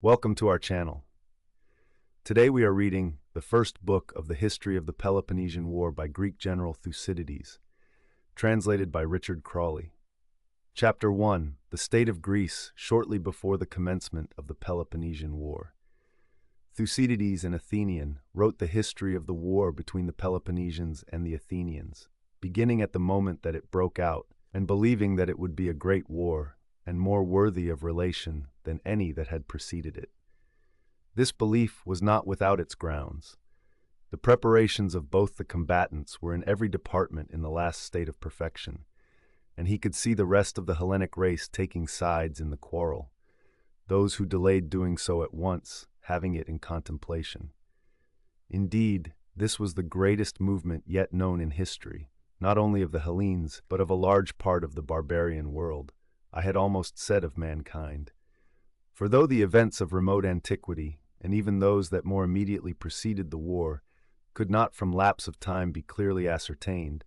Welcome to our channel. Today we are reading the first book of the history of the Peloponnesian War by Greek general Thucydides, translated by Richard Crawley. Chapter 1. The State of Greece shortly before the commencement of the Peloponnesian War. Thucydides, an Athenian, wrote the history of the war between the Peloponnesians and the Athenians, beginning at the moment that it broke out, and believing that it would be a great war, and more worthy of relation than any that had preceded it. This belief was not without its grounds. The preparations of both the combatants were in every department in the last state of perfection, and he could see the rest of the Hellenic race taking sides in the quarrel, those who delayed doing so at once having it in contemplation. Indeed, this was the greatest movement yet known in history, not only of the Hellenes, but of a large part of the barbarian world. I had almost said of mankind. For though the events of remote antiquity, and even those that more immediately preceded the war, could not from lapse of time be clearly ascertained,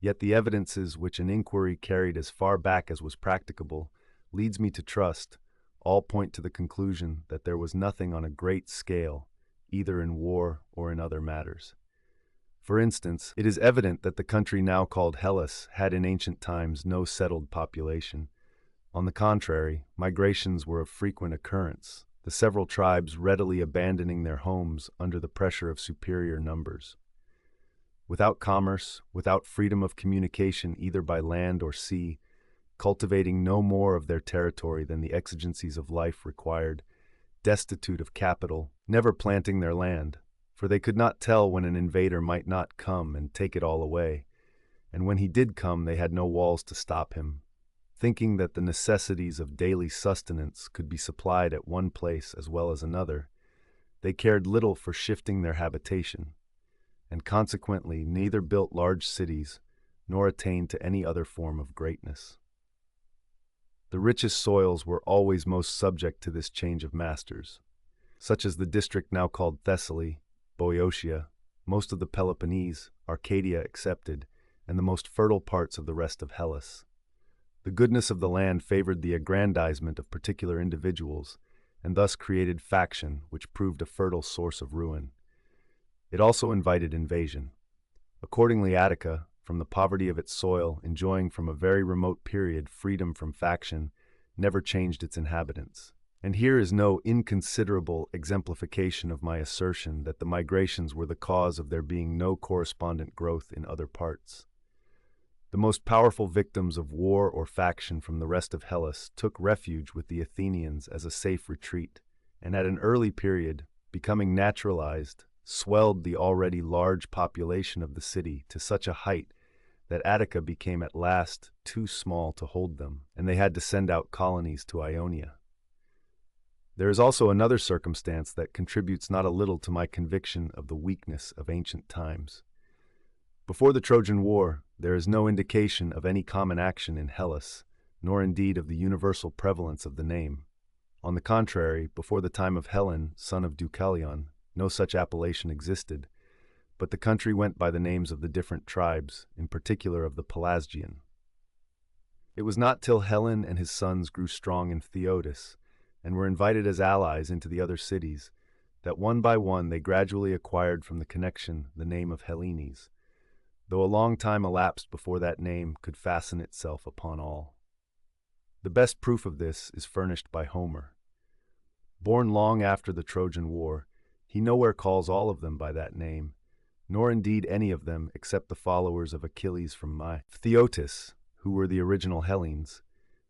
yet the evidences which an inquiry carried as far back as was practicable leads me to trust, all point to the conclusion that there was nothing on a great scale, either in war or in other matters. For instance, it is evident that the country now called Hellas had in ancient times no settled population. On the contrary, migrations were of frequent occurrence, the several tribes readily abandoning their homes under the pressure of superior numbers. Without commerce, without freedom of communication either by land or sea, cultivating no more of their territory than the exigencies of life required, destitute of capital, never planting their land, for they could not tell when an invader might not come and take it all away, and when he did come they had no walls to stop him. Thinking that the necessities of daily sustenance could be supplied at one place as well as another, they cared little for shifting their habitation, and consequently neither built large cities nor attained to any other form of greatness. The richest soils were always most subject to this change of masters, such as the district now called Thessaly, Boeotia, most of the Peloponnese, Arcadia excepted, and the most fertile parts of the rest of Hellas. The goodness of the land favored the aggrandizement of particular individuals, and thus created faction, which proved a fertile source of ruin. It also invited invasion. Accordingly, Attica, from the poverty of its soil, enjoying from a very remote period freedom from faction, never changed its inhabitants. And here is no inconsiderable exemplification of my assertion that the migrations were the cause of there being no correspondent growth in other parts. The most powerful victims of war or faction from the rest of Hellas took refuge with the Athenians as a safe retreat, and at an early period, becoming naturalized, swelled the already large population of the city to such a height that Attica became at last too small to hold them, and they had to send out colonies to Ionia. There is also another circumstance that contributes not a little to my conviction of the weakness of ancient times. Before the Trojan War, there is no indication of any common action in Hellas, nor indeed of the universal prevalence of the name. On the contrary, before the time of Hellen, son of Deucalion, no such appellation existed, but the country went by the names of the different tribes, in particular of the Pelasgian. It was not till Hellen and his sons grew strong in Theotis, and were invited as allies into the other cities, that one by one they gradually acquired from the connection the name of Hellenes, though a long time elapsed before that name could fasten itself upon all. The best proof of this is furnished by Homer. Born long after the Trojan War, he nowhere calls all of them by that name, nor indeed any of them except the followers of Achilles from Theotis, who were the original Hellenes.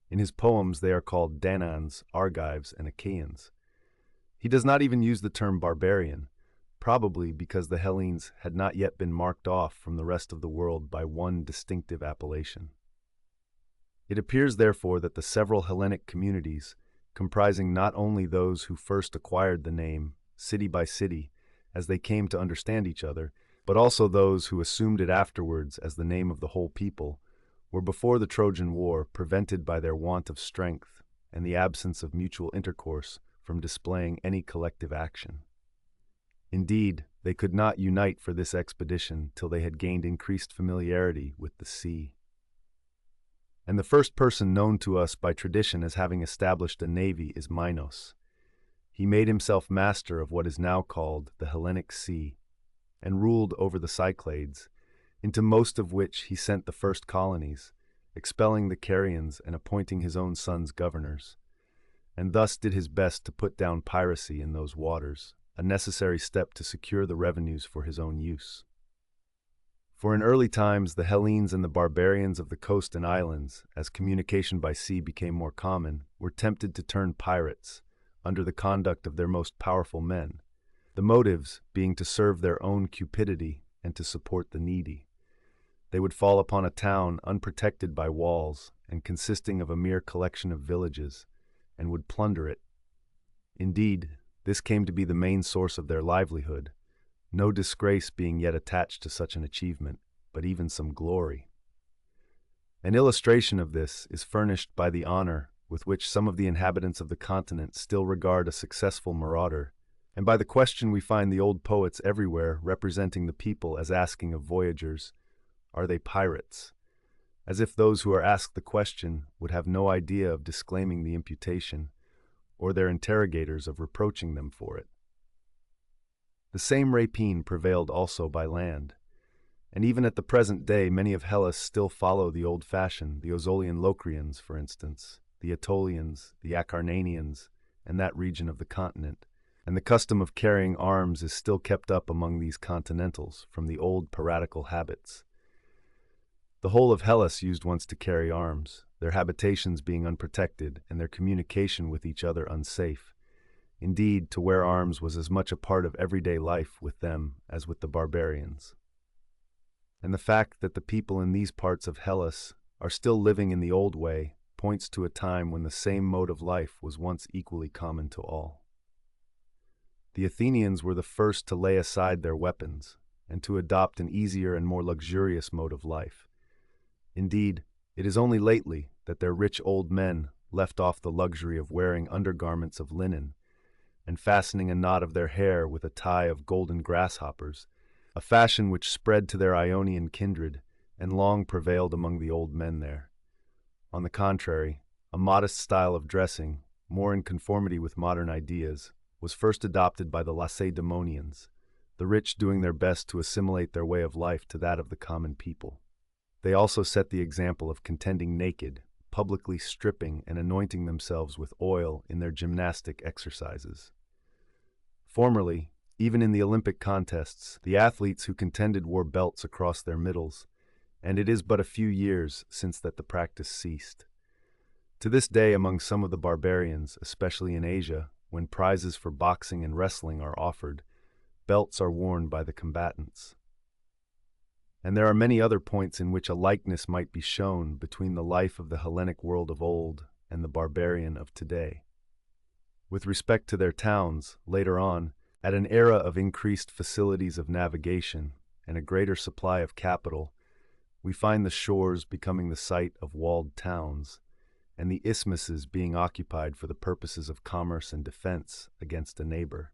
In his poems they are called Danaans, Argives, and Achaeans. He does not even use the term barbarian, probably because the Hellenes had not yet been marked off from the rest of the world by one distinctive appellation. It appears therefore that the several Hellenic communities, comprising not only those who first acquired the name, city by city, as they came to understand each other, but also those who assumed it afterwards as the name of the whole people, were before the Trojan War prevented by their want of strength and the absence of mutual intercourse from displaying any collective action. Indeed, they could not unite for this expedition till they had gained increased familiarity with the sea. And the first person known to us by tradition as having established a navy is Minos. He made himself master of what is now called the Hellenic Sea, and ruled over the Cyclades, into most of which he sent the first colonies, expelling the Carians and appointing his own sons governors, and thus did his best to put down piracy in those waters, a necessary step to secure the revenues for his own use. For in early times the Hellenes and the barbarians of the coast and islands, as communication by sea became more common, were tempted to turn pirates, under the conduct of their most powerful men, the motives being to serve their own cupidity and to support the needy. They would fall upon a town unprotected by walls and consisting of a mere collection of villages, and would plunder it. Indeed, this came to be the main source of their livelihood, no disgrace being yet attached to such an achievement, but even some glory. An illustration of this is furnished by the honor with which some of the inhabitants of the continent still regard a successful marauder, and by the question we find the old poets everywhere representing the people as asking of voyagers, "Are they pirates?" as if those who are asked the question would have no idea of disclaiming the imputation, or their interrogators of reproaching them for it. The same rapine prevailed also by land, and even at the present day many of Hellas still follow the old fashion, the Ozolian Locrians, for instance, the Aetolians, the Acarnanians, and that region of the continent, and the custom of carrying arms is still kept up among these continentals from the old piratical habits. The whole of Hellas used once to carry arms, their habitations being unprotected and their communication with each other unsafe. Indeed, to wear arms was as much a part of everyday life with them as with the barbarians. And the fact that the people in these parts of Hellas are still living in the old way points to a time when the same mode of life was once equally common to all. The Athenians were the first to lay aside their weapons and to adopt an easier and more luxurious mode of life. Indeed, it is only lately that their rich old men left off the luxury of wearing undergarments of linen and fastening a knot of their hair with a tie of golden grasshoppers, a fashion which spread to their Ionian kindred and long prevailed among the old men there. On the contrary, a modest style of dressing, more in conformity with modern ideas, was first adopted by the Lacedaemonians, the rich doing their best to assimilate their way of life to that of the common people. They also set the example of contending naked, publicly stripping and anointing themselves with oil in their gymnastic exercises. Formerly, even in the Olympic contests, the athletes who contended wore belts across their middles, and it is but a few years since that the practice ceased. To this day, among some of the barbarians, especially in Asia, when prizes for boxing and wrestling are offered, belts are worn by the combatants. And there are many other points in which a likeness might be shown between the life of the Hellenic world of old and the barbarian of today. With respect to their towns, later on, at an era of increased facilities of navigation and a greater supply of capital, we find the shores becoming the site of walled towns, and the isthmuses being occupied for the purposes of commerce and defense against a neighbor.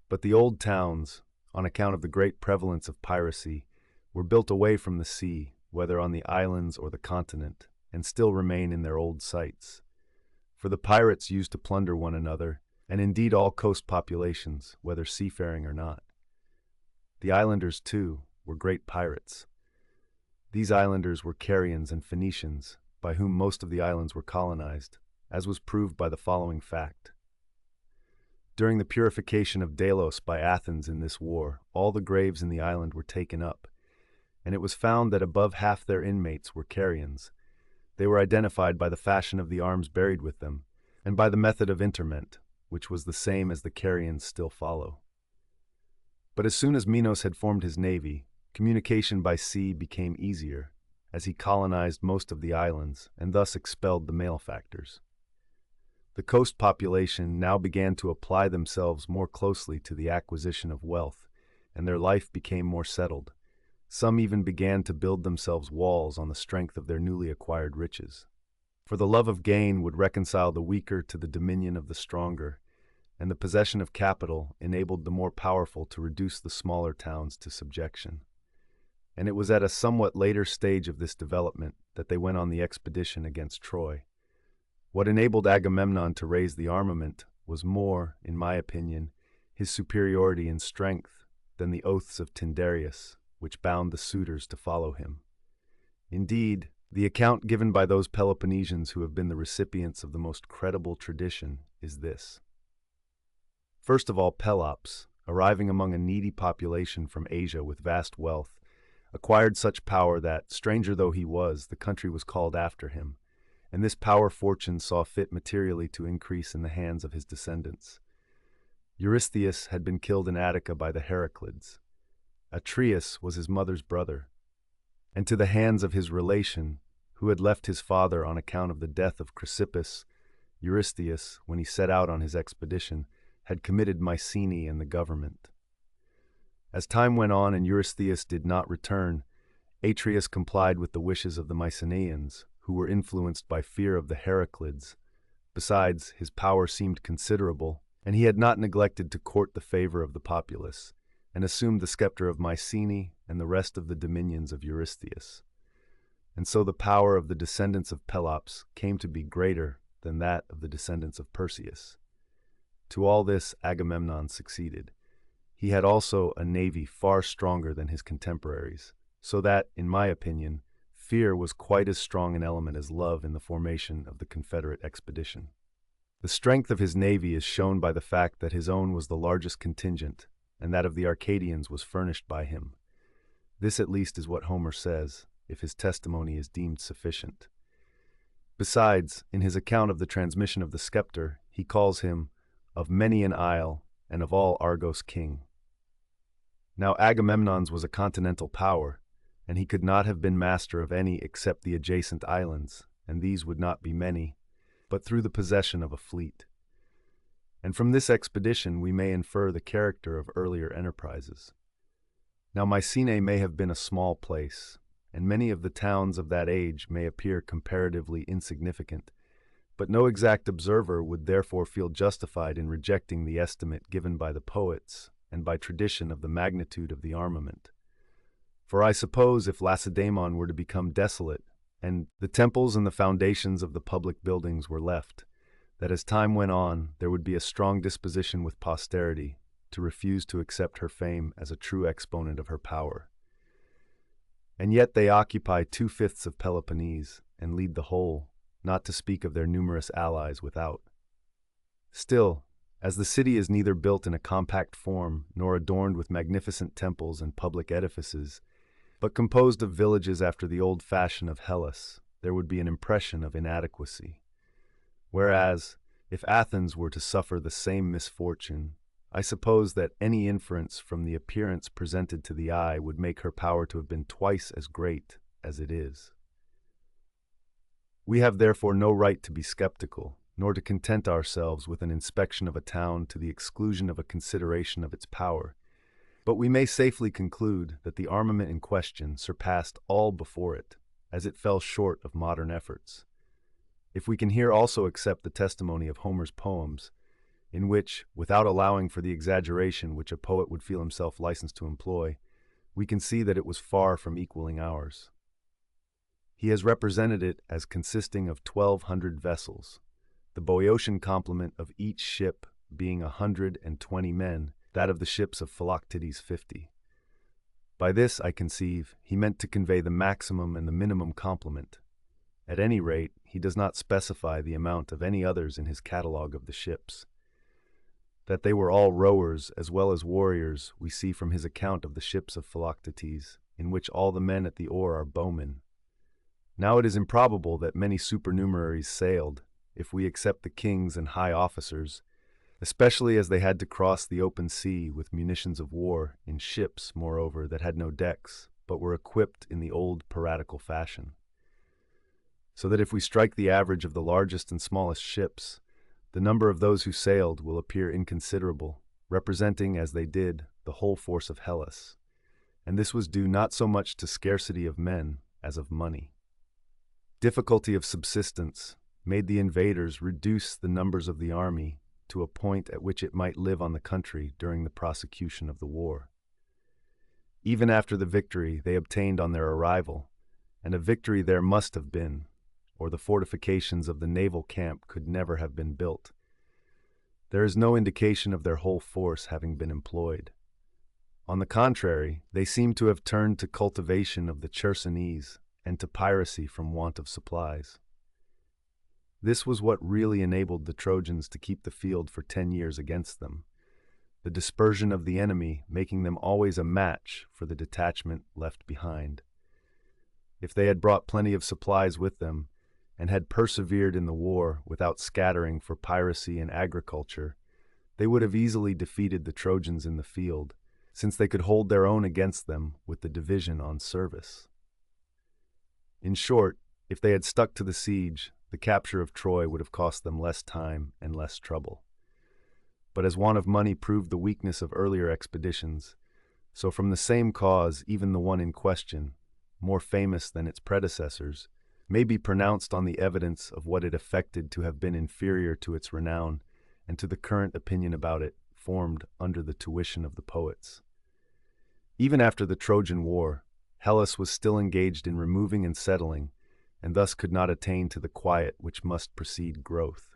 But the old towns, on account of the great prevalence of piracy, were built away from the sea, whether on the islands or the continent, and still remain in their old sites. For the pirates used to plunder one another, and indeed all coast populations, whether seafaring or not. The islanders, too, were great pirates. These islanders were Carians and Phoenicians, by whom most of the islands were colonized, as was proved by the following fact. During the purification of Delos by Athens in this war, all the graves in the island were taken up, and it was found that above half their inmates were Carians. They were identified by the fashion of the arms buried with them, and by the method of interment, which was the same as the Carians still follow. But as soon as Minos had formed his navy, communication by sea became easier, as he colonized most of the islands and thus expelled the malefactors. The coast population now began to apply themselves more closely to the acquisition of wealth, and their life became more settled. Some even began to build themselves walls on the strength of their newly acquired riches. For the love of gain would reconcile the weaker to the dominion of the stronger, and the possession of capital enabled the more powerful to reduce the smaller towns to subjection. And it was at a somewhat later stage of this development that they went on the expedition against Troy. What enabled Agamemnon to raise the armament was more, in my opinion, his superiority in strength than the oaths of Tyndareus, which bound the suitors to follow him. Indeed, the account given by those Peloponnesians who have been the recipients of the most credible tradition is this. First of all, Pelops, arriving among a needy population from Asia with vast wealth, acquired such power that, stranger though he was, the country was called after him, and this power fortune saw fit materially to increase in the hands of his descendants. Eurystheus had been killed in Attica by the Heraclids. Atreus was his mother's brother, and to the hands of his relation, who had left his father on account of the death of Chrysippus, Eurystheus, when he set out on his expedition, had committed Mycenae and the government. As time went on and Eurystheus did not return, Atreus complied with the wishes of the Mycenaeans, who were influenced by fear of the Heraclids. Besides, his power seemed considerable, and he had not neglected to court the favor of the populace, and assumed the scepter of Mycenae and the rest of the dominions of Eurystheus. And so the power of the descendants of Pelops came to be greater than that of the descendants of Perseus. To all this Agamemnon succeeded. He had also a navy far stronger than his contemporaries, so that, in my opinion, fear was quite as strong an element as love in the formation of the Confederate expedition. The strength of his navy is shown by the fact that his own was the largest contingent, and that of the Arcadians was furnished by him. This at least is what Homer says, if his testimony is deemed sufficient. Besides, in his account of the transmission of the scepter, he calls him of many an isle, and of all Argos king. Now Agamemnon's was a continental power, and he could not have been master of any except the adjacent islands, and these would not be many, but through the possession of a fleet. And from this expedition we may infer the character of earlier enterprises. Now Mycenae may have been a small place, and many of the towns of that age may appear comparatively insignificant, but no exact observer would therefore feel justified in rejecting the estimate given by the poets and by tradition of the magnitude of the armament. For I suppose if Lacedaemon were to become desolate, and the temples and the foundations of the public buildings were left, that as time went on there would be a strong disposition with posterity to refuse to accept her fame as a true exponent of her power. And yet they occupy 2/5 of Peloponnese and lead the whole, not to speak of their numerous allies without. Still, as the city is neither built in a compact form nor adorned with magnificent temples and public edifices, but composed of villages after the old fashion of Hellas, there would be an impression of inadequacy. Whereas, if Athens were to suffer the same misfortune, I suppose that any inference from the appearance presented to the eye would make her power to have been twice as great as it is. We have therefore no right to be skeptical, nor to content ourselves with an inspection of a town to the exclusion of a consideration of its power, but we may safely conclude that the armament in question surpassed all before it, as it fell short of modern efforts. If we can here also accept the testimony of Homer's poems, in which, without allowing for the exaggeration which a poet would feel himself licensed to employ, we can see that it was far from equaling ours. He has represented it as consisting of 1,200 vessels, the Boeotian complement of each ship being 120 men, that of the ships of Philoctetes 50. By this, I conceive, he meant to convey the maximum and the minimum complement. At any rate, he does not specify the amount of any others in his catalogue of the ships. That they were all rowers as well as warriors we see from his account of the ships of Philoctetes, in which all the men at the oar are bowmen. Now it is improbable that many supernumeraries sailed, if we accept the kings and high officers, especially as they had to cross the open sea with munitions of war, in ships, moreover, that had no decks, but were equipped in the old piratical fashion. So that if we strike the average of the largest and smallest ships, the number of those who sailed will appear inconsiderable, representing, as they did, the whole force of Hellas, and this was due not so much to scarcity of men as of money. Difficulty of subsistence made the invaders reduce the numbers of the army to a point at which it might live on the country during the prosecution of the war. Even after the victory they obtained on their arrival, and a victory there must have been, or the fortifications of the naval camp could never have been built, There is no indication of their whole force having been employed. On the contrary, they seem to have turned to cultivation of the Chersonese and to piracy from want of supplies. This was what really enabled the Trojans to keep the field for 10 years against them, the dispersion of the enemy making them always a match for the detachment left behind. If they had brought plenty of supplies with them, and had persevered in the war without scattering for piracy and agriculture, they would have easily defeated the Trojans in the field, since they could hold their own against them with the division on service. In short, if they had stuck to the siege, the capture of Troy would have cost them less time and less trouble. But as want of money proved the weakness of earlier expeditions, so from the same cause even the one in question, more famous than its predecessors, may be pronounced on the evidence of what it affected to have been inferior to its renown and to the current opinion about it formed under the tuition of the poets. Even after the Trojan War, Hellas was still engaged in removing and settling, and thus could not attain to the quiet which must precede growth.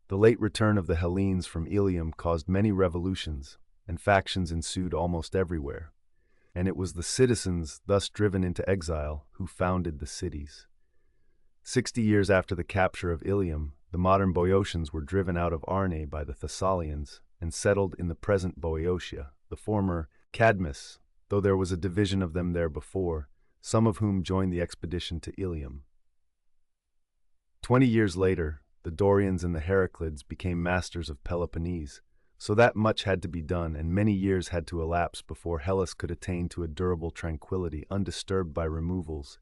The late return of the Hellenes from Ilium caused many revolutions, and factions ensued almost everywhere, and it was the citizens thus driven into exile who founded the cities. 60 years after the capture of Ilium, the modern Boeotians were driven out of Arne by the Thessalians and settled in the present Boeotia, the former Cadmus, though there was a division of them there before, some of whom joined the expedition to Ilium. 20 years later, the Dorians and the Heraclids became masters of Peloponnese, so that much had to be done and many years had to elapse before Hellas could attain to a durable tranquility undisturbed by removals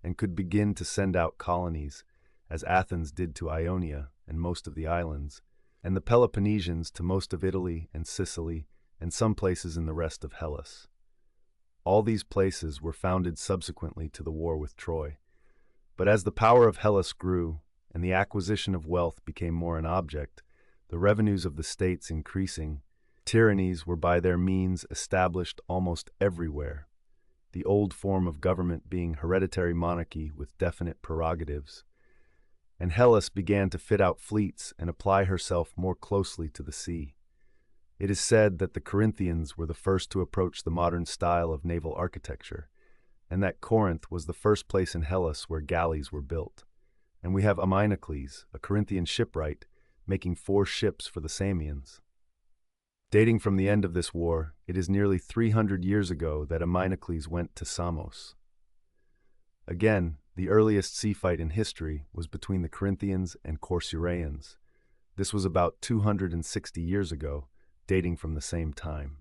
and could begin to send out colonies, as Athens did to Ionia and most of the islands, and the Peloponnesians to most of Italy and Sicily and some places in the rest of Hellas. All these places were founded subsequently to the war with Troy. But as the power of Hellas grew and the acquisition of wealth became more an object, the revenues of the states increasing, tyrannies were by their means established almost everywhere, the old form of government being hereditary monarchy with definite prerogatives. And Hellas began to fit out fleets and apply herself more closely to the sea. It is said that the Corinthians were the first to approach the modern style of naval architecture, and that Corinth was the first place in Hellas where galleys were built. And we have Ameinocles, a Corinthian shipwright, making 4 ships for the Samians. Dating from the end of this war, it is nearly 300 years ago that Ameinocles went to Samos. Again, the earliest sea fight in history was between the Corinthians and Corcyraeans. This was about 260 years ago, dating from the same time.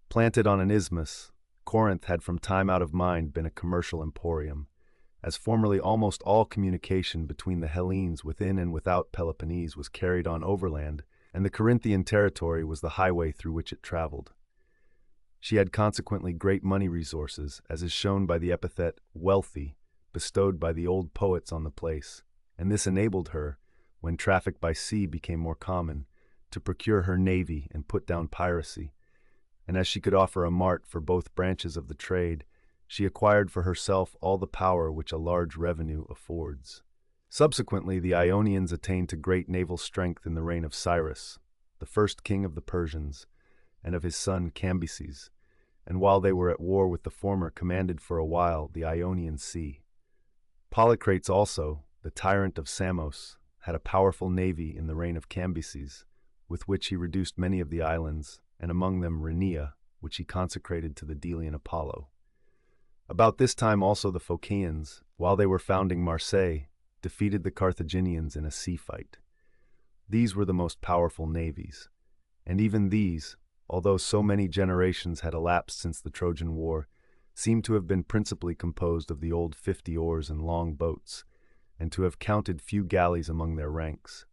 Planted on an isthmus, Corinth had from time out of mind been a commercial emporium, as formerly almost all communication between the Hellenes within and without Peloponnese was carried on overland, and the Corinthian territory was the highway through which it traveled. She had consequently great money resources, as is shown by the epithet wealthy bestowed by the old poets on the place, and this enabled her, when traffic by sea became more common, to procure her navy and put down piracy, and as she could offer a mart for both branches of the trade, she acquired for herself all the power which a large revenue affords. Subsequently, the Ionians attained to great naval strength in the reign of Cyrus, the first king of the Persians, and of his son Cambyses, and while they were at war with the former commanded for a while the Ionian Sea. Polycrates also, the tyrant of Samos, had a powerful navy in the reign of Cambyses, with which he reduced many of the islands, and among them Rhenea, which he consecrated to the Delian Apollo. About this time also the Phocians, while they were founding Marseille, defeated the Carthaginians in a sea fight. These were the most powerful navies, and even these, although so many generations had elapsed since the Trojan War, seem to have been principally composed of the old 50 oars and long boats, and to have counted few galleys among their ranks.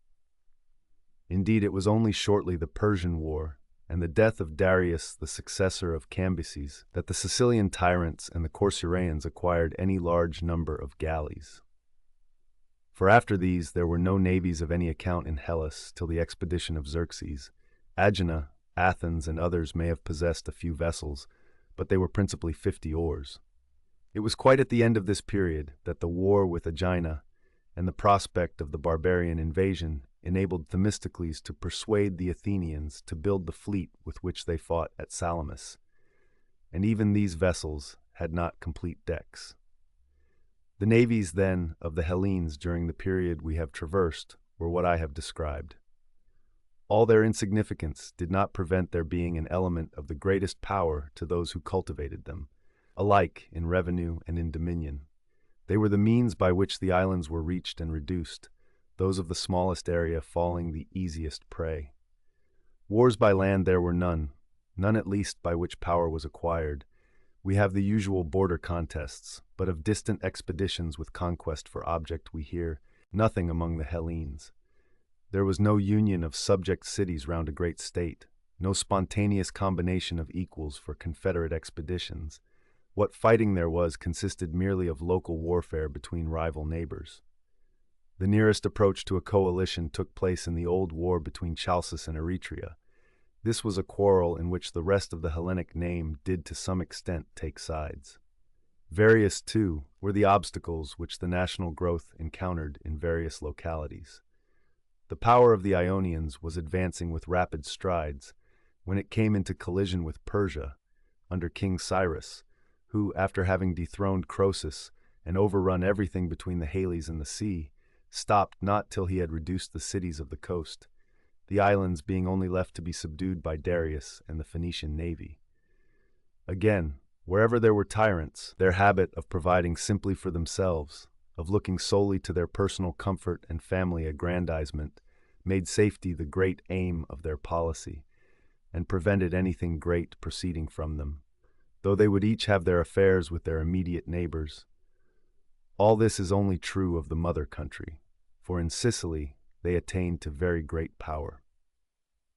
Indeed, it was only shortly the Persian War, and the death of Darius, the successor of Cambyses, that the Sicilian tyrants and the Corcyraeans acquired any large number of galleys. For after these there were no navies of any account in Hellas till the expedition of Xerxes. Aegina, Athens, and others may have possessed a few vessels, but they were principally 50 oars. It was quite at the end of this period that the war with Aegina and the prospect of the barbarian invasion enabled Themistocles to persuade the Athenians to build the fleet with which they fought at Salamis, and even these vessels had not complete decks. The navies, then, of the Hellenes during the period we have traversed were what I have described. All their insignificance did not prevent their being an element of the greatest power to those who cultivated them, alike in revenue and in dominion. They were the means by which the islands were reached and reduced, those of the smallest area falling the easiest prey. Wars by land there were none at least by which power was acquired. We have the usual border contests, but of distant expeditions with conquest for object we hear nothing among the Hellenes. There was no union of subject cities round a great state, no spontaneous combination of equals for confederate expeditions. What fighting there was consisted merely of local warfare between rival neighbors. The nearest approach to a coalition took place in the old war between Chalcis and Eretria. This was a quarrel in which the rest of the Hellenic name did to some extent take sides. Various, too, were the obstacles which the national growth encountered in various localities. The power of the Ionians was advancing with rapid strides when it came into collision with Persia under King Cyrus, who, after having dethroned Croesus and overrun everything between the Halys and the sea, stopped not till he had reduced the cities of the coast, the islands being only left to be subdued by Darius and the Phoenician navy. Again, wherever there were tyrants, their habit of providing simply for themselves, of looking solely to their personal comfort and family aggrandizement, made safety the great aim of their policy, and prevented anything great proceeding from them, though they would each have their affairs with their immediate neighbors. All this is only true of the mother country, for in Sicily they attained to very great power.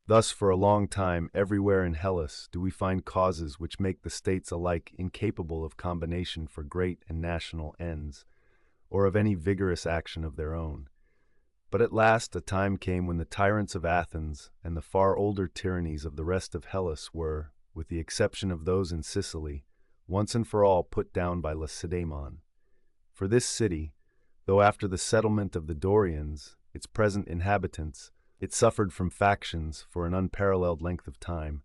Thus, for a long time, everywhere in Hellas do we find causes which make the states alike incapable of combination for great and national ends, or of any vigorous action of their own. But at last a time came when the tyrants of Athens and the far older tyrannies of the rest of Hellas were, with the exception of those in Sicily, once and for all put down by Lacedaemon. For this city, though after the settlement of the Dorians, its present inhabitants, it suffered from factions for an unparalleled length of time,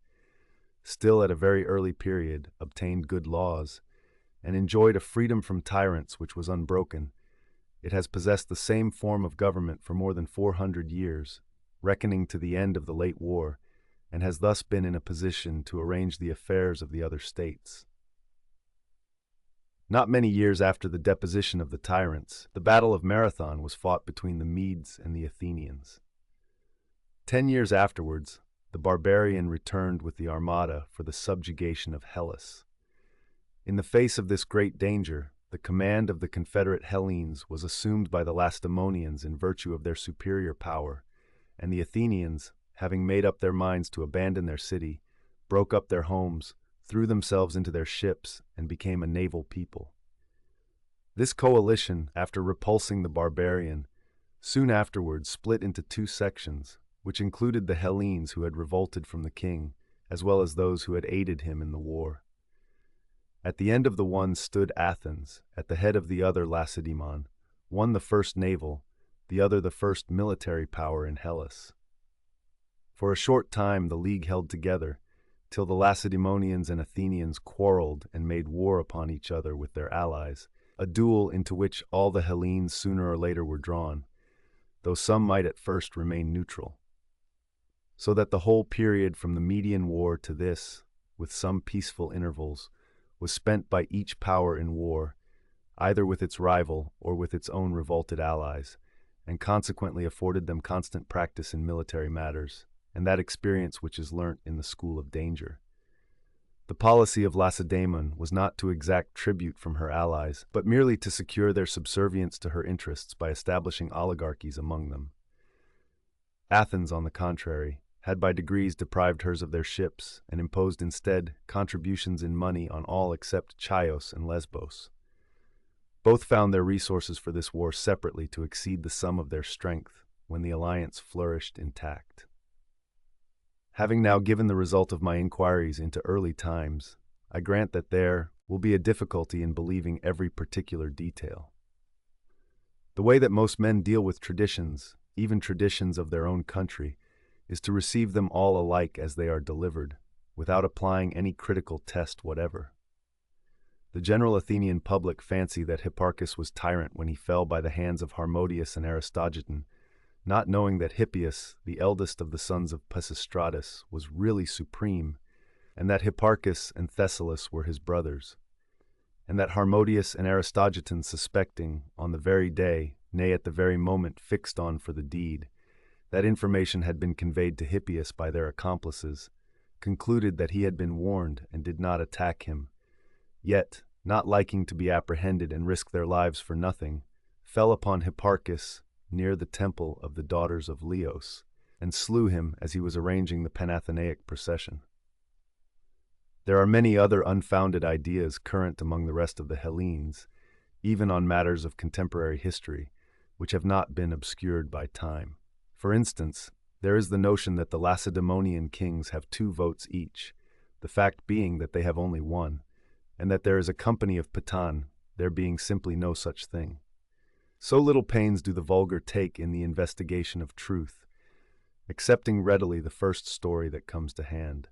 still at a very early period obtained good laws, and enjoyed a freedom from tyrants which was unbroken. It has possessed the same form of government for more than 400 years, reckoning to the end of the late war, and has thus been in a position to arrange the affairs of the other states. Not many years after the deposition of the tyrants, the Battle of Marathon was fought between the Medes and the Athenians. 10 years afterwards, the barbarian returned with the armada for the subjugation of Hellas. In the face of this great danger, the command of the Confederate Hellenes was assumed by the Lacedaemonians in virtue of their superior power, and the Athenians, having made up their minds to abandon their city, broke up their homes, threw themselves into their ships, and became a naval people. This coalition, after repulsing the barbarian, soon afterwards split into two sections, which included the Hellenes who had revolted from the king, as well as those who had aided him in the war. At the end of the one stood Athens, at the head of the other Lacedaemon, one the first naval, the other the first military power in Hellas. For a short time the league held together, till the Lacedaemonians and Athenians quarreled and made war upon each other with their allies, a duel into which all the Hellenes sooner or later were drawn, though some might at first remain neutral. So that the whole period from the Median War to this, with some peaceful intervals, was spent by each power in war, either with its rival or with its own revolted allies, and consequently afforded them constant practice in military matters, and that experience which is learnt in the school of danger. The policy of Lacedaemon was not to exact tribute from her allies, but merely to secure their subservience to her interests by establishing oligarchies among them. Athens, on the contrary, had by degrees deprived hers of their ships, and imposed instead contributions in money on all except Chios and Lesbos. Both found their resources for this war separately to exceed the sum of their strength when the alliance flourished intact. Having now given the result of my inquiries into early times, I grant that there will be a difficulty in believing every particular detail. The way that most men deal with traditions even traditions of their own country, is to receive them all alike as they are delivered, without applying any critical test whatever. The general Athenian public fancy that Hipparchus was tyrant when he fell by the hands of Harmodius and Aristogiton, not knowing that Hippias, the eldest of the sons of Pisistratus, was really supreme, and that Hipparchus and Thessalus were his brothers, and that Harmodius and Aristogiton suspecting, on the very day, nay at the very moment fixed on for the deed, that information had been conveyed to Hippias by their accomplices, concluded that he had been warned and did not attack him, yet, not liking to be apprehended and risk their lives for nothing, fell upon Hipparchus near the temple of the daughters of Leos, and slew him as he was arranging the Panathenaic procession. There are many other unfounded ideas current among the rest of the Hellenes, even on matters of contemporary history, which have not been obscured by time. For instance, there is the notion that the Lacedaemonian kings have 2 votes each, the fact being that they have only one, and that there is a company of Patan, there being simply no such thing. So little pains do the vulgar take in the investigation of truth, accepting readily the first story that comes to hand.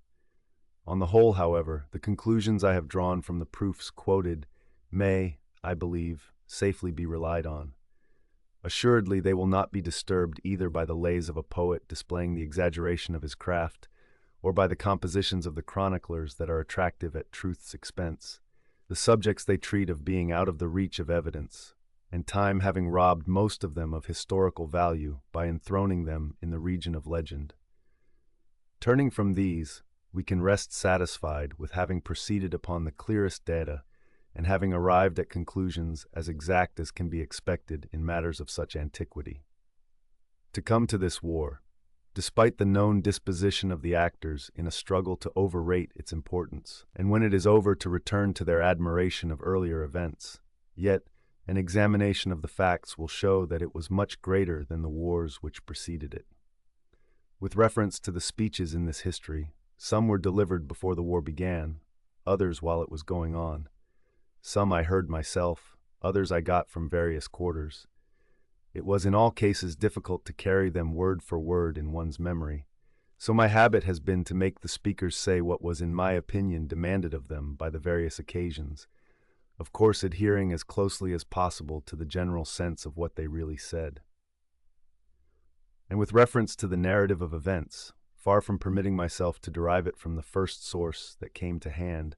On the whole, however, the conclusions I have drawn from the proofs quoted may, I believe, safely be relied on. Assuredly, they will not be disturbed either by the lays of a poet displaying the exaggeration of his craft, or by the compositions of the chroniclers that are attractive at truth's expense, the subjects they treat of being out of the reach of evidence, and time having robbed most of them of historical value by enthroning them in the region of legend. Turning from these, we can rest satisfied with having proceeded upon the clearest data and having arrived at conclusions as exact as can be expected in matters of such antiquity. To come to this war, despite the known disposition of the actors in a struggle to overrate its importance, and when it is over to return to their admiration of earlier events, yet an examination of the facts will show that it was much greater than the wars which preceded it. With reference to the speeches in this history, some were delivered before the war began, others while it was going on. Some I heard myself, others I got from various quarters. It was in all cases difficult to carry them word for word in one's memory, so my habit has been to make the speakers say what was in my opinion demanded of them by the various occasions, of course adhering as closely as possible to the general sense of what they really said. And with reference to the narrative of events, far from permitting myself to derive it from the first source that came to hand,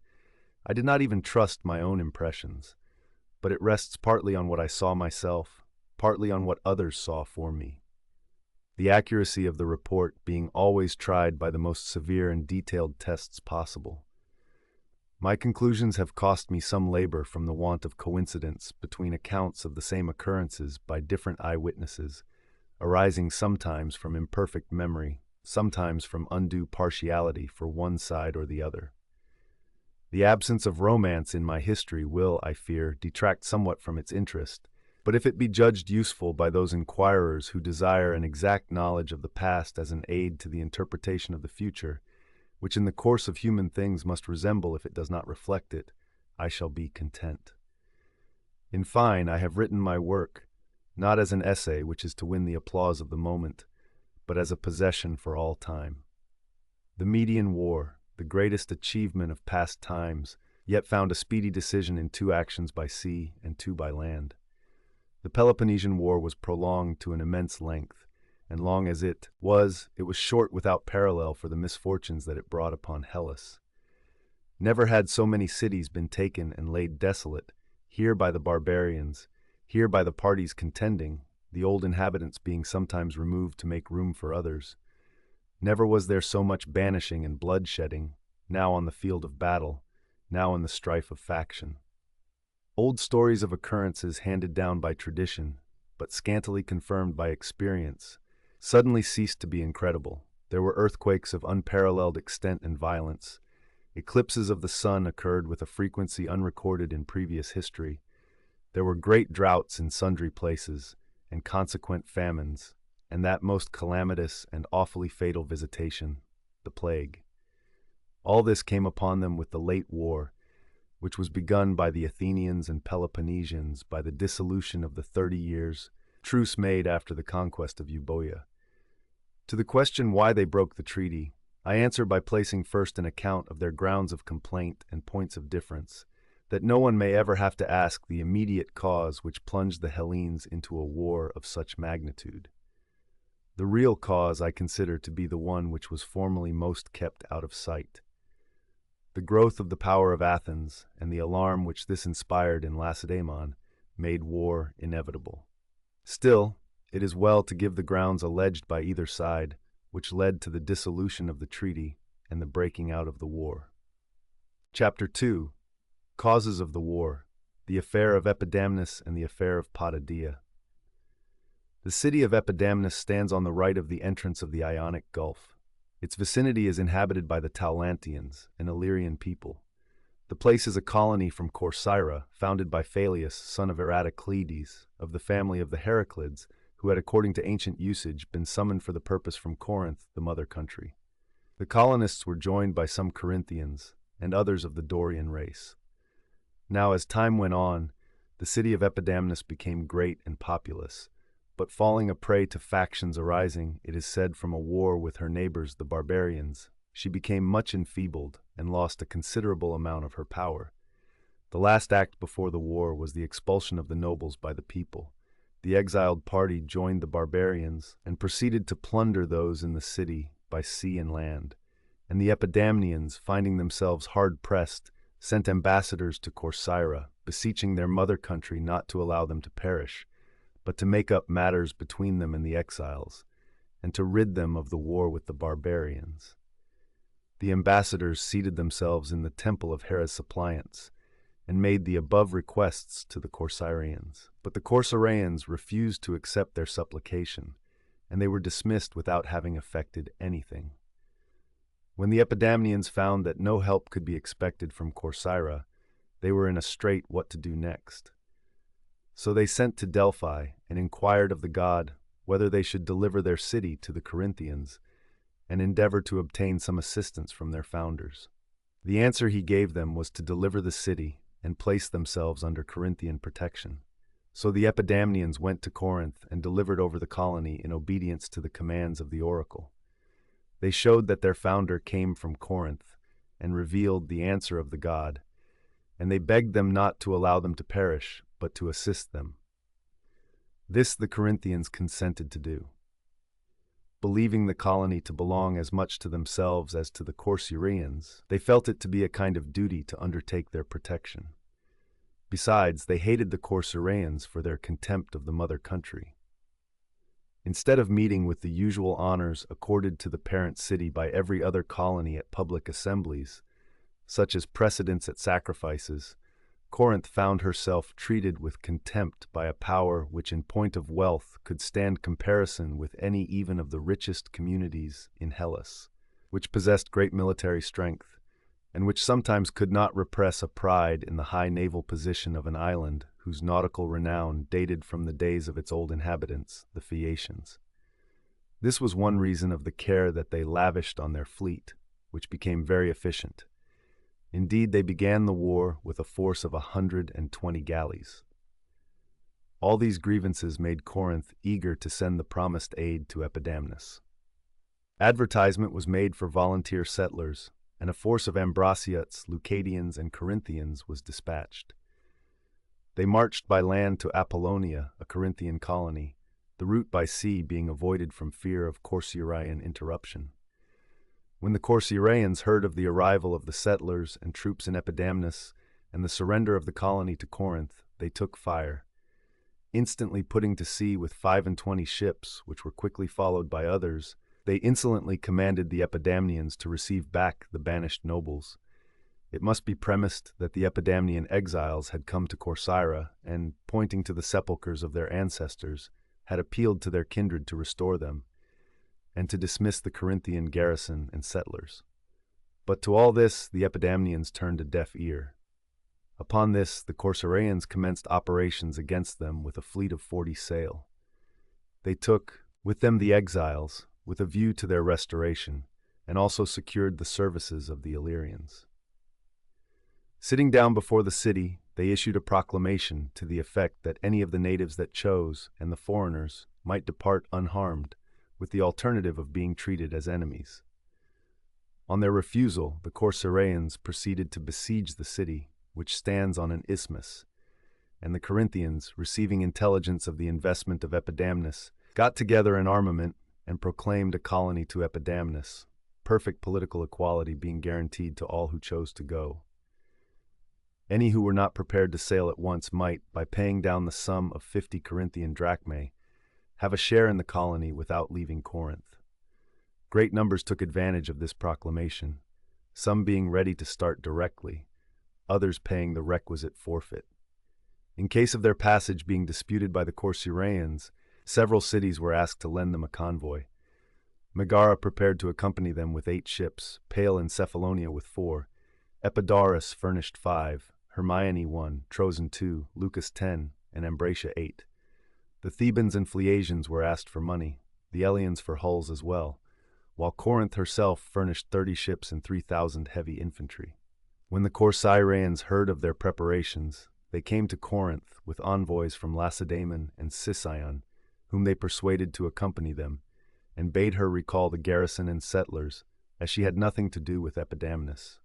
I did not even trust my own impressions, but it rests partly on what I saw myself, partly on what others saw for me. The accuracy of the report being always tried by the most severe and detailed tests possible. My conclusions have cost me some labor from the want of coincidence between accounts of the same occurrences by different eyewitnesses, arising sometimes from imperfect memory, sometimes from undue partiality for one side or the other. The absence of romance in my history will, I fear, detract somewhat from its interest, but if it be judged useful by those inquirers who desire an exact knowledge of the past as an aid to the interpretation of the future, which in the course of human things must resemble if it does not reflect it, I shall be content. In fine, I have written my work, not as an essay which is to win the applause of the moment, but as a possession for all time. The Median War, the greatest achievement of past times, yet found a speedy decision in 2 actions by sea and 2 by land. The Peloponnesian War was prolonged to an immense length, and long as it was short without parallel for the misfortunes that it brought upon Hellas. Never had so many cities been taken and laid desolate, here by the barbarians, here by the parties contending, the old inhabitants being sometimes removed to make room for others. Never was there so much banishing and bloodshedding, now on the field of battle, now in the strife of faction. Old stories of occurrences handed down by tradition, but scantily confirmed by experience, suddenly ceased to be incredible. There were earthquakes of unparalleled extent and violence. Eclipses of the sun occurred with a frequency unrecorded in previous history. There were great droughts in sundry places, and consequent famines, and that most calamitous and awfully fatal visitation, the plague. All this came upon them with the late war, which was begun by the Athenians and Peloponnesians by the dissolution of the 30 Years' truce made after the conquest of Euboea. To the question why they broke the treaty, I answer by placing first an account of their grounds of complaint and points of difference, that no one may ever have to ask the immediate cause which plunged the Hellenes into a war of such magnitude. The real cause I consider to be the one which was formerly most kept out of sight. The growth of the power of Athens and the alarm which this inspired in Lacedaemon made war inevitable. Still, it is well to give the grounds alleged by either side, which led to the dissolution of the treaty and the breaking out of the war. Chapter 2. Causes of the war, the affair of Epidamnus and the affair of Potidaea. The city of Epidamnus stands on the right of the entrance of the Ionic Gulf. Its vicinity is inhabited by the Taulantians, an Illyrian people. The place is a colony from Corcyra, founded by Phallius, son of Eratocleides, of the family of the Heraclids, who had, according to ancient usage, been summoned for the purpose from Corinth, the mother country. The colonists were joined by some Corinthians and others of the Dorian race. Now, as time went on, the city of Epidamnus became great and populous, but falling a prey to factions arising, it is said, from a war with her neighbors, the barbarians, she became much enfeebled and lost a considerable amount of her power. The last act before the war was the expulsion of the nobles by the people. The exiled party joined the barbarians and proceeded to plunder those in the city by sea and land, and the Epidamnians, finding themselves hard-pressed, sent ambassadors to Corcyra, beseeching their mother country not to allow them to perish, but to make up matters between them and the exiles, and to rid them of the war with the barbarians. The ambassadors seated themselves in the temple of Hera's suppliants, and made the above requests to the Corcyraeans. But the Corcyraeans refused to accept their supplication, and they were dismissed without having effected anything. When the Epidamnians found that no help could be expected from Corcyra, they were in a strait what to do next. So they sent to Delphi and inquired of the god whether they should deliver their city to the Corinthians and endeavor to obtain some assistance from their founders. The answer he gave them was to deliver the city and place themselves under Corinthian protection. So the Epidamnians went to Corinth and delivered over the colony in obedience to the commands of the oracle. They showed that their founder came from Corinth and revealed the answer of the god, and they begged them not to allow them to perish, but to assist them. This the Corinthians consented to do. Believing the colony to belong as much to themselves as to the Corcyraeans, they felt it to be a kind of duty to undertake their protection. Besides, they hated the Corcyraeans for their contempt of the mother country. Instead of meeting with the usual honors accorded to the parent city by every other colony at public assemblies, such as precedence at sacrifices, Corinth found herself treated with contempt by a power which in point of wealth could stand comparison with any even of the richest communities in Hellas, which possessed great military strength, and which sometimes could not repress a pride in the high naval position of an island whose nautical renown dated from the days of its old inhabitants, the Phaeacians. This was one reason of the care that they lavished on their fleet, which became very efficient. Indeed, they began the war with a force of 120 galleys. All these grievances made Corinth eager to send the promised aid to Epidamnus. Advertisement was made for volunteer settlers, and a force of Ambraciots, Leucadians, and Corinthians was dispatched. They marched by land to Apollonia, a Corinthian colony, the route by sea being avoided from fear of Corcyraean interruption. When the Corcyraeans heard of the arrival of the settlers and troops in Epidamnus and the surrender of the colony to Corinth, they took fire. Instantly putting to sea with 25 ships, which were quickly followed by others, they insolently commanded the Epidamnians to receive back the banished nobles. It must be premised that the Epidamnian exiles had come to Corcyra and, pointing to the sepulchres of their ancestors, had appealed to their kindred to restore them, and to dismiss the Corinthian garrison and settlers. But to all this the Epidamnians turned a deaf ear. Upon this, the Corcyraeans commenced operations against them with a fleet of 40 sail. They took, with them the exiles, with a view to their restoration, and also secured the services of the Illyrians. Sitting down before the city, they issued a proclamation to the effect that any of the natives that chose, and the foreigners, might depart unharmed, with the alternative of being treated as enemies. On their refusal, the Corcyraeans proceeded to besiege the city, which stands on an isthmus, and the Corinthians, receiving intelligence of the investment of Epidamnus, got together an armament and proclaimed a colony to Epidamnus, perfect political equality being guaranteed to all who chose to go. Any who were not prepared to sail at once might, by paying down the sum of 50 Corinthian drachmae, have a share in the colony without leaving Corinth. Great numbers took advantage of this proclamation, some being ready to start directly, others paying the requisite forfeit. In case of their passage being disputed by the Corcyraeans, several cities were asked to lend them a convoy. Megara prepared to accompany them with 8 ships, Pale and Cephalonia with 4, Epidaurus furnished 5, Hermione 1, Trozen 2, Lucas 10, and Ambracia 8. The Thebans and Phlegyans were asked for money, the Eleans for hulls as well, while Corinth herself furnished 30 ships and 3,000 heavy infantry. When the Corcyraeans heard of their preparations, they came to Corinth with envoys from Lacedaemon and Sicyon, whom they persuaded to accompany them, and bade her recall the garrison and settlers, as she had nothing to do with Epidamnus.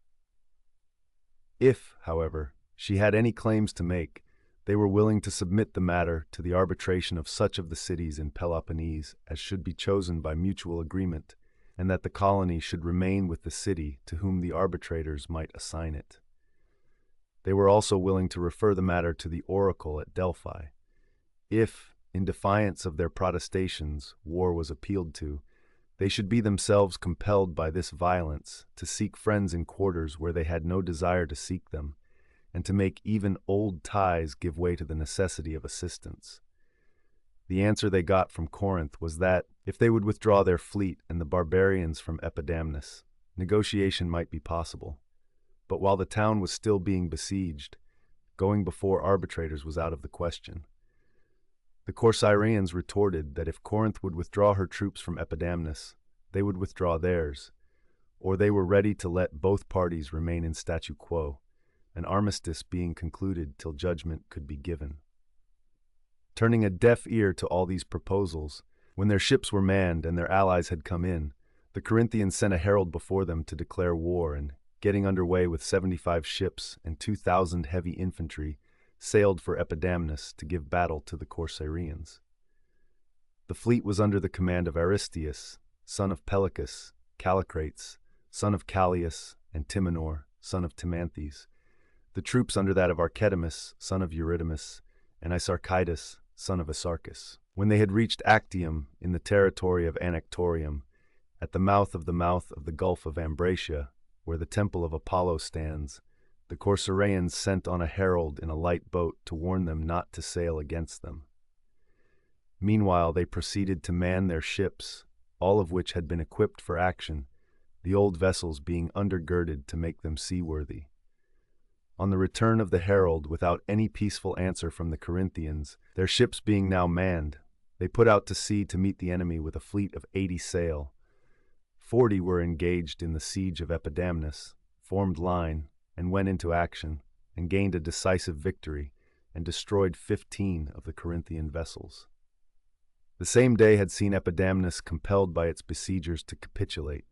If, however, she had any claims to make, they were willing to submit the matter to the arbitration of such of the cities in Peloponnese as should be chosen by mutual agreement, and that the colony should remain with the city to whom the arbitrators might assign it. They were also willing to refer the matter to the oracle at Delphi. If, in defiance of their protestations, war was appealed to, they should be themselves compelled by this violence to seek friends in quarters where they had no desire to seek them, and to make even old ties give way to the necessity of assistance. The answer they got from Corinth was that, if they would withdraw their fleet and the barbarians from Epidamnus, negotiation might be possible. But while the town was still being besieged, going before arbitrators was out of the question. The Corcyraeans retorted that if Corinth would withdraw her troops from Epidamnus, they would withdraw theirs, or they were ready to let both parties remain in statu quo, an armistice being concluded till judgment could be given. Turning a deaf ear to all these proposals, when their ships were manned and their allies had come in, the Corinthians sent a herald before them to declare war, and, getting under way with 75 ships and 2,000 heavy infantry, sailed for Epidamnus to give battle to the Corcyraeans. The fleet was under the command of Aristeus, son of Pelecus, Callicrates, son of Callias, and Timanor, son of Timanthes, the troops under that of Archetimus, son of Eurytimus, and Isarchidas, son of Isarchus. When they had reached Actium in the territory of Anactorium, at the mouth of the Gulf of Ambracia, where the temple of Apollo stands, the Corcyraeans sent on a herald in a light boat to warn them not to sail against them. Meanwhile they proceeded to man their ships, all of which had been equipped for action, the old vessels being undergirded to make them seaworthy. On the return of the herald, without any peaceful answer from the Corinthians, their ships being now manned, they put out to sea to meet the enemy with a fleet of 80 sail. 40 were engaged in the siege of Epidamnus, formed line, and went into action, and gained a decisive victory, and destroyed 15 of the Corinthian vessels. The same day had seen Epidamnus compelled by its besiegers to capitulate,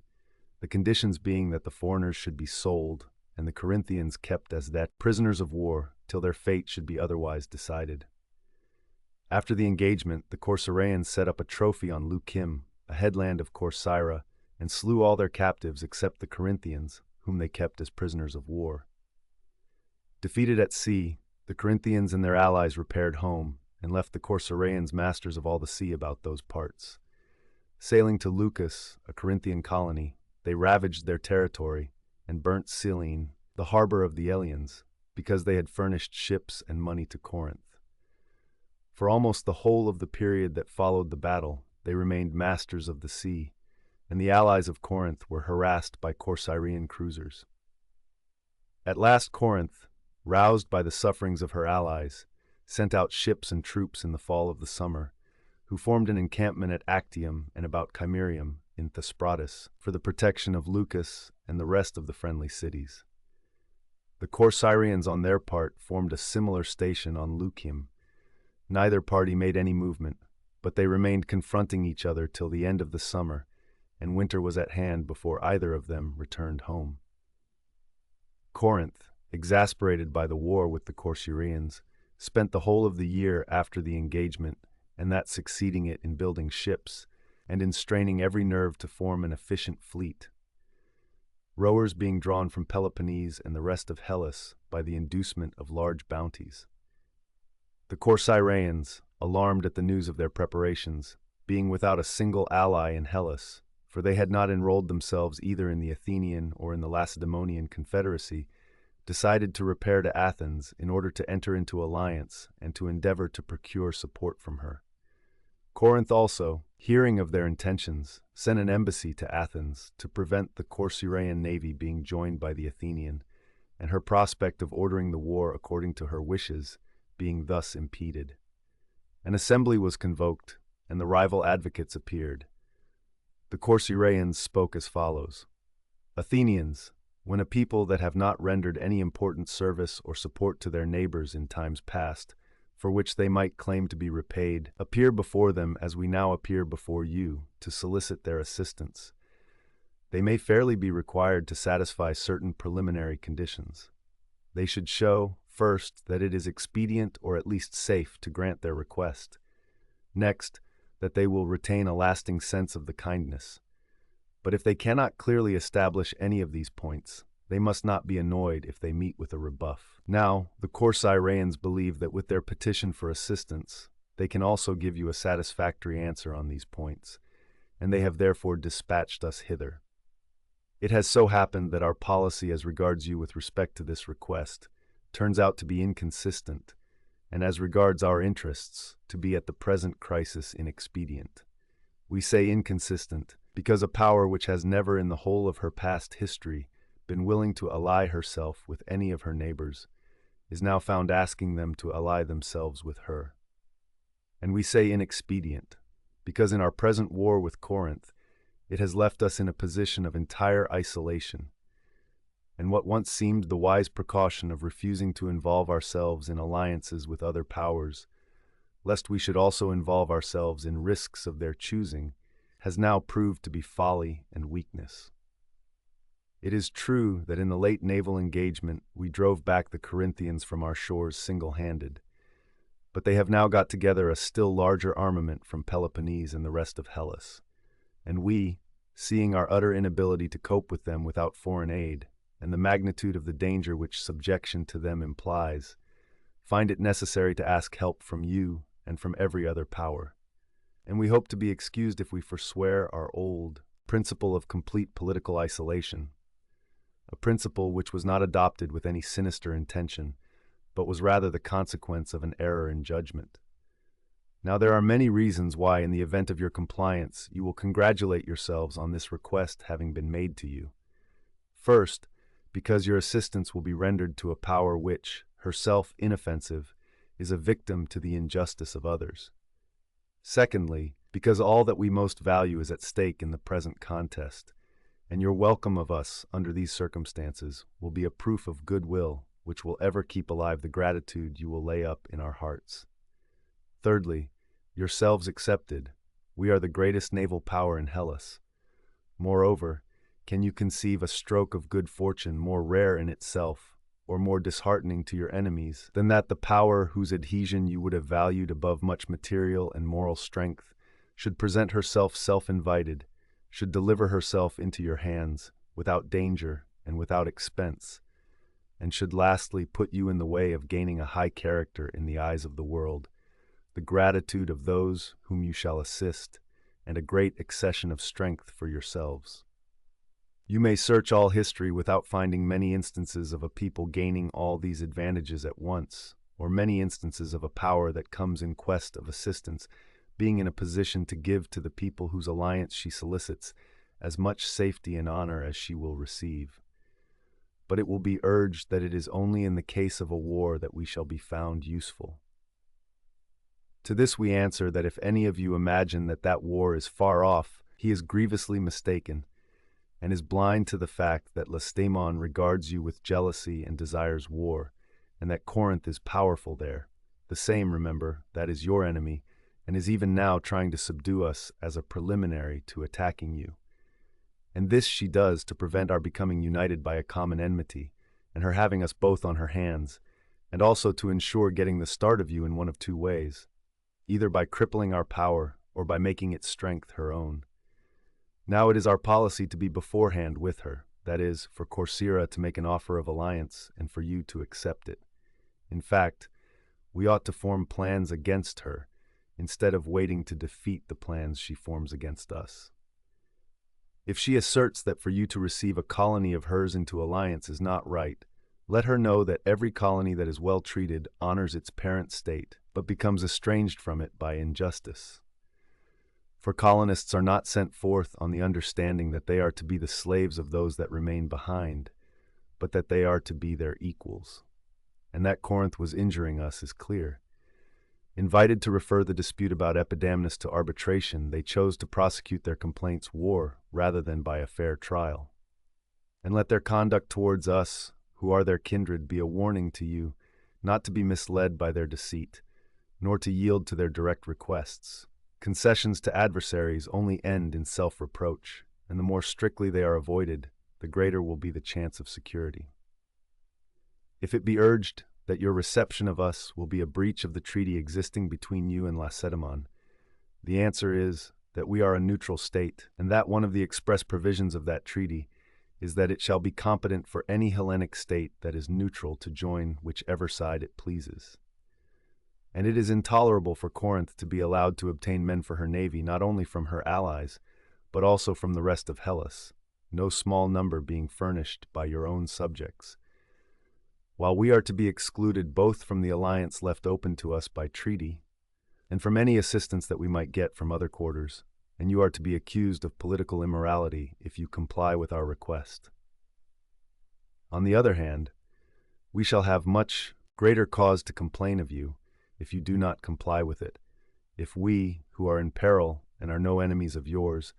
the conditions being that the foreigners should be sold, and the Corinthians kept as that prisoners of war till their fate should be otherwise decided. After the engagement, the Corcyraeans set up a trophy on Leukim, a headland of Corcyra, and slew all their captives except the Corinthians, whom they kept as prisoners of war. Defeated at sea, the Corinthians and their allies repaired home, and left the Corcyraeans masters of all the sea about those parts. Sailing to Leucas, a Corinthian colony, they ravaged their territory, and burnt Cyllene, the harbor of the Eleans, because they had furnished ships and money to Corinth. For almost the whole of the period that followed the battle, they remained masters of the sea, and the allies of Corinth were harassed by Corcyraean cruisers. At last Corinth, roused by the sufferings of her allies, sent out ships and troops in the fall of the summer, who formed an encampment at Actium and about Chimerium in Thesprotis for the protection of Leucas and the rest of the friendly cities. The Corcyraeans on their part formed a similar station on Leukium. Neither party made any movement, but they remained confronting each other till the end of the summer, and winter was at hand before either of them returned home. Corinth, exasperated by the war with the Corcyraeans, spent the whole of the year after the engagement and that succeeding it in building ships and in straining every nerve to form an efficient fleet. Rowers being drawn from Peloponnese and the rest of Hellas by the inducement of large bounties. The Corcyraeans, alarmed at the news of their preparations, being without a single ally in Hellas, for they had not enrolled themselves either in the Athenian or in the Lacedaemonian Confederacy, decided to repair to Athens in order to enter into alliance and to endeavor to procure support from her. Corinth also, hearing of their intentions, sent an embassy to Athens to prevent the Corcyraean navy being joined by the Athenian, and her prospect of ordering the war according to her wishes being thus impeded. An assembly was convoked, and the rival advocates appeared. The Corcyraeans spoke as follows: Athenians, when a people that have not rendered any important service or support to their neighbors in times past, for which they might claim to be repaid, appear before them as we now appear before you, to solicit their assistance, they may fairly be required to satisfy certain preliminary conditions. They should show, first, that it is expedient or at least safe to grant their request. Next, that they will retain a lasting sense of the kindness. But if they cannot clearly establish any of these points, they must not be annoyed if they meet with a rebuff. Now, the Corcyraeans believe that with their petition for assistance, they can also give you a satisfactory answer on these points, and they have therefore dispatched us hither. It has so happened that our policy as regards you with respect to this request turns out to be inconsistent, and as regards our interests, to be at the present crisis inexpedient. We say inconsistent, because a power which has never in the whole of her past history been willing to ally herself with any of her neighbors, is now found asking them to ally themselves with her. And we say inexpedient, because in our present war with Corinth, it has left us in a position of entire isolation, and what once seemed the wise precaution of refusing to involve ourselves in alliances with other powers, lest we should also involve ourselves in risks of their choosing, has now proved to be folly and weakness. It is true that in the late naval engagement we drove back the Corinthians from our shores single-handed, but they have now got together a still larger armament from Peloponnese and the rest of Hellas, and we, seeing our utter inability to cope with them without foreign aid, and the magnitude of the danger which subjection to them implies, find it necessary to ask help from you and from every other power. And we hope to be excused if we forswear our old principle of complete political isolation, a principle which was not adopted with any sinister intention, but was rather the consequence of an error in judgment. Now there are many reasons why, in the event of your compliance, you will congratulate yourselves on this request having been made to you. First, because your assistance will be rendered to a power which, herself inoffensive, is a victim to the injustice of others. Secondly, because all that we most value is at stake in the present contest, and your welcome of us under these circumstances will be a proof of goodwill which will ever keep alive the gratitude you will lay up in our hearts. Thirdly, yourselves excepted, we are the greatest naval power in Hellas. Moreover, can you conceive a stroke of good fortune more rare in itself, or more disheartening to your enemies, than that the power whose adhesion you would have valued above much material and moral strength should present herself self-invited, should deliver herself into your hands, without danger and without expense, and should lastly put you in the way of gaining a high character in the eyes of the world, the gratitude of those whom you shall assist, and a great accession of strength for yourselves. You may search all history without finding many instances of a people gaining all these advantages at once, or many instances of a power that comes in quest of assistance being in a position to give to the people whose alliance she solicits as much safety and honor as she will receive. But it will be urged that it is only in the case of a war that we shall be found useful. To this we answer that if any of you imagine that that war is far off, he is grievously mistaken. and is blind to the fact that Lacedaemon regards you with jealousy and desires war, and that Corinth is powerful there. The same, remember, that is your enemy, and is even now trying to subdue us as a preliminary to attacking you. And this she does to prevent our becoming united by a common enmity, and her having us both on her hands, and also to ensure getting the start of you in one of two ways, either by crippling our power or by making its strength her own. Now it is our policy to be beforehand with her, that is, for Corcyra to make an offer of alliance and for you to accept it. In fact, we ought to form plans against her, instead of waiting to defeat the plans she forms against us. If she asserts that for you to receive a colony of hers into alliance is not right, let her know that every colony that is well treated honors its parent state, but becomes estranged from it by injustice. For colonists are not sent forth on the understanding that they are to be the slaves of those that remain behind, but that they are to be their equals. And that Corinth was injuring us is clear. Invited to refer the dispute about Epidamnus to arbitration, they chose to prosecute their complaints war rather than by a fair trial. And let their conduct towards us, who are their kindred, be a warning to you, not to be misled by their deceit, nor to yield to their direct requests. Concessions to adversaries only end in self-reproach, and the more strictly they are avoided, the greater will be the chance of security. If it be urged that your reception of us will be a breach of the treaty existing between you and Lacedaemon, the answer is that we are a neutral state, and that one of the express provisions of that treaty is that it shall be competent for any Hellenic state that is neutral to join whichever side it pleases. And it is intolerable for Corinth to be allowed to obtain men for her navy not only from her allies, but also from the rest of Hellas, no small number being furnished by your own subjects, while we are to be excluded both from the alliance left open to us by treaty and from any assistance that we might get from other quarters, and you are to be accused of political immorality if you comply with our request. On the other hand, we shall have much greater cause to complain of you if you do not comply with it, if we, who are in peril and are no enemies of yours,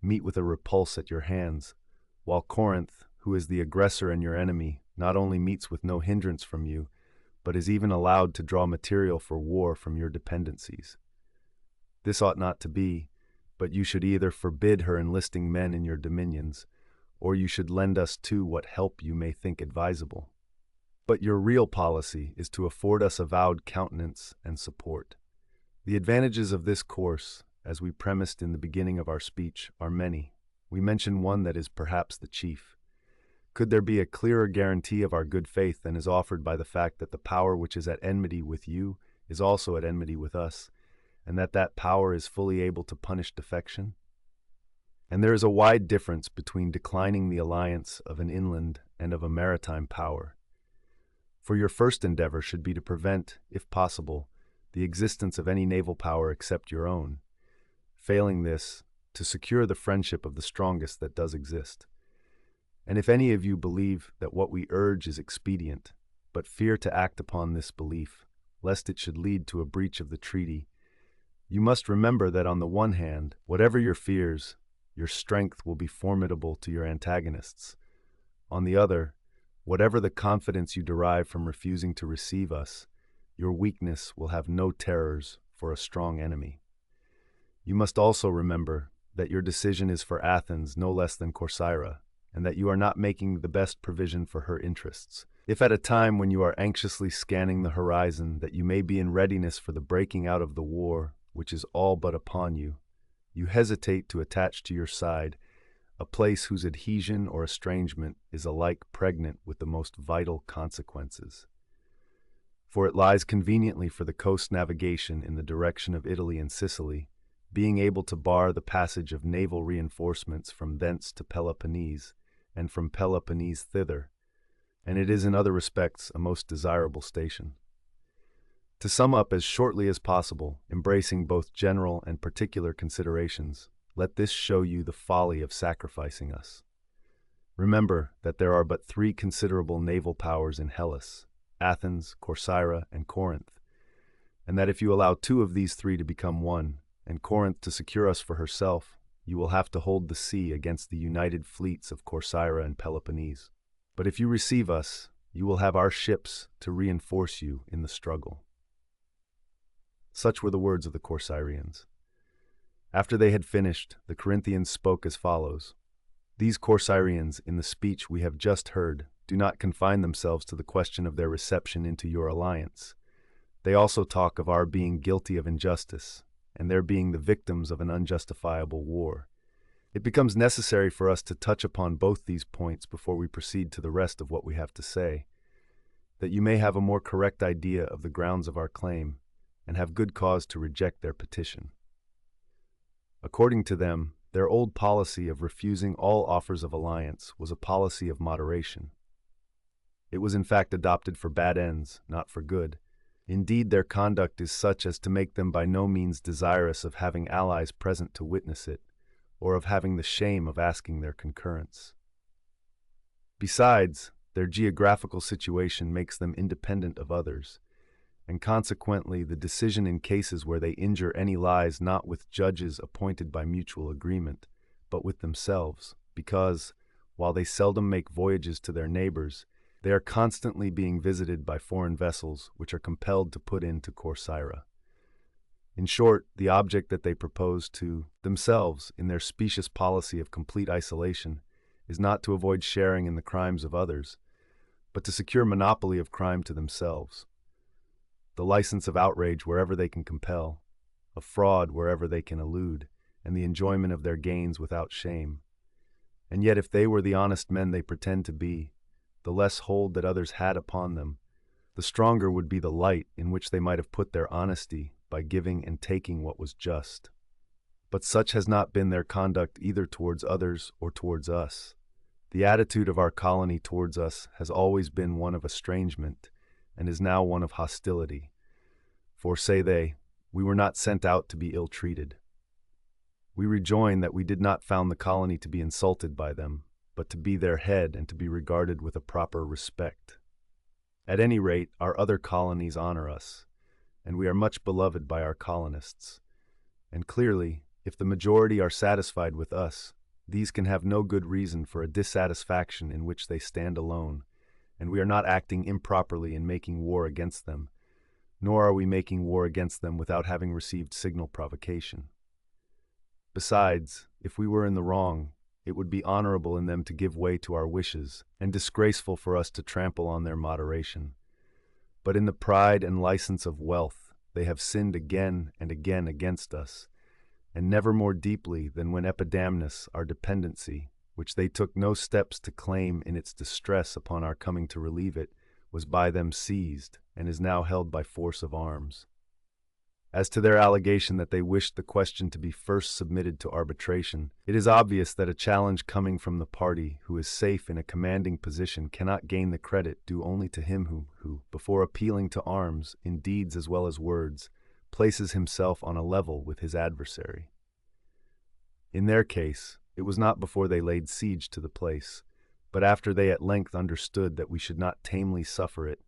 meet with a repulse at your hands, while Corinth, who is the aggressor and your enemy, not only meets with no hindrance from you, but is even allowed to draw material for war from your dependencies. This ought not to be, but you should either forbid her enlisting men in your dominions, or you should lend us too what help you may think advisable. But your real policy is to afford us avowed countenance and support. The advantages of this course, as we premised in the beginning of our speech, are many. We mention one that is perhaps the chief. Could there be a clearer guarantee of our good faith than is offered by the fact that the power which is at enmity with you is also at enmity with us, and that that power is fully able to punish defection? And there is a wide difference between declining the alliance of an inland and of a maritime power. For your first endeavor should be to prevent, if possible, the existence of any naval power except your own. Failing this, to secure the friendship of the strongest that does exist. And if any of you believe that what we urge is expedient, but fear to act upon this belief, lest it should lead to a breach of the treaty, you must remember that on the one hand, whatever your fears, your strength will be formidable to your antagonists. On the other, whatever the confidence you derive from refusing to receive us, your weakness will have no terrors for a strong enemy. You must also remember that your decision is for Athens no less than Corcyra, and that you are not making the best provision for her interests. If at a time when you are anxiously scanning the horizon that you may be in readiness for the breaking out of the war, which is all but upon you, you hesitate to attach to your side a place whose adhesion or estrangement is alike pregnant with the most vital consequences. For it lies conveniently for the coast navigation in the direction of Italy and Sicily, being able to bar the passage of naval reinforcements from thence to Peloponnese, and from Peloponnese thither, and it is in other respects a most desirable station. To sum up as shortly as possible, embracing both general and particular considerations, let this show you the folly of sacrificing us. Remember that there are but three considerable naval powers in Hellas, Athens, Corcyra, and Corinth, and that if you allow two of these three to become one, and Corinth to secure us for herself, you will have to hold the sea against the united fleets of Corcyra and Peloponnese. But if you receive us, you will have our ships to reinforce you in the struggle." Such were the words of the Corcyrians. After they had finished, the Corinthians spoke as follows: "These Corcyrians, in the speech we have just heard, do not confine themselves to the question of their reception into your alliance. They also talk of our being guilty of injustice, and their being the victims of an unjustifiable war. It becomes necessary for us to touch upon both these points before we proceed to the rest of what we have to say, that you may have a more correct idea of the grounds of our claim, and have good cause to reject their petition. According to them, their old policy of refusing all offers of alliance was a policy of moderation. It was in fact adopted for bad ends, not for good. Indeed, their conduct is such as to make them by no means desirous of having allies present to witness it, or of having the shame of asking their concurrence. Besides, their geographical situation makes them independent of others, and consequently the decision in cases where they injure any lies not with judges appointed by mutual agreement, but with themselves, because, while they seldom make voyages to their neighbors, they are constantly being visited by foreign vessels which are compelled to put into Corcyra. In short, the object that they propose to themselves in their specious policy of complete isolation is not to avoid sharing in the crimes of others, but to secure monopoly of crime to themselves, the license of outrage wherever they can compel, of fraud wherever they can elude, and the enjoyment of their gains without shame. And yet if they were the honest men they pretend to be, the less hold that others had upon them, the stronger would be the light in which they might have put their honesty by giving and taking what was just. But such has not been their conduct either towards others or towards us. The attitude of our colony towards us has always been one of estrangement, and is now one of hostility. For, say they, we were not sent out to be ill-treated. We rejoin that we did not found the colony to be insulted by them, but to be their head and to be regarded with a proper respect. At any rate, our other colonies honor us, and we are much beloved by our colonists. And clearly, if the majority are satisfied with us, these can have no good reason for a dissatisfaction in which they stand alone, and we are not acting improperly in making war against them, nor are we making war against them without having received signal provocation. Besides, if we were in the wrong, it would be honorable in them to give way to our wishes, and disgraceful for us to trample on their moderation. But in the pride and license of wealth, they have sinned again and again against us, and never more deeply than when Epidamnus, our dependency, which they took no steps to claim in its distress upon our coming to relieve it, was by them seized, and is now held by force of arms. As to their allegation that they wished the question to be first submitted to arbitration, it is obvious that a challenge coming from the party who is safe in a commanding position cannot gain the credit due only to him who, before appealing to arms, in deeds as well as words, places himself on a level with his adversary. In their case, it was not before they laid siege to the place, but after they at length understood that we should not tamely suffer it,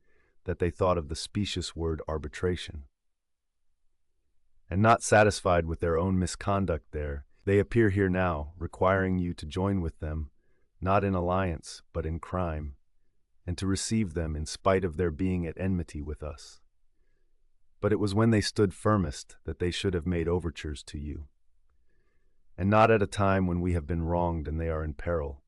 that they thought of the specious word arbitration. And not satisfied with their own misconduct there, they appear here now, requiring you to join with them, not in alliance, but in crime, and to receive them in spite of their being at enmity with us. But it was when they stood firmest that they should have made overtures to you, and not at a time when we have been wronged and they are in peril,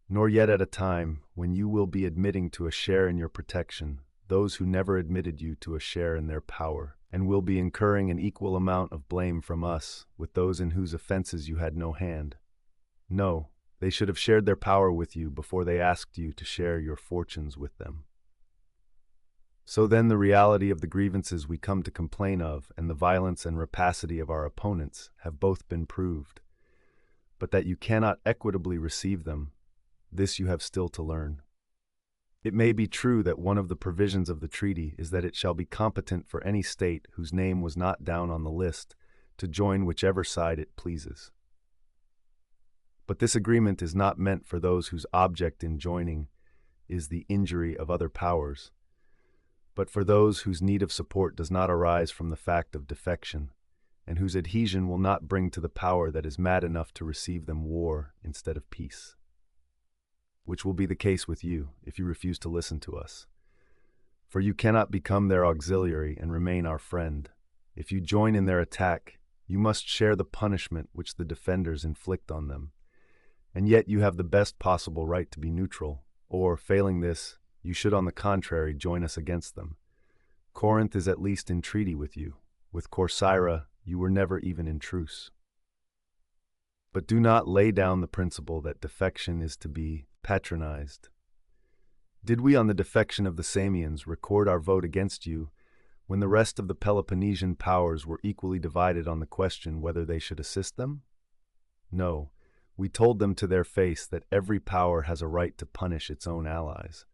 nor yet at a time when you will be admitting to a share in your protection those who never admitted you to a share in their power, and will be incurring an equal amount of blame from us with those in whose offenses you had no hand. No, they should have shared their power with you before they asked you to share your fortunes with them. So then the reality of the grievances we come to complain of and the violence and rapacity of our opponents have both been proved. But that you cannot equitably receive them, this you have still to learn. It may be true that one of the provisions of the treaty is that it shall be competent for any state whose name was not down on the list to join whichever side it pleases. But this agreement is not meant for those whose object in joining is the injury of other powers, but for those whose need of support does not arise from the fact of defection, and whose adhesion will not bring to the power that is mad enough to receive them war instead of peace. Which will be the case with you if you refuse to listen to us. For you cannot become their auxiliary and remain our friend. If you join in their attack, you must share the punishment which the defenders inflict on them. And yet you have the best possible right to be neutral, or, failing this, you should on the contrary join us against them. Corinth is at least in treaty with you. With Corcyra, you were never even in truce. But do not lay down the principle that defection is to be patronized. Did we on the defection of the Samians record our vote against you when the rest of the Peloponnesian powers were equally divided on the question whether they should assist them? No, we told them to their face that every power has a right to punish its own allies.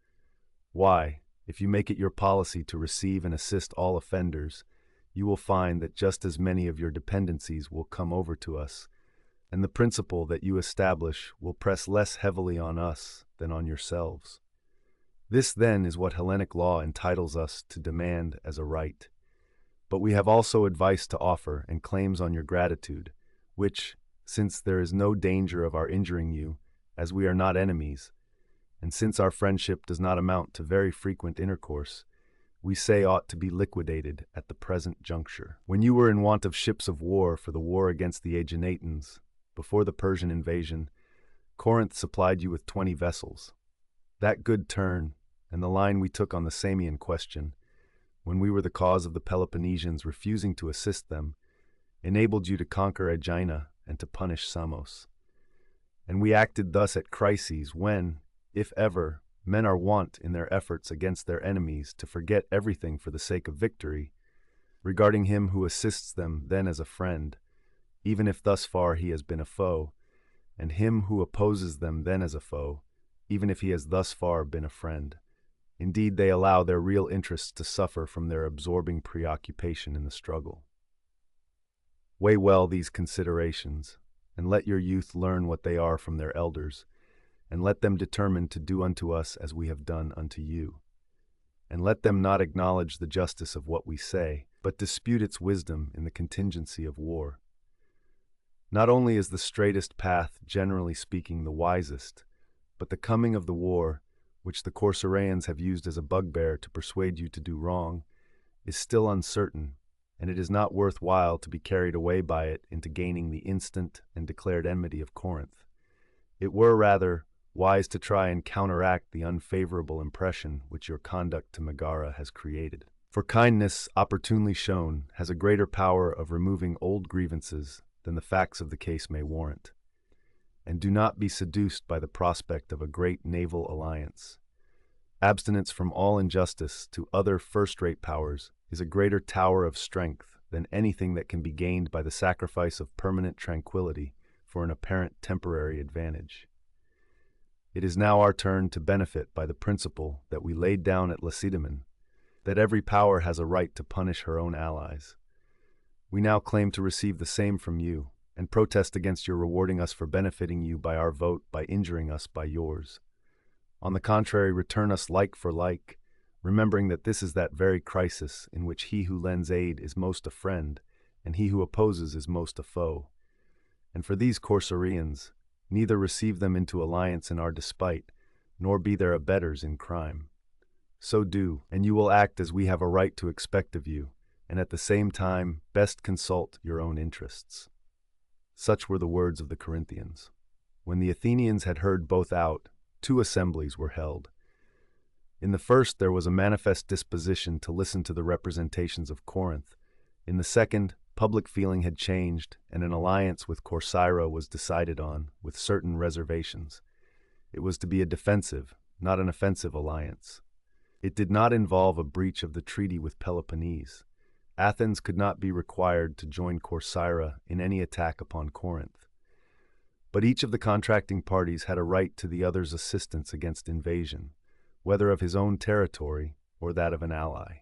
Why, if you make it your policy to receive and assist all offenders, you will find that just as many of your dependencies will come over to us, and the principle that you establish will press less heavily on us than on yourselves. This, then, is what Hellenic law entitles us to demand as a right. But we have also advice to offer and claims on your gratitude, which, since there is no danger of our injuring you, as we are not enemies, and since our friendship does not amount to very frequent intercourse, we say ought to be liquidated at the present juncture. When you were in want of ships of war for the war against the Aeginetans, before the Persian invasion, Corinth supplied you with 20 vessels. That good turn, and the line we took on the Samian question, when we were the cause of the Peloponnesians refusing to assist them, enabled you to conquer Aegina and to punish Samos. And we acted thus at crises when, if ever, men are wont in their efforts against their enemies to forget everything for the sake of victory, regarding him who assists them then as a friend, even if thus far he has been a foe, and him who opposes them then as a foe, even if he has thus far been a friend. Indeed, they allow their real interests to suffer from their absorbing preoccupation in the struggle. Weigh well these considerations, and let your youth learn what they are from their elders, and let them determine to do unto us as we have done unto you. And let them not acknowledge the justice of what we say, but dispute its wisdom in the contingency of war. Not only is the straightest path, generally speaking, the wisest, but the coming of the war, which the Corcyraeans have used as a bugbear to persuade you to do wrong, is still uncertain, and it is not worth while to be carried away by it into gaining the instant and declared enmity of Corinth. It were rather wise to try and counteract the unfavorable impression which your conduct to Megara has created. For kindness, opportunely shown, has a greater power of removing old grievances than the facts of the case may warrant. And do not be seduced by the prospect of a great naval alliance. Abstinence from all injustice to other first-rate powers is a greater tower of strength than anything that can be gained by the sacrifice of permanent tranquility for an apparent temporary advantage. It is now our turn to benefit by the principle that we laid down at Lacedaemon, that every power has a right to punish her own allies. We now claim to receive the same from you, and protest against your rewarding us for benefiting you by our vote by injuring us by yours. On the contrary, return us like for like, remembering that this is that very crisis in which he who lends aid is most a friend, and he who opposes is most a foe. And for these Corcyraeans, neither receive them into alliance in our despite, nor be their abettors in crime. So do, and you will act as we have a right to expect of you, and at the same time best consult your own interests. Such were the words of the Corinthians. When the Athenians had heard both out, 2 assemblies were held. In the first there was a manifest disposition to listen to the representations of Corinth. In the second, public feeling had changed, and an alliance with Corcyra was decided on, with certain reservations. It was to be a defensive, not an offensive alliance. It did not involve a breach of the treaty with Peloponnese. Athens could not be required to join Corcyra in any attack upon Corinth. But each of the contracting parties had a right to the other's assistance against invasion, whether of his own territory or that of an ally.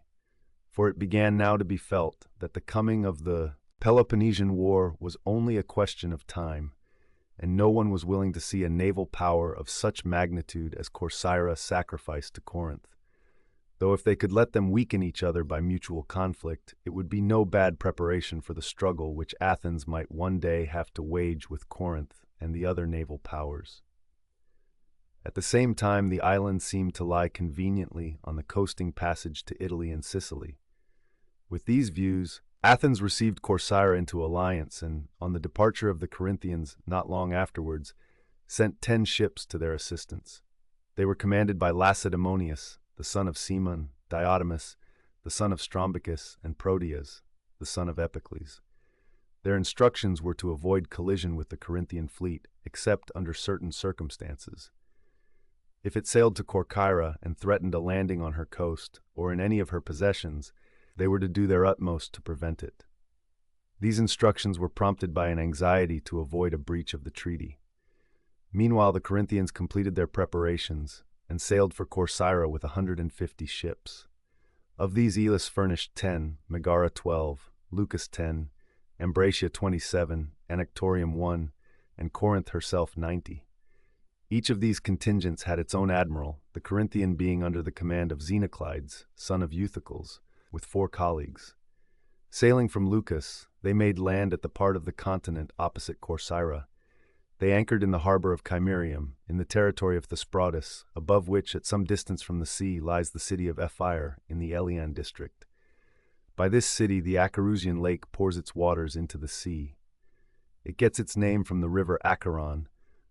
For it began now to be felt that the coming of the Peloponnesian War was only a question of time, and no one was willing to see a naval power of such magnitude as Corcyra sacrificed to Corinth. though if they could let them weaken each other by mutual conflict, it would be no bad preparation for the struggle which Athens might one day have to wage with Corinth and the other naval powers. At the same time, the island seemed to lie conveniently on the coasting passage to Italy and Sicily. With these views, Athens received Corcyra into alliance and, on the departure of the Corinthians not long afterwards, sent 10 ships to their assistance. They were commanded by Lacedaemonius, the son of Cimon, Diotimus, the son of Strombichus, and Proteas, the son of Epicles. Their instructions were to avoid collision with the Corinthian fleet, except under certain circumstances. If it sailed to Corcyra and threatened a landing on her coast or in any of her possessions, they were to do their utmost to prevent it. These instructions were prompted by an anxiety to avoid a breach of the treaty. Meanwhile, the Corinthians completed their preparations and sailed for Corcyra with 150 ships. Of these, Elis furnished 10, Megara 12, Leucas 10, Ambracia 27, Anactorium 1, and Corinth herself 90. Each of these contingents had its own admiral, the Corinthian being under the command of Xenoclides, son of Euthycles, with 4 colleagues. Sailing from Leucas, they made land at the part of the continent opposite Corcyra. They anchored in the harbor of Chimerium, in the territory of Thesprotis, above which, at some distance from the sea, lies the city of Ephyre in the Delian district. By this city, the Acherusian lake pours its waters into the sea. It gets its name from the river Acheron,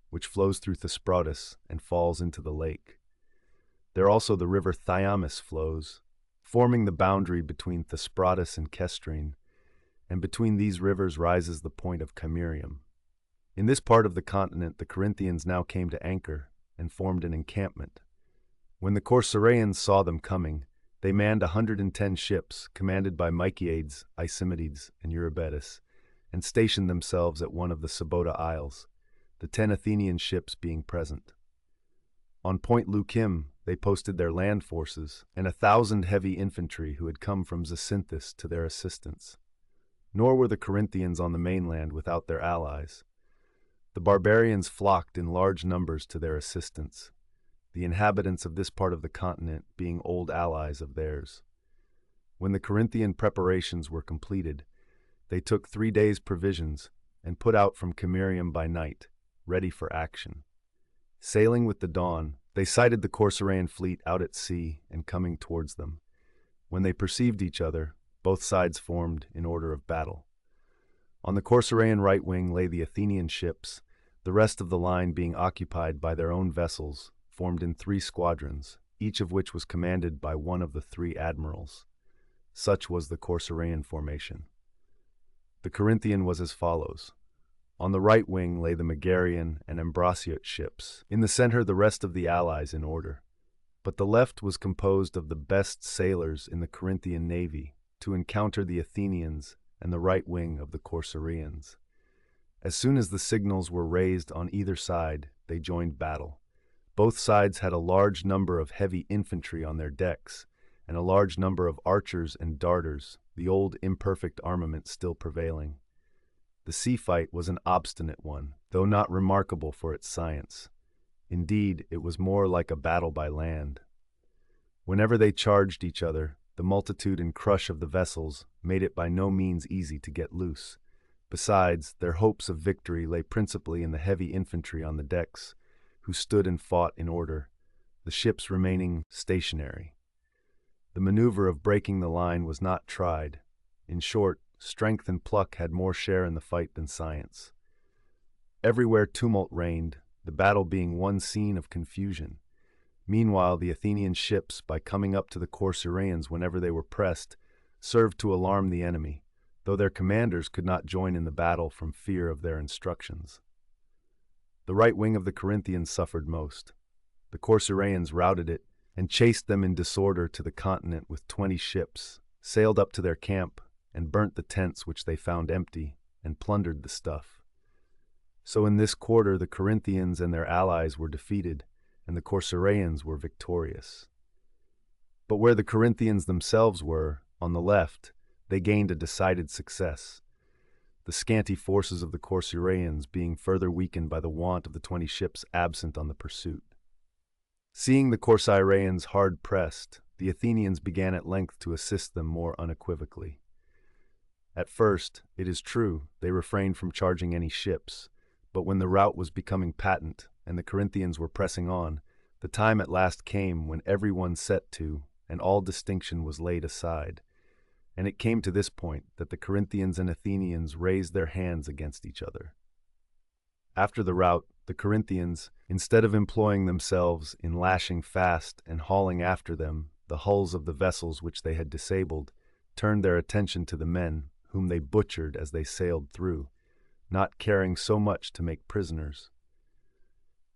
which flows through Thesprotis and falls into the lake. There also the river Thyamis flows, forming the boundary between Thesprotis and Kestrine, and between these rivers rises the point of Chimerium. In this part of the continent, the Corinthians now came to anchor and formed an encampment. When the Corcyraeans saw them coming, they manned 110 ships, commanded by Myciades, Isimides, and Eurybatus, and stationed themselves at one of the Sabota Isles, the 10 Athenian ships being present. On Point Leukim, they posted their land forces and 1,000 heavy infantry who had come from Zacynthus to their assistance. Nor were the Corinthians on the mainland without their allies. The barbarians flocked in large numbers to their assistance, the inhabitants of this part of the continent being old allies of theirs. When the Corinthian preparations were completed, they took 3 days' provisions and put out from Chimerium by night, ready for action. Sailing with the dawn, they sighted the Corcyraean fleet out at sea and coming towards them. When they perceived each other, both sides formed in order of battle. On the Corcyraean right wing lay the Athenian ships, the rest of the line being occupied by their own vessels, formed in 3 squadrons, each of which was commanded by one of the 3 admirals. Such was the Corcyraean formation. The Corinthian was as follows. On the right wing lay the Megarian and Ambraciot ships, in the center the rest of the allies in order. But the left was composed of the best sailors in the Corinthian navy to encounter the Athenians and the right wing of the Corcyraeans. As soon as the signals were raised on either side, they joined battle. Both sides had a large number of heavy infantry on their decks, and a large number of archers and darters, the old imperfect armament still prevailing. The sea fight was an obstinate one, though not remarkable for its science. Indeed, it was more like a battle by land. Whenever they charged each other, the multitude and crush of the vessels made it by no means easy to get loose. Besides, their hopes of victory lay principally in the heavy infantry on the decks, who stood and fought in order, the ships remaining stationary. The maneuver of breaking the line was not tried. In short, strength and pluck had more share in the fight than science. Everywhere tumult reigned, the battle being one scene of confusion. Meanwhile, the Athenian ships, by coming up to the Corcyraeans whenever they were pressed, served to alarm the enemy, though their commanders could not join in the battle from fear of their instructions. The right wing of the Corinthians suffered most. The Corcyraeans routed it and chased them in disorder to the continent with 20 ships, sailed up to their camp, and burnt the tents which they found empty, and plundered the stuff. So in this quarter the Corinthians and their allies were defeated, and the Corcyraeans were victorious. But where the Corinthians themselves were, on the left, they gained a decided success, the scanty forces of the Corcyraeans being further weakened by the want of the 20 ships absent on the pursuit. Seeing the Corcyraeans hard pressed, the Athenians began at length to assist them more unequivocally. At first, it is true, they refrained from charging any ships, but when the rout was becoming patent and the Corinthians were pressing on, the time at last came when everyone set to, and all distinction was laid aside. And it came to this point that the Corinthians and Athenians raised their hands against each other. After the rout, the Corinthians, instead of employing themselves in lashing fast and hauling after them the hulls of the vessels which they had disabled, turned their attention to the men, whom they butchered as they sailed through, not caring so much to make prisoners.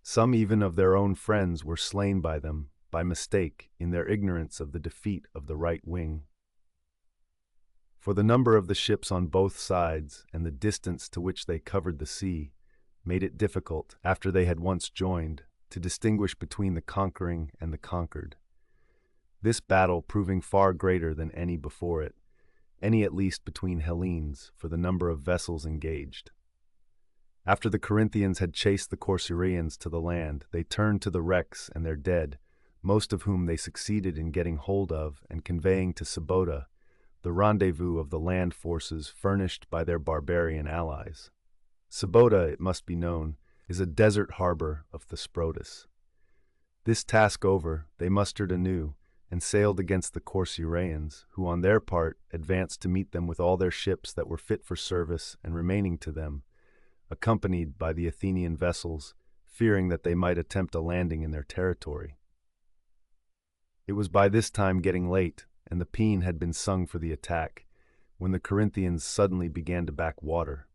Some even of their own friends were slain by them, by mistake, in their ignorance of the defeat of the right wing. For the number of the ships on both sides, and the distance to which they covered the sea, made it difficult, after they had once joined, to distinguish between the conquering and the conquered. This battle proving far greater than any before it, any at least between Hellenes, for the number of vessels engaged. After the Corinthians had chased the Corcyraeans to the land, they turned to the wrecks and their dead, most of whom they succeeded in getting hold of and conveying to Sparta, the rendezvous of the land forces furnished by their barbarian allies. Sparta, it must be known, is a desert harbor of Thesprotis. This task over, they mustered anew, and sailed against the Corcyraeans, who on their part advanced to meet them with all their ships that were fit for service and remaining to them, accompanied by the Athenian vessels, fearing that they might attempt a landing in their territory. It was by this time getting late, and the paean had been sung for the attack, when the Corinthians suddenly began to back water.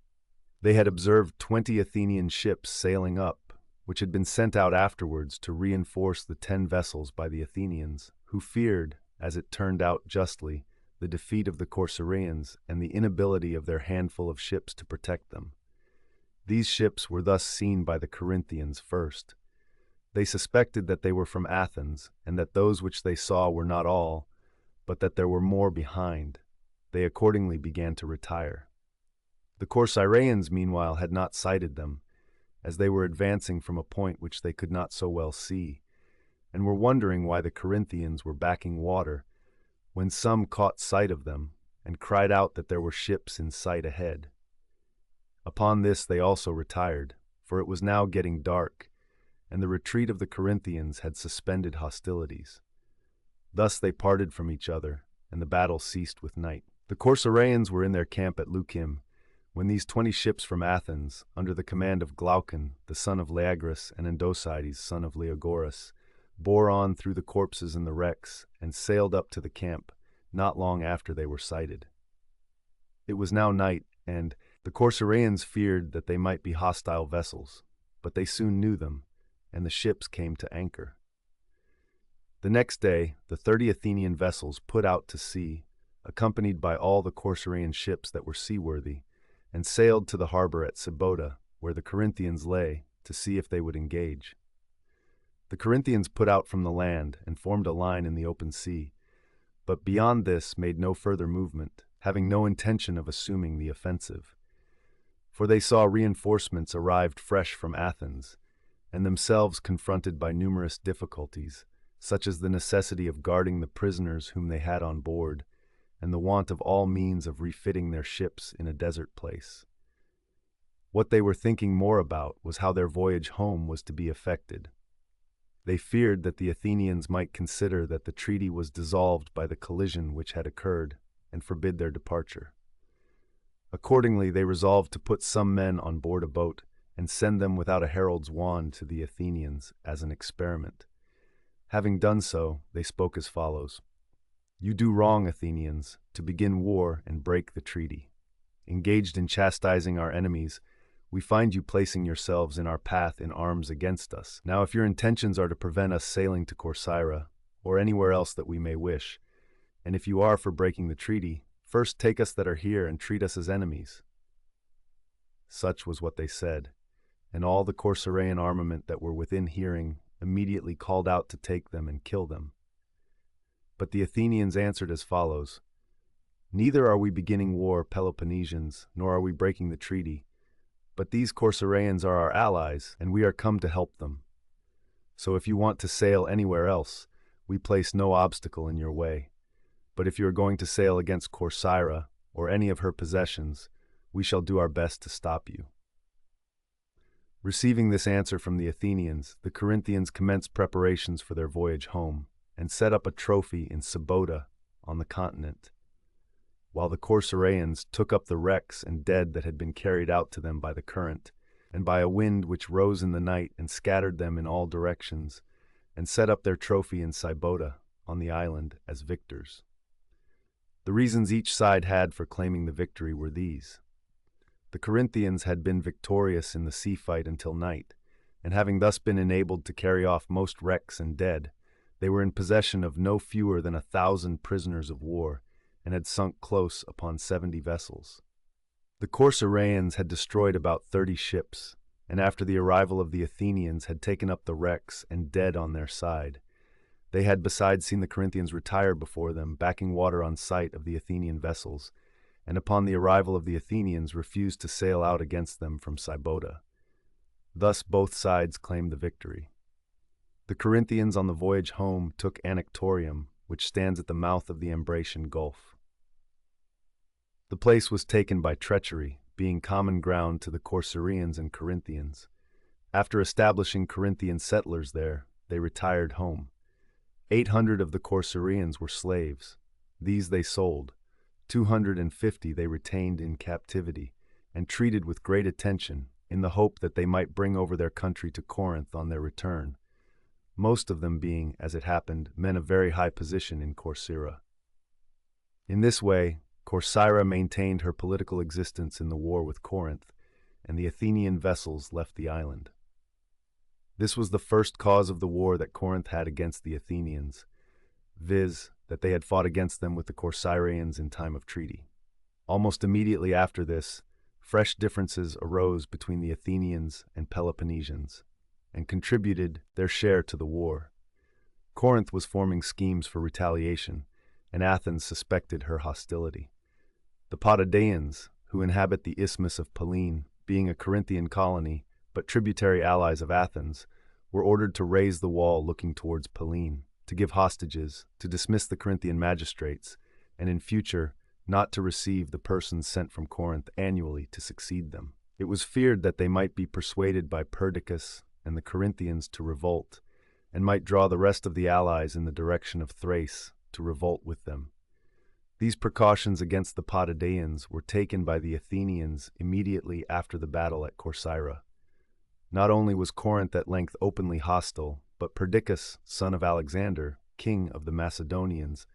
They had observed 20 Athenian ships sailing up, which had been sent out afterwards to reinforce the 10 vessels by the Athenians, who feared, as it turned out justly, the defeat of the Corcyraeans and the inability of their handful of ships to protect them. These ships were thus seen by the Corinthians first. They suspected that they were from Athens, and that those which they saw were not all, but that there were more behind. They accordingly began to retire. The Corcyraeans, meanwhile, had not sighted them, as they were advancing from a point which they could not so well see, and were wondering why the Corinthians were backing water, when some caught sight of them, and cried out that there were ships in sight ahead. Upon this they also retired, for it was now getting dark, and the retreat of the Corinthians had suspended hostilities. Thus they parted from each other, and the battle ceased with night. The Corcyraeans were in their camp at Leukim, when these 20 ships from Athens, under the command of Glaucon, the son of Leagrus, and Endocides, son of Leogoras, bore on through the corpses and the wrecks, and sailed up to the camp, not long after they were sighted. It was now night, and the Corcyraeans feared that they might be hostile vessels, but they soon knew them, and the ships came to anchor. The next day, the 30 Athenian vessels put out to sea, accompanied by all the Corcyraean ships that were seaworthy, and sailed to the harbor at Sparta, where the Corinthians lay, to see if they would engage. The Corinthians put out from the land and formed a line in the open sea, but beyond this made no further movement, having no intention of assuming the offensive. For they saw reinforcements arrived fresh from Athens, and themselves confronted by numerous difficulties, such as the necessity of guarding the prisoners whom they had on board, and the want of all means of refitting their ships in a desert place. What they were thinking more about was how their voyage home was to be effected. They feared that the Athenians might consider that the treaty was dissolved by the collision which had occurred, and forbid their departure. Accordingly, they resolved to put some men on board a boat and send them without a herald's wand to the Athenians as an experiment. Having done so, they spoke as follows: "You do wrong, Athenians, to begin war and break the treaty. Engaged in chastising our enemies, we find you placing yourselves in our path in arms against us. Now, if your intentions are to prevent us sailing to Corcyra, or anywhere else that we may wish, and if you are for breaking the treaty, first take us that are here and treat us as enemies." Such was what they said, and all the Corcyraean armament that were within hearing immediately called out to take them and kill them. But the Athenians answered as follows: "Neither are we beginning war, Peloponnesians, nor are we breaking the treaty, but these Corcyraeans are our allies, and we are come to help them. So if you want to sail anywhere else, we place no obstacle in your way. But if you are going to sail against Corcyra or any of her possessions, we shall do our best to stop you." Receiving this answer from the Athenians, the Corinthians commenced preparations for their voyage home and set up a trophy in Sybota on the continent, while the Corcyraeans took up the wrecks and dead that had been carried out to them by the current, and by a wind which rose in the night and scattered them in all directions, and set up their trophy in Sybota on the island as victors. The reasons each side had for claiming the victory were these. The Corinthians had been victorious in the sea fight until night, and having thus been enabled to carry off most wrecks and dead, they were in possession of no fewer than 1,000 prisoners of war, and had sunk close upon 70 vessels. The Corcyraeans had destroyed about 30 ships, and after the arrival of the Athenians had taken up the wrecks and dead on their side. They had besides seen the Corinthians retire before them, backing water on sight of the Athenian vessels, and upon the arrival of the Athenians refused to sail out against them from Sybota. Thus both sides claimed the victory. The Corinthians on the voyage home took Anactorium, which stands at the mouth of the Ambracian Gulf. The place was taken by treachery, being common ground to the Corcyraeans and Corinthians. After establishing Corinthian settlers there, they retired home. 800 of the Corcyraeans were slaves. These they sold. 250 they retained in captivity, and treated with great attention, in the hope that they might bring over their country to Corinth on their return, most of them being, as it happened, men of very high position in Corcyra. In this way, Corcyra maintained her political existence in the war with Corinth, and the Athenian vessels left the island. This was the first cause of the war that Corinth had against the Athenians, viz., that they had fought against them with the Corcyraeans in time of treaty. Almost immediately after this, fresh differences arose between the Athenians and Peloponnesians, and contributed their share to the war. Corinth was forming schemes for retaliation, and Athens suspected her hostility. The Potidæans, who inhabit the Isthmus of Pellene, being a Corinthian colony, but tributary allies of Athens, were ordered to raise the wall looking towards Pellene, to give hostages, to dismiss the Corinthian magistrates, and in future not to receive the persons sent from Corinth annually to succeed them. It was feared that they might be persuaded by Perdiccas and the Corinthians to revolt, and might draw the rest of the allies in the direction of Thrace to revolt with them. These precautions against the Potidæans were taken by the Athenians immediately after the battle at Corcyra. Not only was Corinth at length openly hostile, but Perdiccas, son of Alexander, king of the Macedonians,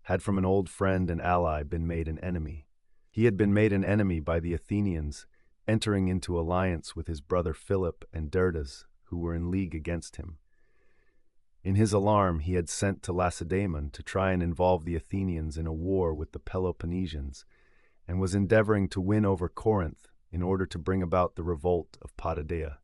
had from an old friend and ally been made an enemy. He had been made an enemy by the Athenians, entering into alliance with his brother Philip and Derdas, who were in league against him. In his alarm, he had sent to Lacedaemon to try and involve the Athenians in a war with the Peloponnesians, and was endeavoring to win over Corinth in order to bring about the revolt of Potidæa.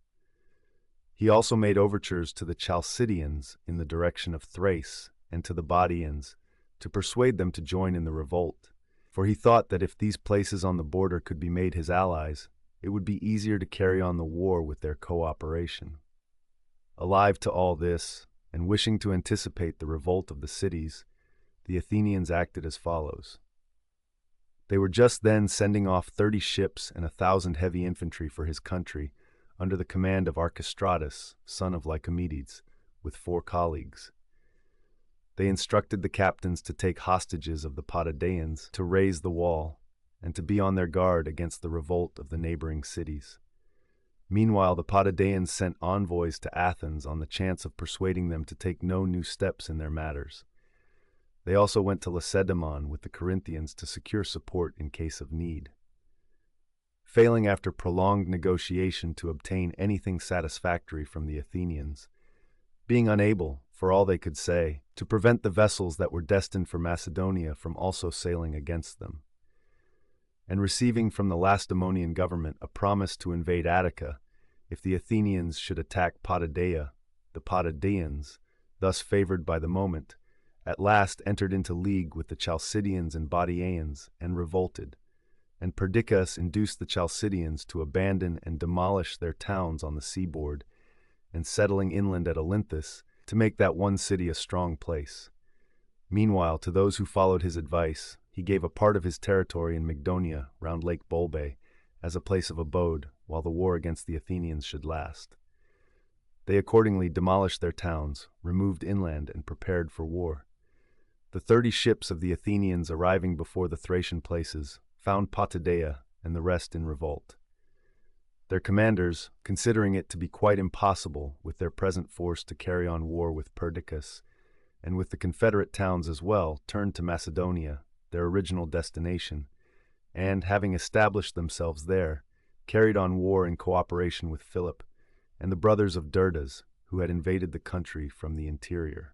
He also made overtures to the Chalcidians in the direction of Thrace and to the Bodians to persuade them to join in the revolt, for he thought that if these places on the border could be made his allies, it would be easier to carry on the war with their cooperation. Alive to all this, and wishing to anticipate the revolt of the cities, the Athenians acted as follows. They were just then sending off 30 ships and 1,000 heavy infantry for his country, under the command of Archestratus, son of Lycomedes, with 4 colleagues. They instructed the captains to take hostages of the Potidæans, to raise the wall, and to be on their guard against the revolt of the neighboring cities. Meanwhile, the Potidæans sent envoys to Athens on the chance of persuading them to take no new steps in their matters. They also went to Lacedaemon with the Corinthians to secure support in case of need. Failing after prolonged negotiation to obtain anything satisfactory from the Athenians, being unable, for all they could say, to prevent the vessels that were destined for Macedonia from also sailing against them, and receiving from the Lacedaemonian government a promise to invade Attica if the Athenians should attack Potidæa, the Potidæans, thus favored by the moment, at last entered into league with the Chalcidians and Bodiaeans and revolted, and Perdiccas induced the Chalcidians to abandon and demolish their towns on the seaboard, and settling inland at Olynthus, to make that one city a strong place. Meanwhile, to those who followed his advice, he gave a part of his territory in Mygdonia round Lake Bolbe as a place of abode while the war against the Athenians should last. They accordingly demolished their towns, removed inland, and prepared for war. The 30 ships of the Athenians arriving before the Thracian places found Potidaea and the rest in revolt. Their commanders, considering it to be quite impossible with their present force to carry on war with Perdiccas, and with the Confederate towns as well, turned to Macedonia, their original destination, and, having established themselves there, carried on war in cooperation with Philip and the brothers of Derdas, who had invaded the country from the interior.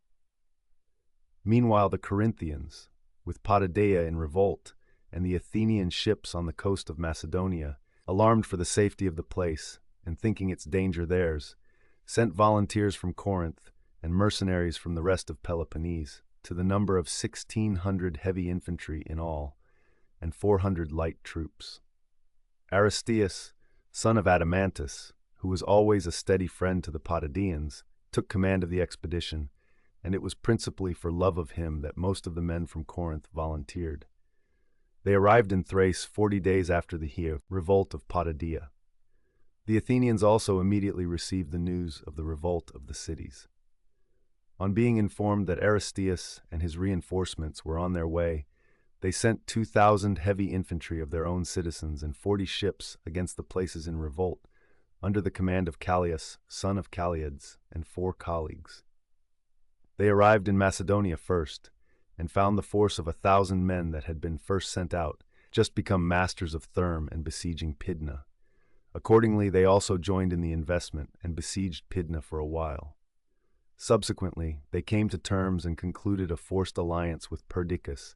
Meanwhile, the Corinthians, with Potidaea in revolt, and the Athenian ships on the coast of Macedonia, alarmed for the safety of the place, and thinking its danger theirs, sent volunteers from Corinth and mercenaries from the rest of Peloponnese, to the number of 1,600 heavy infantry in all, and 400 light troops. Aristeus, son of Adamantus, who was always a steady friend to the Potidæans, took command of the expedition, and it was principally for love of him that most of the men from Corinth volunteered. They arrived in Thrace 40 days after the revolt of Potidaea. The Athenians also immediately received the news of the revolt of the cities. On being informed that Aristeus and his reinforcements were on their way, they sent 2,000 heavy infantry of their own citizens and 40 ships against the places in revolt, under the command of Callias, son of Calliades, and 4 colleagues. They arrived in Macedonia first, and found the force of 1,000 men that had been first sent out, just become masters of Therme and besieging Pydna. Accordingly, they also joined in the investment and besieged Pydna for a while. Subsequently, they came to terms and concluded a forced alliance with Perdiccas,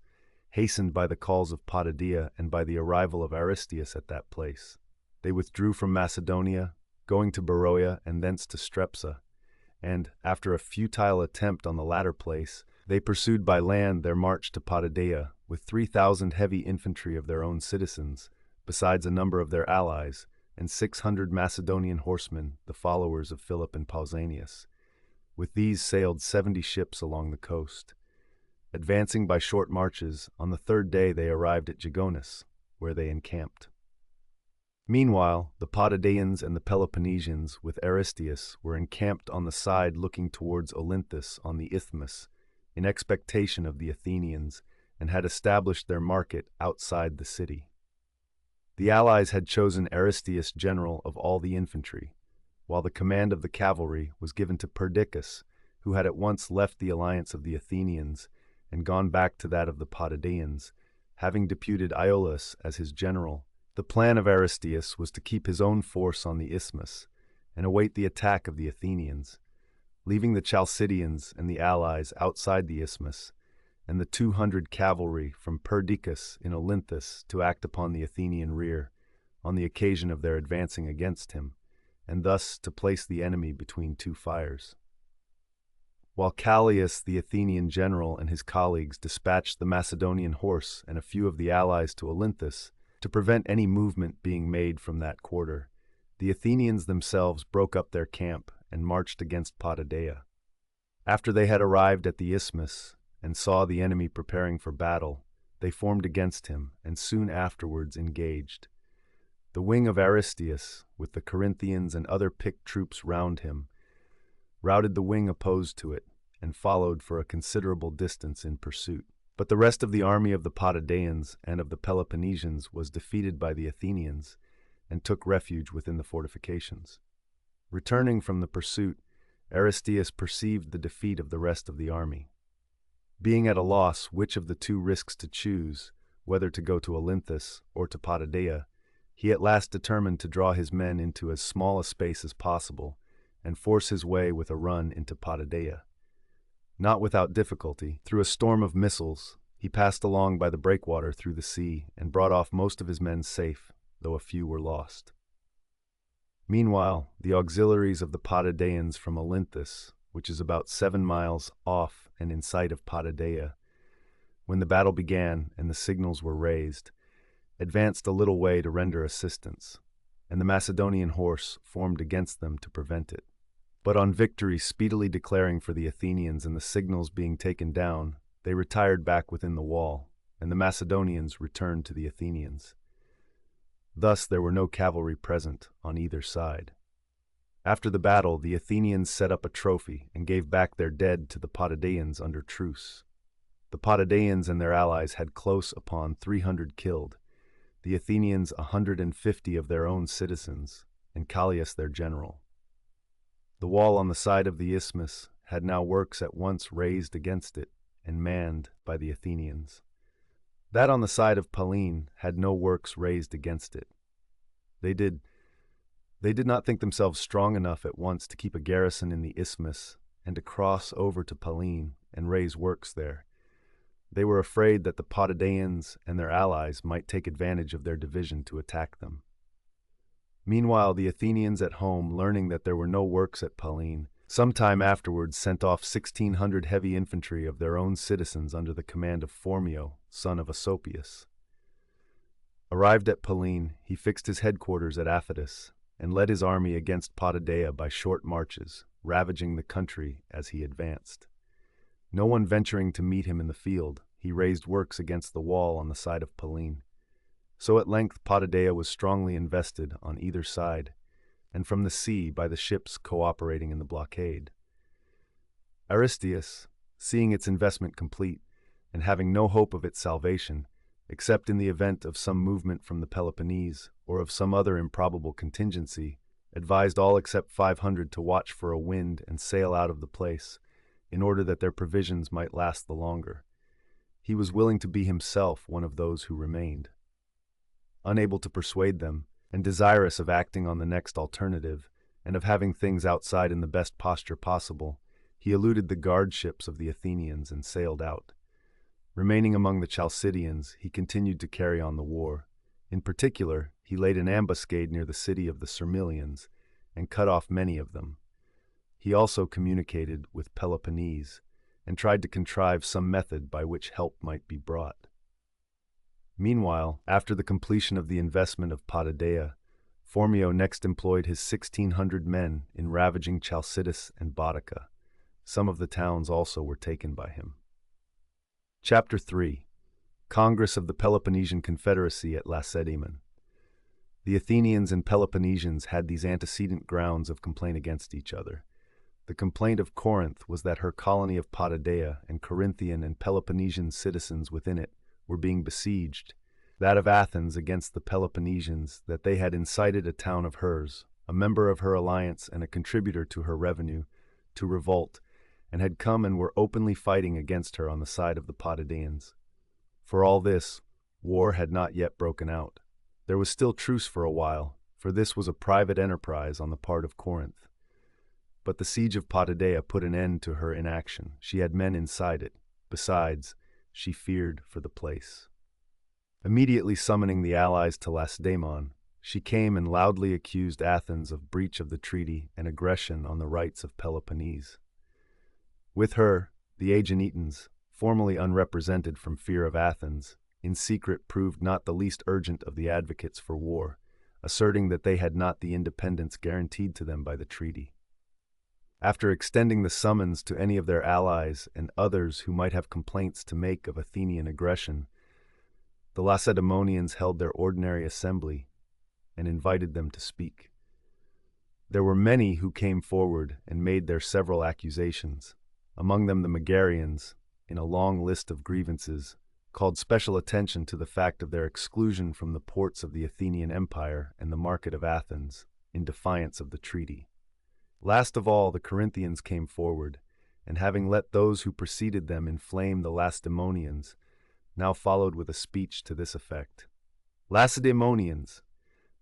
hastened by the calls of Potidaea and by the arrival of Aristeus at that place. They withdrew from Macedonia, going to Beroea and thence to Strepsa, and, after a futile attempt on the latter place, they pursued by land their march to Potidaea with 3,000 heavy infantry of their own citizens, besides a number of their allies, and 600 Macedonian horsemen, the followers of Philip and Pausanias. With these sailed 70 ships along the coast. Advancing by short marches, on the 3rd day they arrived at Gigonus, where they encamped. Meanwhile, the Potidaeans and the Peloponnesians with Aristeus were encamped on the side looking towards Olynthus on the Isthmus, in expectation of the Athenians, and had established their market outside the city. The allies had chosen Aristeus general of all the infantry, while the command of the cavalry was given to Perdiccas, who had at once left the alliance of the Athenians and gone back to that of the Potidaeans, having deputed Iollas as his general. The plan of Aristeus was to keep his own force on the Isthmus and await the attack of the Athenians, leaving the Chalcidians and the allies outside the Isthmus, and the 200 cavalry from Perdiccas in Olynthus to act upon the Athenian rear on the occasion of their advancing against him, and thus to place the enemy between 2 fires. While Callias, the Athenian general, and his colleagues dispatched the Macedonian horse and a few of the allies to Olynthus to prevent any movement being made from that quarter, the Athenians themselves broke up their camp and marched against Potidaea. After they had arrived at the Isthmus and saw the enemy preparing for battle, they formed against him and soon afterwards engaged. The wing of Aristeus, with the Corinthians and other picked troops round him, routed the wing opposed to it and followed for a considerable distance in pursuit. But the rest of the army of the Potidaeans and of the Peloponnesians was defeated by the Athenians and took refuge within the fortifications. Returning from the pursuit, Aristeus perceived the defeat of the rest of the army. Being at a loss which of the 2 risks to choose, whether to go to Olynthus or to Potidaea, he at last determined to draw his men into as small a space as possible and force his way with a run into Potidaea. Not without difficulty, through a storm of missiles, he passed along by the breakwater through the sea and brought off most of his men safe, though a few were lost. Meanwhile, the auxiliaries of the Potidaeans from Olynthus, which is about 7 miles off and in sight of Potidaea, when the battle began and the signals were raised, advanced a little way to render assistance, and the Macedonian horse formed against them to prevent it. But on victory speedily declaring for the Athenians and the signals being taken down, they retired back within the wall, and the Macedonians returned to the Athenians. Thus there were no cavalry present on either side. After the battle, the Athenians set up a trophy and gave back their dead to the Potidæans under truce. The Potidæans and their allies had close upon 300 killed, the Athenians 150 of their own citizens, and Callias their general. The wall on the side of the isthmus had now works at once raised against it and manned by the Athenians. That on the side of Pallene had no works raised against it. They did not think themselves strong enough at once to keep a garrison in the isthmus and to cross over to Pallene and raise works there. They were afraid that the Potidæans and their allies might take advantage of their division to attack them. Meanwhile, the Athenians at home, learning that there were no works at Pallene, some time afterwards sent off 1,600 heavy infantry of their own citizens under the command of Phormio, son of Asopius. Arrived at Pallene, he fixed his headquarters at Athens and led his army against Potidæa by short marches, ravaging the country as he advanced. No one venturing to meet him in the field, he raised works against the wall on the side of Pallene. So at length Potidæa was strongly invested on either side, and from the sea by the ships cooperating in the blockade. Aristeus, seeing its investment complete, and having no hope of its salvation, except in the event of some movement from the Peloponnese or of some other improbable contingency, advised all except 500 to watch for a wind and sail out of the place, in order that their provisions might last the longer. He was willing to be himself one of those who remained. Unable to persuade them, and desirous of acting on the next alternative, and of having things outside in the best posture possible, he eluded the guard ships of the Athenians and sailed out. Remaining among the Chalcidians, he continued to carry on the war. In particular, he laid an ambuscade near the city of the Sermilians, and cut off many of them. He also communicated with Peloponnese, and tried to contrive some method by which help might be brought. Meanwhile, after the completion of the investment of Potidæa, Phormio next employed his 1,600 men in ravaging Chalcidice and Boeotia. Some of the towns also were taken by him. Chapter 3. Congress of the Peloponnesian Confederacy at Lacedaemon. The Athenians and Peloponnesians had these antecedent grounds of complaint against each other. The complaint of Corinth was that her colony of Potidæa and Corinthian and Peloponnesian citizens within it were being besieged, that of Athens against the Peloponnesians that they had incited a town of hers, a member of her alliance and a contributor to her revenue, to revolt, and had come and were openly fighting against her on the side of the Potidæans. For all this, war had not yet broken out. There was still truce for a while, for this was a private enterprise on the part of Corinth. But the siege of Potidæa put an end to her inaction. She had men inside it. Besides, she feared for the place. Immediately summoning the allies to Lacedaemon, she came and loudly accused Athens of breach of the treaty and aggression on the rights of Peloponnese. With her, the Aeginetans, formerly unrepresented from fear of Athens, in secret proved not the least urgent of the advocates for war, asserting that they had not the independence guaranteed to them by the treaty. After extending the summons to any of their allies and others who might have complaints to make of Athenian aggression, the Lacedaemonians held their ordinary assembly and invited them to speak. There were many who came forward and made their several accusations. Among them the Megarians, in a long list of grievances, called special attention to the fact of their exclusion from the ports of the Athenian Empire and the market of Athens, in defiance of the treaty. Last of all, the Corinthians came forward, and having let those who preceded them inflame the Lacedaemonians, now followed with a speech to this effect. Lacedaemonians,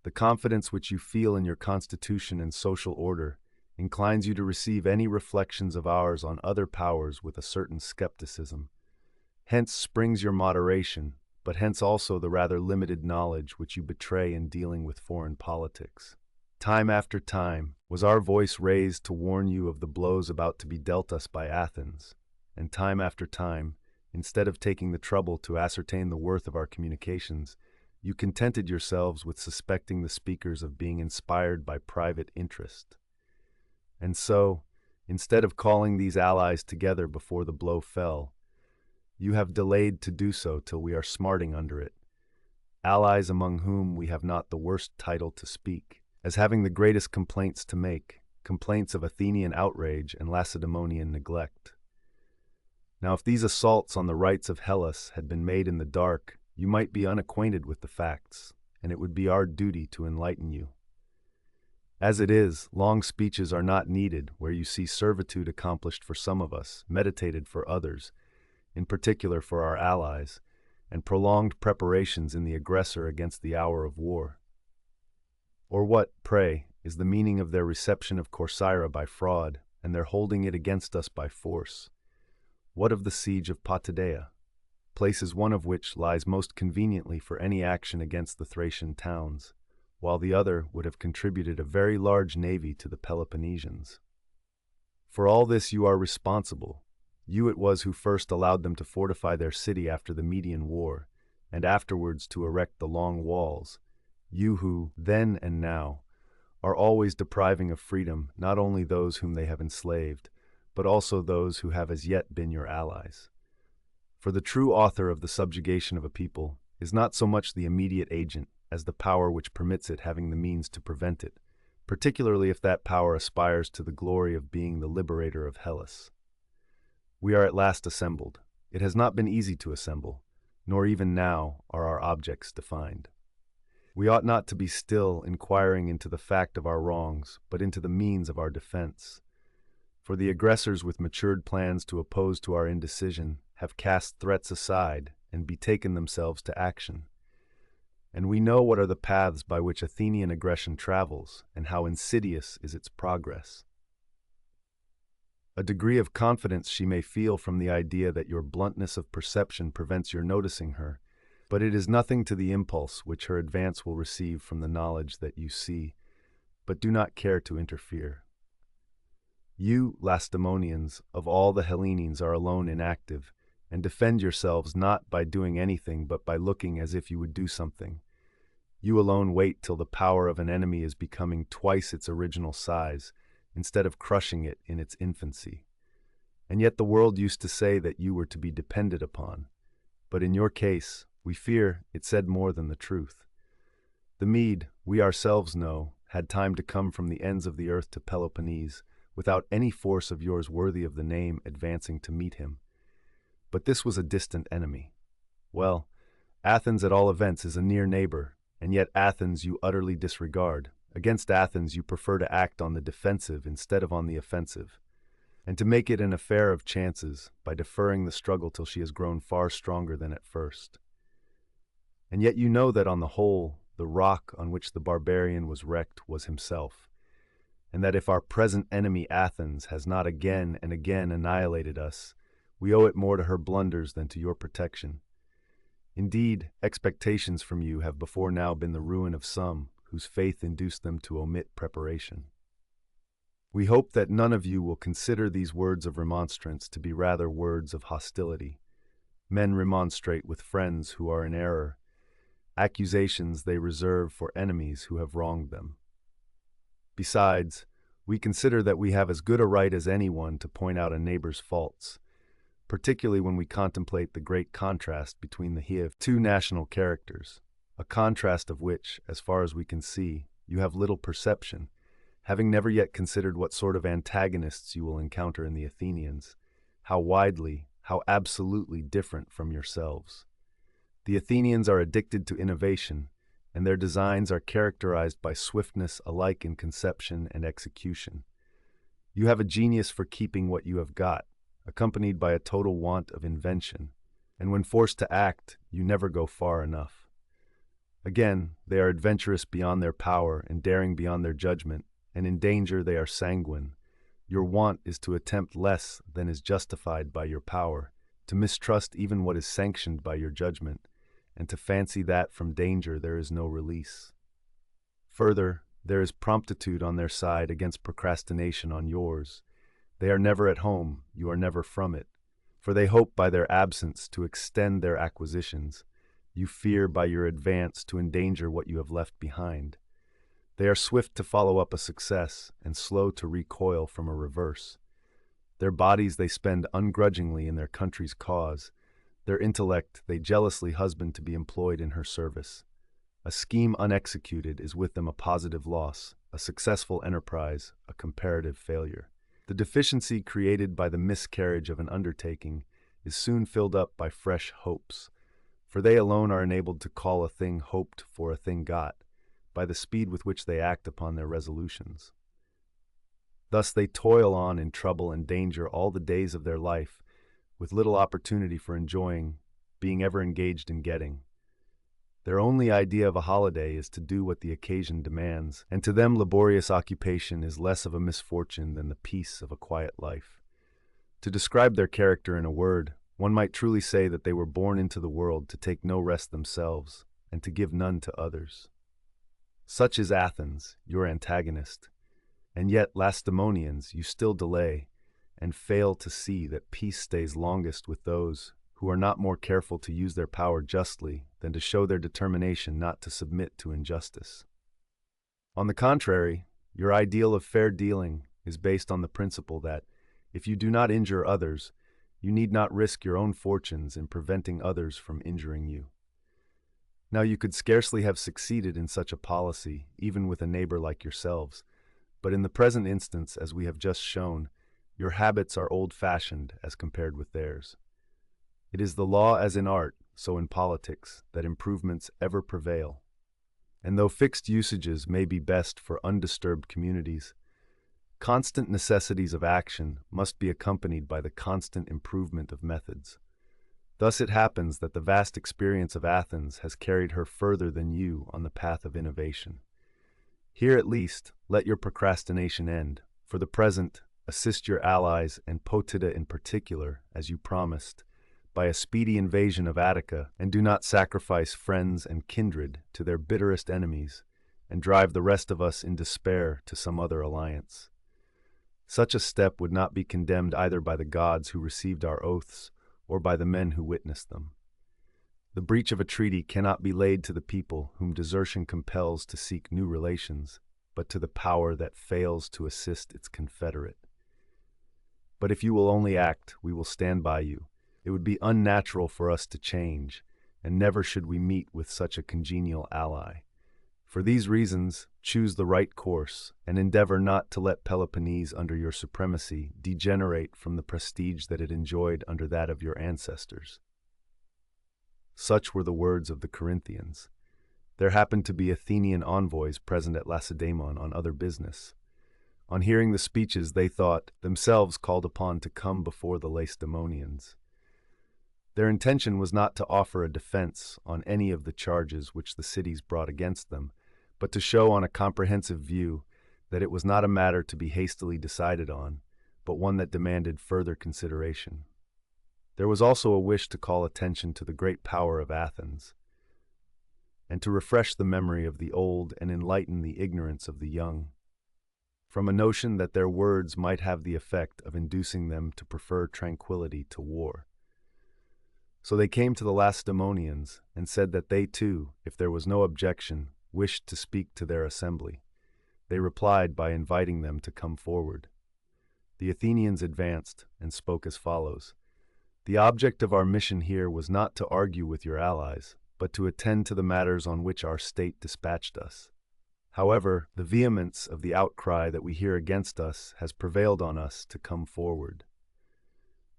the confidence which you feel in your constitution and social order inclines you to receive any reflections of ours on other powers with a certain skepticism. Hence springs your moderation, but hence also the rather limited knowledge which you betray in dealing with foreign politics. Time after time was our voice raised to warn you of the blows about to be dealt us by Athens, and time after time, instead of taking the trouble to ascertain the worth of our communications, you contented yourselves with suspecting the speakers of being inspired by private interest. And so, instead of calling these allies together before the blow fell, you have delayed to do so till we are smarting under it, allies among whom we have not the worst title to speak, as having the greatest complaints to make, complaints of Athenian outrage and Lacedaemonian neglect. Now, if these assaults on the rights of Hellas had been made in the dark, you might be unacquainted with the facts, and it would be our duty to enlighten you. As it is, long speeches are not needed where you see servitude accomplished for some of us, meditated for others, in particular for our allies, and prolonged preparations in the aggressor against the hour of war. Or what, pray, is the meaning of their reception of Corcyra by fraud, and their holding it against us by force? What of the siege of Potidæa, places one of which lies most conveniently for any action against the Thracian towns, while the other would have contributed a very large navy to the Peloponnesians? For all this you are responsible. You it was who first allowed them to fortify their city after the Median War, and afterwards to erect the long walls. You who, then and now, are always depriving of freedom not only those whom they have enslaved, but also those who have as yet been your allies. For the true author of the subjugation of a people is not so much the immediate agent as the power which permits it having the means to prevent it, particularly if that power aspires to the glory of being the liberator of Hellas. We are at last assembled. It has not been easy to assemble, nor even now are our objects defined. We ought not to be still inquiring into the fact of our wrongs, but into the means of our defense. For the aggressors with matured plans to oppose to our indecision have cast threats aside and betaken themselves to action. And we know what are the paths by which Athenian aggression travels, and how insidious is its progress. A degree of confidence she may feel from the idea that your bluntness of perception prevents your noticing her, but it is nothing to the impulse which her advance will receive from the knowledge that you see, but do not care to interfere. You, Lacedaemonians, of all the Hellenes are alone inactive, and defend yourselves not by doing anything but by looking as if you would do something. You alone wait till the power of an enemy is becoming twice its original size, instead of crushing it in its infancy. And yet the world used to say that you were to be depended upon. But in your case, we fear it said more than the truth. The Mede, we ourselves know, had time to come from the ends of the earth to Peloponnese, without any force of yours worthy of the name advancing to meet him. But this was a distant enemy. Well, Athens at all events is a near neighbor, and yet Athens you utterly disregard. Against Athens you prefer to act on the defensive instead of on the offensive, and to make it an affair of chances by deferring the struggle till she has grown far stronger than at first. And yet you know that on the whole, the rock on which the barbarian was wrecked was himself, and that if our present enemy Athens has not again and again annihilated us, we owe it more to her blunders than to your protection. Indeed, expectations from you have before now been the ruin of some, whose faith induced them to omit preparation. We hope that none of you will consider these words of remonstrance to be rather words of hostility. Men remonstrate with friends who are in error, accusations they reserve for enemies who have wronged them. Besides, we consider that we have as good a right as anyone to point out a neighbor's faults, particularly when we contemplate the great contrast between the two national characters, a contrast of which, as far as we can see, you have little perception, having never yet considered what sort of antagonists you will encounter in the Athenians, how widely, how absolutely different from yourselves. The Athenians are addicted to innovation, and their designs are characterized by swiftness alike in conception and execution. You have a genius for keeping what you have got, accompanied by a total want of invention, and when forced to act, you never go far enough. Again, they are adventurous beyond their power and daring beyond their judgment, and in danger they are sanguine. Your want is to attempt less than is justified by your power, to mistrust even what is sanctioned by your judgment, and to fancy that from danger there is no release. Further, there is promptitude on their side against procrastination on yours. They are never at home, you are never from it, for they hope by their absence to extend their acquisitions. You fear by your advance to endanger what you have left behind. They are swift to follow up a success and slow to recoil from a reverse. Their bodies they spend ungrudgingly in their country's cause. Their intellect they jealously husband to be employed in her service. A scheme unexecuted is with them a positive loss, a successful enterprise, a comparative failure. The deficiency created by the miscarriage of an undertaking is soon filled up by fresh hopes, for they alone are enabled to call a thing hoped for a thing got, by the speed with which they act upon their resolutions. Thus they toil on in trouble and danger all the days of their life, with little opportunity for enjoying, being ever engaged in getting. Their only idea of a holiday is to do what the occasion demands, and to them laborious occupation is less of a misfortune than the peace of a quiet life. To describe their character in a word, one might truly say that they were born into the world to take no rest themselves, and to give none to others. Such is Athens, your antagonist. And yet, Lacedaemonians, you still delay, and fail to see that peace stays longest with those who are not more careful to use their power justly than to show their determination not to submit to injustice. On the contrary, your ideal of fair dealing is based on the principle that, if you do not injure others, you need not risk your own fortunes in preventing others from injuring you. Now you could scarcely have succeeded in such a policy, even with a neighbor like yourselves, but in the present instance, as we have just shown, your habits are old-fashioned as compared with theirs. It is the law as in art, so in politics, that improvements ever prevail. And though fixed usages may be best for undisturbed communities, constant necessities of action must be accompanied by the constant improvement of methods. Thus it happens that the vast experience of Athens has carried her further than you on the path of innovation. Here at least, let your procrastination end. For the present, assist your allies, and Potida in particular, as you promised, by a speedy invasion of Attica, and do not sacrifice friends and kindred to their bitterest enemies, and drive the rest of us in despair to some other alliance. Such a step would not be condemned either by the gods who received our oaths, or by the men who witnessed them. The breach of a treaty cannot be laid to the people whom desertion compels to seek new relations, but to the power that fails to assist its confederate. But if you will only act, we will stand by you. It would be unnatural for us to change, and never should we meet with such a congenial ally. For these reasons, choose the right course, and endeavor not to let Peloponnese under your supremacy degenerate from the prestige that it enjoyed under that of your ancestors. Such were the words of the Corinthians. There happened to be Athenian envoys present at Lacedaemon on other business. On hearing the speeches, they thought themselves called upon to come before the Lacedaemonians. Their intention was not to offer a defense on any of the charges which the cities brought against them, but to show on a comprehensive view that it was not a matter to be hastily decided on, but one that demanded further consideration. There was also a wish to call attention to the great power of Athens, and to refresh the memory of the old and enlighten the ignorance of the young, from a notion that their words might have the effect of inducing them to prefer tranquility to war. So they came to the Lacedaemonians and said that they too, if there was no objection, wished to speak to their assembly. They replied by inviting them to come forward. The Athenians advanced and spoke as follows. The object of our mission here was not to argue with your allies, but to attend to the matters on which our state dispatched us. However, the vehemence of the outcry that we hear against us has prevailed on us to come forward.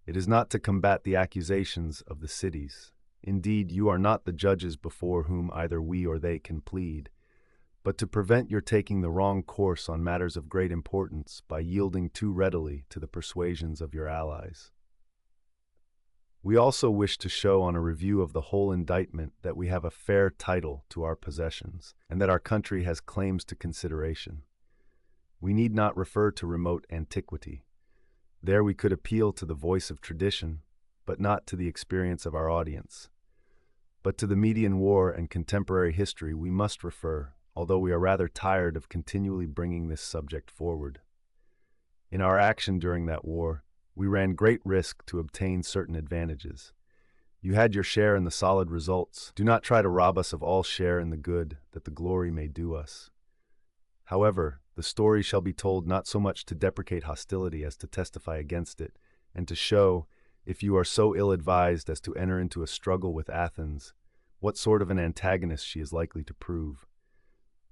It is not to combat the accusations of the cities. Indeed, you are not the judges before whom either we or they can plead, but to prevent your taking the wrong course on matters of great importance by yielding too readily to the persuasions of your allies. We also wish to show on a review of the whole indictment that we have a fair title to our possessions, and that our country has claims to consideration. We need not refer to remote antiquity. There we could appeal to the voice of tradition, but not to the experience of our audience. But to the Median War and contemporary history we must refer, although we are rather tired of continually bringing this subject forward. In our action during that war, we ran great risk to obtain certain advantages. You had your share in the solid results. Do not try to rob us of all share in the good, that the glory may due us. However, the story shall be told not so much to deprecate hostility as to testify against it, and to show, if you are so ill-advised as to enter into a struggle with Athens, what sort of an antagonist she is likely to prove.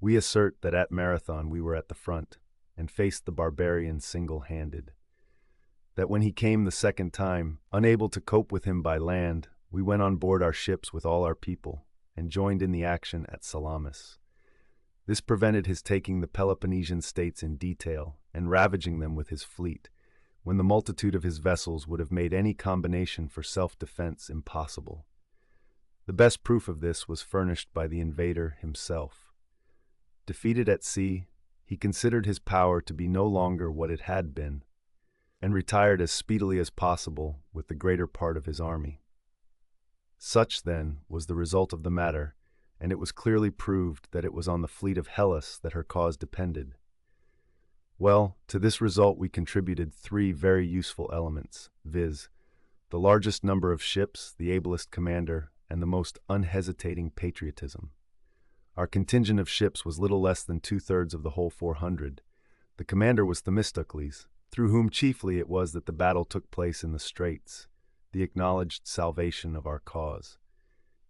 We assert that at Marathon we were at the front, and faced the barbarian single-handed. That when he came the second time, unable to cope with him by land, we went on board our ships with all our people, and joined in the action at Salamis. This prevented his taking the Peloponnesian states in detail, and ravaging them with his fleet, when the multitude of his vessels would have made any combination for self-defense impossible. The best proof of this was furnished by the invader himself. Defeated at sea, he considered his power to be no longer what it had been, and retired as speedily as possible with the greater part of his army. Such, then, was the result of the matter, and it was clearly proved that it was on the fleet of Hellas that her cause depended. Well, to this result we contributed three very useful elements, viz., the largest number of ships, the ablest commander, and the most unhesitating patriotism. Our contingent of ships was little less than 2/3 of the whole 400. The commander was Themistocles, through whom chiefly it was that the battle took place in the straits, the acknowledged salvation of our cause.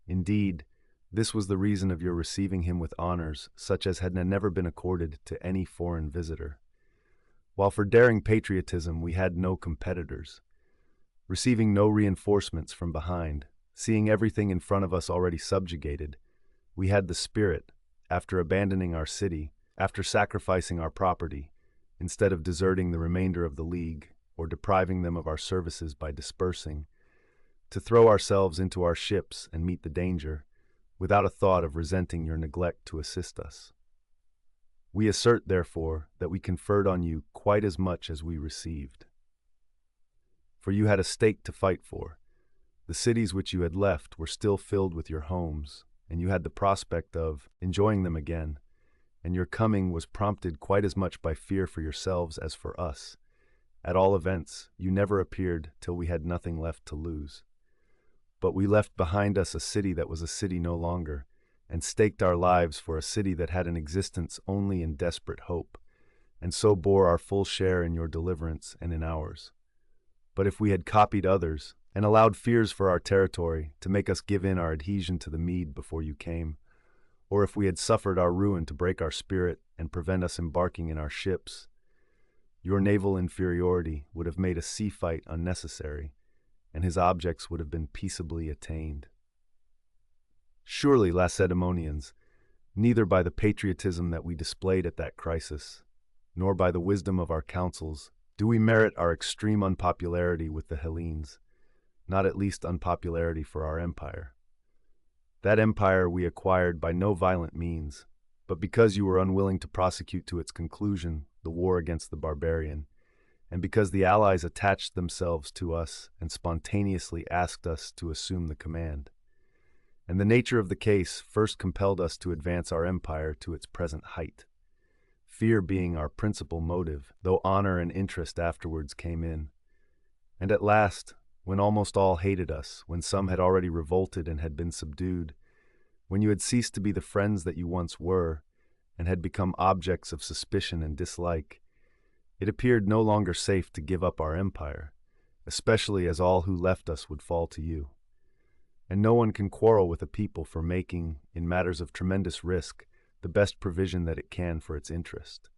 Indeed, this was the reason of your receiving him with honors such as had never been accorded to any foreign visitor. While for daring patriotism we had no competitors. Receiving no reinforcements from behind, seeing everything in front of us already subjugated, we had the spirit, after abandoning our city, after sacrificing our property, instead of deserting the remainder of the league, or depriving them of our services by dispersing, to throw ourselves into our ships and meet the danger, without a thought of resenting your neglect to assist us. We assert, therefore, that we conferred on you quite as much as we received. For you had a stake to fight for. The cities which you had left were still filled with your homes, and you had the prospect of enjoying them again, and your coming was prompted quite as much by fear for yourselves as for us. At all events, you never appeared till we had nothing left to lose. But we left behind us a city that was a city no longer, and staked our lives for a city that had an existence only in desperate hope, and so bore our full share in your deliverance and in ours. But if we had copied others, and allowed fears for our territory to make us give in our adhesion to the Mede before you came, or if we had suffered our ruin to break our spirit and prevent us embarking in our ships, your naval inferiority would have made a sea fight unnecessary, and his objects would have been peaceably attained. Surely, Lacedaemonians, neither by the patriotism that we displayed at that crisis, nor by the wisdom of our counsels, do we merit our extreme unpopularity with the Hellenes, not at least unpopularity for our empire. That empire we acquired by no violent means, but because you were unwilling to prosecute to its conclusion the war against the barbarian, and because the allies attached themselves to us and spontaneously asked us to assume the command. And the nature of the case first compelled us to advance our empire to its present height, fear being our principal motive, though honor and interest afterwards came in. And at last, when almost all hated us, when some had already revolted and had been subdued, when you had ceased to be the friends that you once were, and had become objects of suspicion and dislike, it appeared no longer safe to give up our empire, especially as all who left us would fall to you. And no one can quarrel with a people for making, in matters of tremendous risk, the best provision that it can for its interest.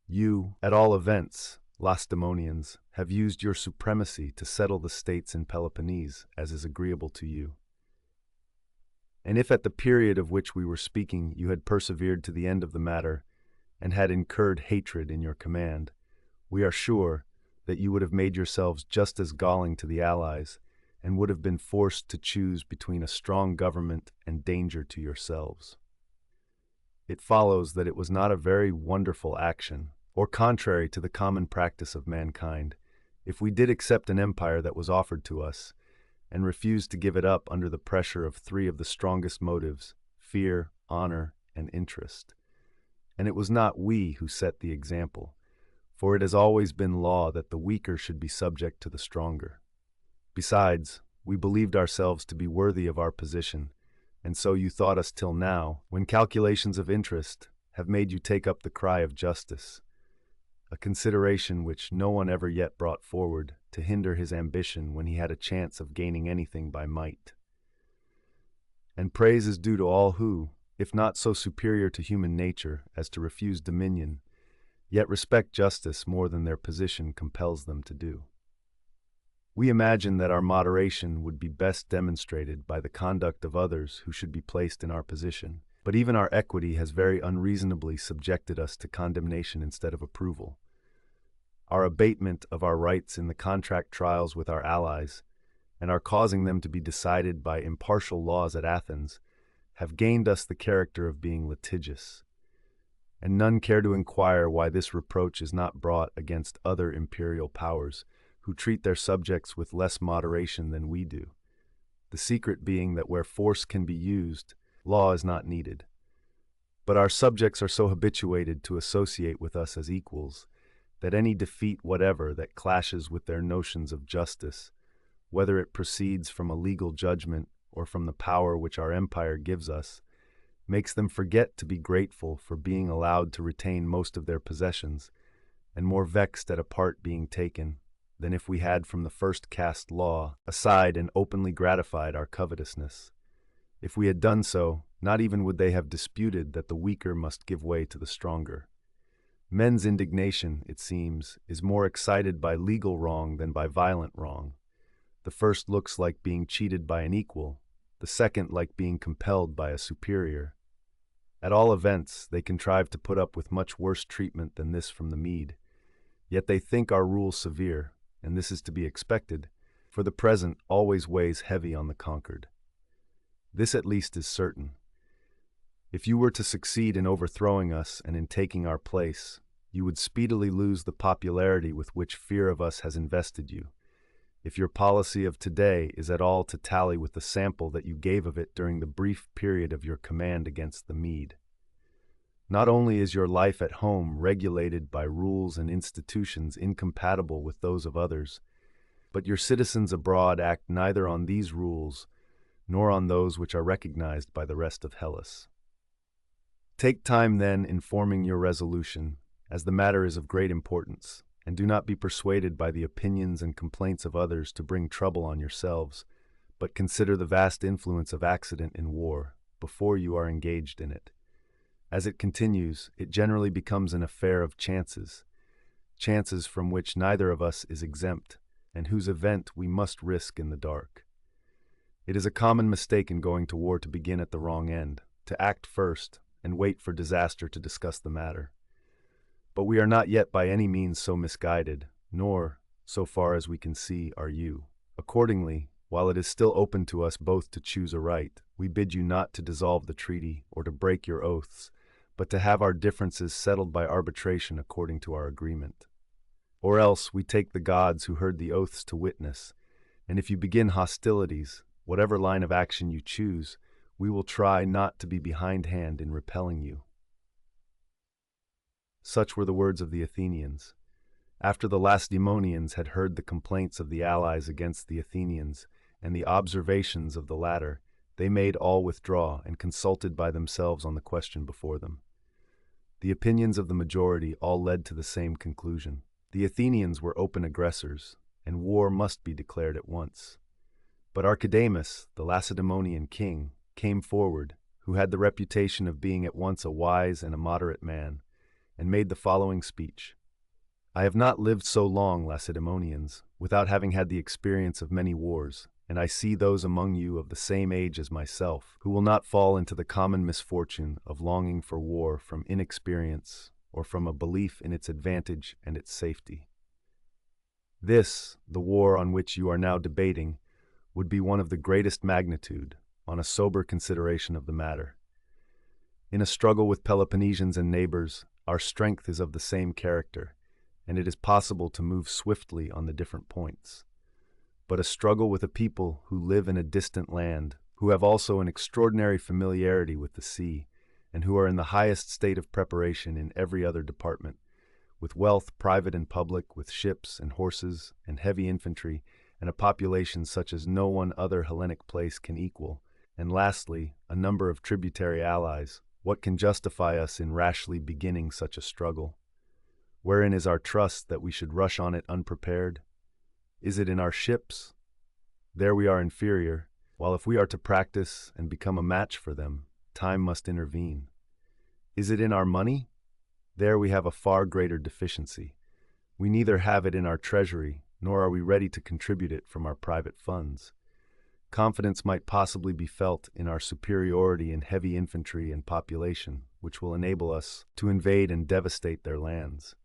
You, at all events, Lacedaemonians, have used your supremacy to settle the states in Peloponnese as is agreeable to you. And if at the period of which we were speaking you had persevered to the end of the matter, and had incurred hatred in your command, we are sure that you would have made yourselves just as galling to the allies, and would have been forced to choose between a strong government and danger to yourselves. It follows that it was not a very wonderful action, or contrary to the common practice of mankind, if we did accept an empire that was offered to us, and refused to give it up under the pressure of three of the strongest motives, fear, honor, and interest. And it was not we who set the example, for it has always been law that the weaker should be subject to the stronger. Besides, we believed ourselves to be worthy of our position, and so you thought us till now, when calculations of interest have made you take up the cry of justice, a consideration which no one ever yet brought forward to hinder his ambition when he had a chance of gaining anything by might. And praise is due to all who, if not so superior to human nature as to refuse dominion, yet respect justice more than their position compels them to do. We imagine that our moderation would be best demonstrated by the conduct of others who should be placed in our position, but even our equity has very unreasonably subjected us to condemnation instead of approval. Our abatement of our rights in the contract trials with our allies, and our causing them to be decided by impartial laws at Athens, have gained us the character of being litigious, and none care to inquire why this reproach is not brought against other imperial powers, who treat their subjects with less moderation than we do, the secret being that where force can be used, law is not needed. But our subjects are so habituated to associate with us as equals, that any defeat whatever that clashes with their notions of justice, whether it proceeds from a legal judgment or from the power which our empire gives us, makes them forget to be grateful for being allowed to retain most of their possessions, and more vexed at a part being taken than if we had from the first cast law aside and openly gratified our covetousness. If we had done so, not even would they have disputed that the weaker must give way to the stronger. Men's indignation, it seems, is more excited by legal wrong than by violent wrong. The first looks like being cheated by an equal, the second like being compelled by a superior. At all events, they contrive to put up with much worse treatment than this from the Mede. Yet they think our rule severe, and this is to be expected, for the present always weighs heavy on the conquered. This at least is certain. If you were to succeed in overthrowing us and in taking our place, you would speedily lose the popularity with which fear of us has invested you, if your policy of today is at all to tally with the sample that you gave of it during the brief period of your command against the Mede. Not only is your life at home regulated by rules and institutions incompatible with those of others, but your citizens abroad act neither on these rules nor on those which are recognized by the rest of Hellas. Take time then in forming your resolution, as the matter is of great importance, and do not be persuaded by the opinions and complaints of others to bring trouble on yourselves, but consider the vast influence of accident in war before you are engaged in it. As it continues, it generally becomes an affair of chances, chances from which neither of us is exempt, and whose event we must risk in the dark. It is a common mistake in going to war to begin at the wrong end, to act first, and wait for disaster to discuss the matter. But we are not yet by any means so misguided, nor, so far as we can see, are you. Accordingly, while it is still open to us both to choose aright, we bid you not to dissolve the treaty or to break your oaths, but to have our differences settled by arbitration according to our agreement. Or else we take the gods who heard the oaths to witness, and if you begin hostilities, whatever line of action you choose, we will try not to be behindhand in repelling you. Such were the words of the Athenians. After the Lacedaemonians had heard the complaints of the allies against the Athenians and the observations of the latter, they made all withdraw and consulted by themselves on the question before them. The opinions of the majority all led to the same conclusion. The Athenians were open aggressors, and war must be declared at once. But Archidamus, the Lacedaemonian king, came forward, who had the reputation of being at once a wise and a moderate man, and made the following speech. I have not lived so long, Lacedaemonians, without having had the experience of many wars, and I see those among you of the same age as myself, who will not fall into the common misfortune of longing for war from inexperience or from a belief in its advantage and its safety. This, the war on which you are now debating, would be one of the greatest magnitude, on a sober consideration of the matter. In a struggle with Peloponnesians and neighbors, our strength is of the same character, and it is possible to move swiftly on the different points. But a struggle with a people who live in a distant land, who have also an extraordinary familiarity with the sea, and who are in the highest state of preparation in every other department, with wealth private and public, with ships and horses and heavy infantry, and a population such as no one other Hellenic place can equal, and lastly, a number of tributary allies, What can justify us in rashly beginning such a struggle? Wherein is our trust that we should rush on it unprepared? Is it in our ships? There we are inferior, while if we are to practice and become a match for them, time must intervene. Is it in our money? There we have a far greater deficiency. We neither have it in our treasury, nor are we ready to contribute it from our private funds. Confidence might possibly be felt in our superiority in heavy infantry and population, which will enable us to invade and devastate their lands.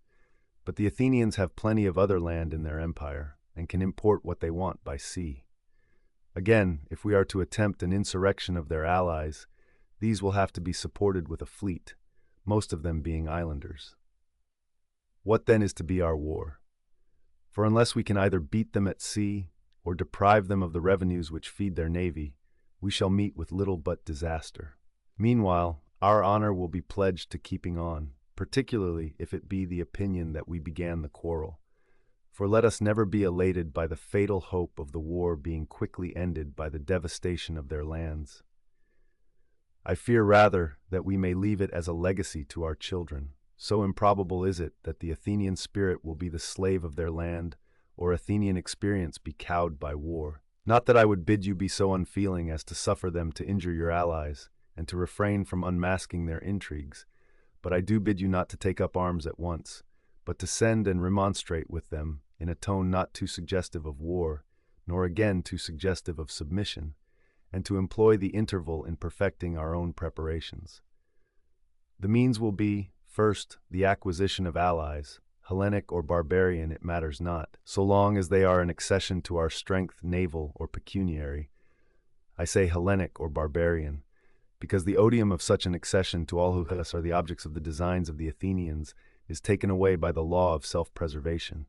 But the Athenians have plenty of other land in their empire, and can import what they want by sea. Again, if we are to attempt an insurrection of their allies, these will have to be supported with a fleet, most of them being islanders. What then is to be our war? For unless we can either beat them at sea, or deprive them of the revenues which feed their navy, we shall meet with little but disaster. Meanwhile, our honor will be pledged to keeping on, particularly if it be the opinion that we began the quarrel. For let us never be elated by the fatal hope of the war being quickly ended by the devastation of their lands. I fear rather that we may leave it as a legacy to our children. So improbable is it that the Athenian spirit will be the slave of their land, or Athenian experience be cowed by war. Not that I would bid you be so unfeeling as to suffer them to injure your allies, and to refrain from unmasking their intrigues, but I do bid you not to take up arms at once, but to send and remonstrate with them in a tone not too suggestive of war, nor again too suggestive of submission, and to employ the interval in perfecting our own preparations. The means will be, first, the acquisition of allies, Hellenic or barbarian, it matters not, so long as they are an accession to our strength, naval or pecuniary. I say Hellenic or barbarian, because the odium of such an accession to all who thus are the objects of the designs of the Athenians is taken away by the law of self-preservation.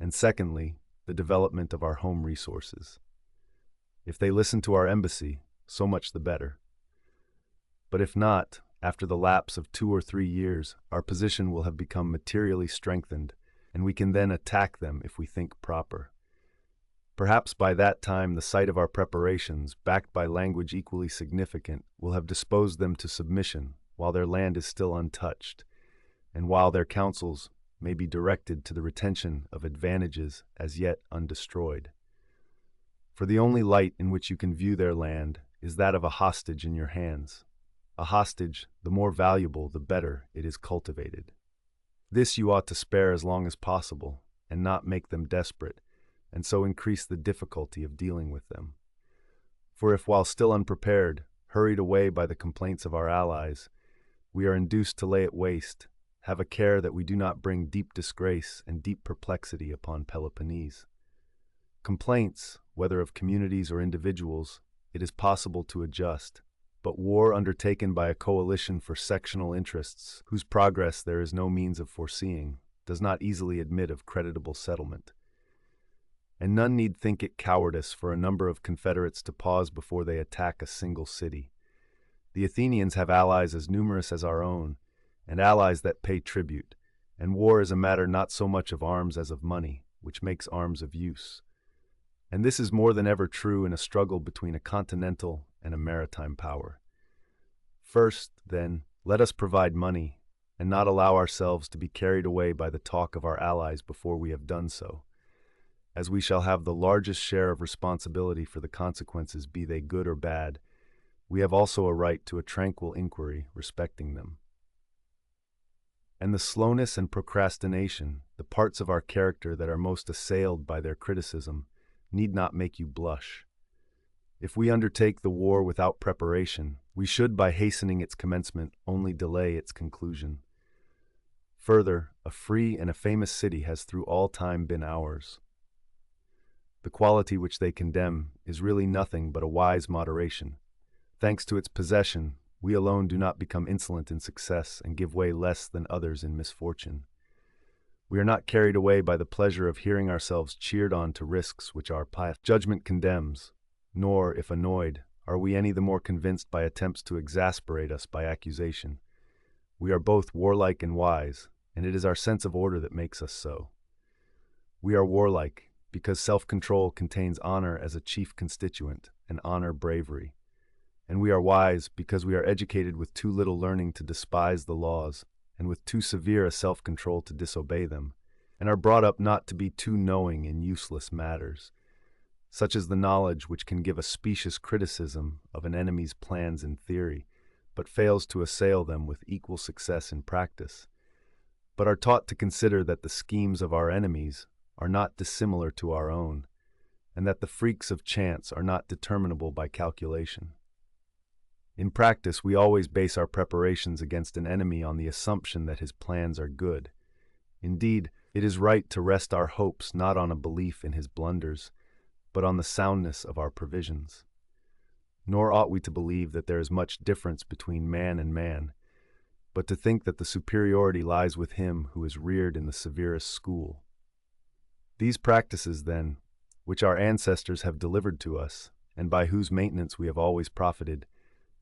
And secondly, the development of our home resources. If they listen to our embassy, so much the better. But if not, after the lapse of 2 or 3 years, our position will have become materially strengthened, and we can then attack them if we think proper. Perhaps by that time the sight of our preparations, backed by language equally significant, will have disposed them to submission, while their land is still untouched, and while their counsels may be directed to the retention of advantages as yet undestroyed. For the only light in which you can view their land is that of a hostage in your hands. A hostage, the more valuable, the better it is cultivated. This you ought to spare as long as possible, and not make them desperate, and so increase the difficulty of dealing with them. For if while still unprepared, hurried away by the complaints of our allies, we are induced to lay it waste, have a care that we do not bring deep disgrace and deep perplexity upon Peloponnese. Complaints, whether of communities or individuals, it is possible to adjust, but war undertaken by a coalition for sectional interests, whose progress there is no means of foreseeing, does not easily admit of creditable settlement. And none need think it cowardice for a number of confederates to pause before they attack a single city. The Athenians have allies as numerous as our own, and allies that pay tribute, and war is a matter not so much of arms as of money, which makes arms of use. And this is more than ever true in a struggle between a continental and a maritime power. First, then, let us provide money, and not allow ourselves to be carried away by the talk of our allies before we have done so, as we shall have the largest share of responsibility for the consequences, be they good or bad. We have also a right to a tranquil inquiry respecting them. And the slowness and procrastination, the parts of our character that are most assailed by their criticism, need not make you blush. If we undertake the war without preparation, we should, by hastening its commencement, only delay its conclusion. Further, a free and a famous city has through all time been ours. The quality which they condemn is really nothing but a wise moderation. Thanks to its possession, we alone do not become insolent in success and give way less than others in misfortune. We are not carried away by the pleasure of hearing ourselves cheered on to risks which our pious judgment condemns, nor, if annoyed, are we any the more convinced by attempts to exasperate us by accusation. We are both warlike and wise, and it is our sense of order that makes us so. We are warlike because self-control contains honor as a chief constituent, and honor bravery. And we are wise because we are educated with too little learning to despise the laws, and with too severe a self-control to disobey them, and are brought up not to be too knowing in useless matters, such as the knowledge which can give a specious criticism of an enemy's plans in theory, but fails to assail them with equal success in practice, but are taught to consider that the schemes of our enemies are not dissimilar to our own, and that the freaks of chance are not determinable by calculation. In practice, we always base our preparations against an enemy on the assumption that his plans are good. Indeed, it is right to rest our hopes not on a belief in his blunders, but on the soundness of our provisions. Nor ought we to believe that there is much difference between man and man, but to think that the superiority lies with him who is reared in the severest school. These practices, then, which our ancestors have delivered to us, and by whose maintenance we have always profited,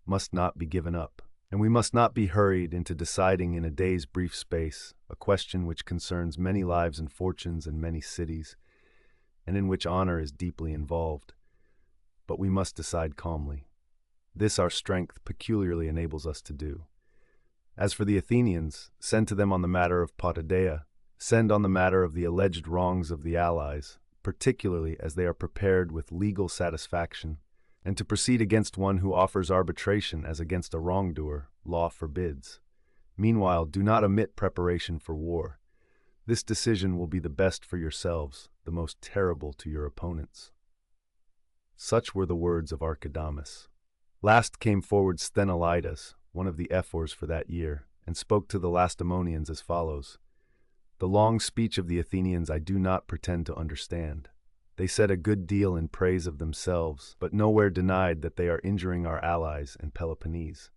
must not be given up, and we must not be hurried into deciding in a day's brief space a question which concerns many lives and fortunes and many cities, and in which honor is deeply involved. But we must decide calmly. This our strength peculiarly enables us to do. As for the Athenians, send to them on the matter of Potidæa, send on the matter of the alleged wrongs of the allies, particularly as they are prepared with legal satisfaction, and to proceed against one who offers arbitration as against a wrongdoer, law forbids. Meanwhile, do not omit preparation for war. This decision will be the best for yourselves, the most terrible to your opponents. Such were the words of Archidamus. Last came forward Sthenelaidas, one of the ephors for that year, and spoke to the Lacedaemonians as follows. The long speech of the Athenians I do not pretend to understand. They said a good deal in praise of themselves, but nowhere denied that they are injuring our allies and Peloponnese.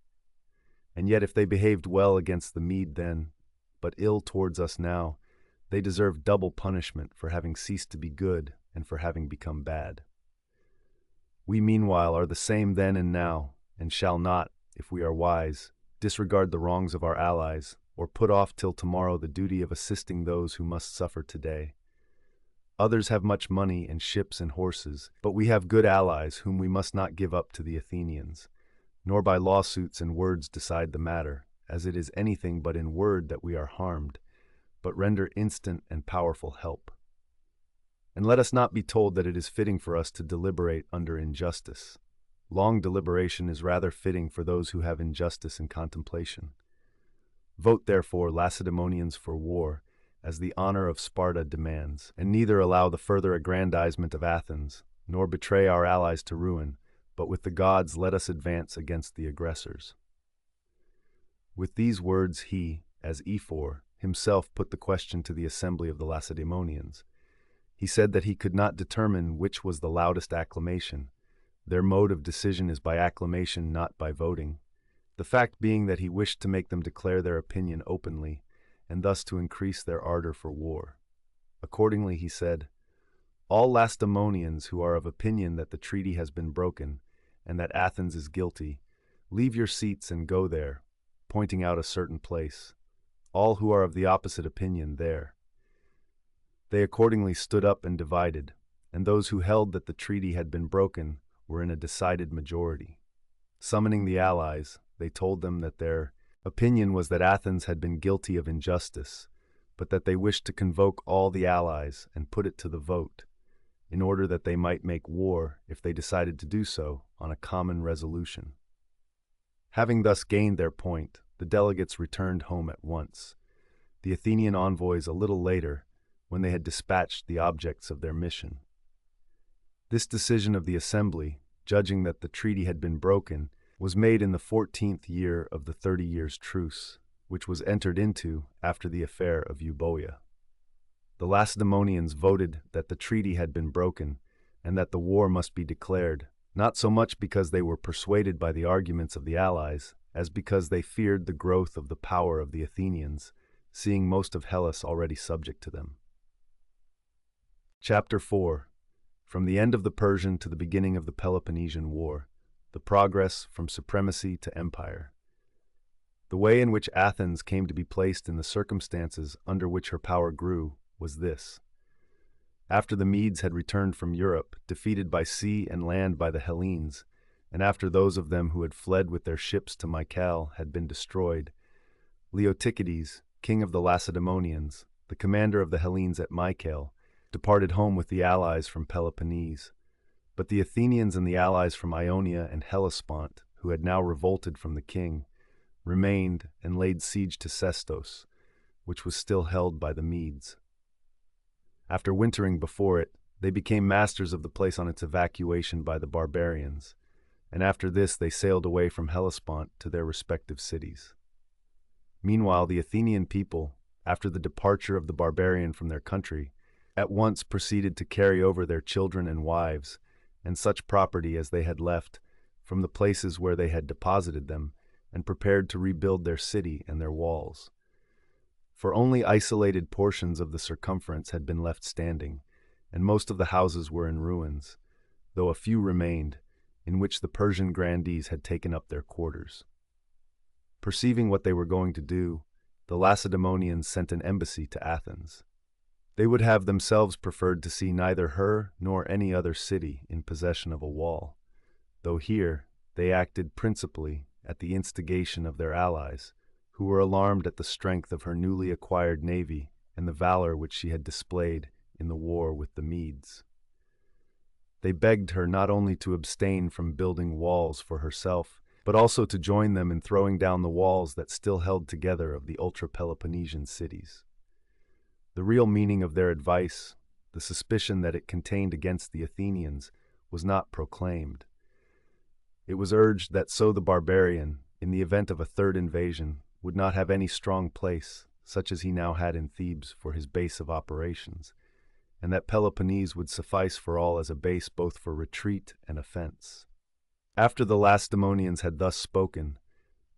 And yet if they behaved well against the Mede then, but ill towards us now, they deserve double punishment for having ceased to be good and for having become bad. We meanwhile are the same then and now, and shall not, if we are wise, disregard the wrongs of our allies, or put off till tomorrow the duty of assisting those who must suffer today. Others have much money and ships and horses, but we have good allies whom we must not give up to the Athenians, nor by lawsuits and words decide the matter, as it is anything but in word that we are harmed, but render instant and powerful help. And let us not be told that it is fitting for us to deliberate under injustice. Long deliberation is rather fitting for those who have injustice in contemplation. Vote therefore, Lacedaemonians, for war, as the honor of Sparta demands, and neither allow the further aggrandizement of Athens, nor betray our allies to ruin, but with the gods let us advance against the aggressors. With these words he, as ephor, himself put the question to the assembly of the Lacedaemonians. He said that he could not determine which was the loudest acclamation. Their mode of decision is by acclamation, not by voting. The fact being that he wished to make them declare their opinion openly, and thus to increase their ardor for war. Accordingly, he said, all Lacedaemonians who are of opinion that the treaty has been broken, and that Athens is guilty, leave your seats and go there, pointing out a certain place. All who are of the opposite opinion there. They accordingly stood up and divided, and those who held that the treaty had been broken were in a decided majority. Summoning the allies, they told them that their opinion was that Athens had been guilty of injustice, but that they wished to convoke all the allies and put it to the vote, in order that they might make war, if they decided to do so, on a common resolution. Having thus gained their point, the delegates returned home at once, the Athenian envoys a little later, when they had dispatched the objects of their mission. This decision of the assembly, judging that the treaty had been broken, was made in the 14th year of the 30 years' truce, which was entered into after the affair of Euboea. The Lacedaemonians voted that the treaty had been broken, and that the war must be declared, not so much because they were persuaded by the arguments of the allies, as because they feared the growth of the power of the Athenians, seeing most of Hellas already subject to them. Chapter 4. From the end of the Persian to the beginning of the Peloponnesian War, the progress from supremacy to empire. The way in which Athens came to be placed in the circumstances under which her power grew was this. After the Medes had returned from Europe, defeated by sea and land by the Hellenes, and after those of them who had fled with their ships to Mycale had been destroyed, Leotychides, king of the Lacedaemonians, the commander of the Hellenes at Mycale, departed home with the allies from Peloponnese. But the Athenians and the allies from Ionia and Hellespont, who had now revolted from the king, remained and laid siege to Sestos, which was still held by the Medes. After wintering before it, they became masters of the place on its evacuation by the barbarians, and after this they sailed away from Hellespont to their respective cities. Meanwhile, the Athenian people, after the departure of the barbarian from their country, at once proceeded to carry over their children and wives, and such property as they had left, from the places where they had deposited them, and prepared to rebuild their city and their walls. For only isolated portions of the circumference had been left standing, and most of the houses were in ruins, though a few remained, in which the Persian grandees had taken up their quarters. Perceiving what they were going to do, the Lacedaemonians sent an embassy to Athens. They would have themselves preferred to see neither her nor any other city in possession of a wall, though here they acted principally at the instigation of their allies, who were alarmed at the strength of her newly acquired navy and the valor which she had displayed in the war with the Medes. They begged her not only to abstain from building walls for herself, but also to join them in throwing down the walls that still held together of the ultra-Peloponnesian cities. The real meaning of their advice, the suspicion that it contained against the Athenians, was not proclaimed. It was urged that so the barbarian, in the event of a third invasion, would not have any strong place, such as he now had in Thebes, for his base of operations, and that Peloponnese would suffice for all as a base both for retreat and offense. After the Lacedaemonians had thus spoken,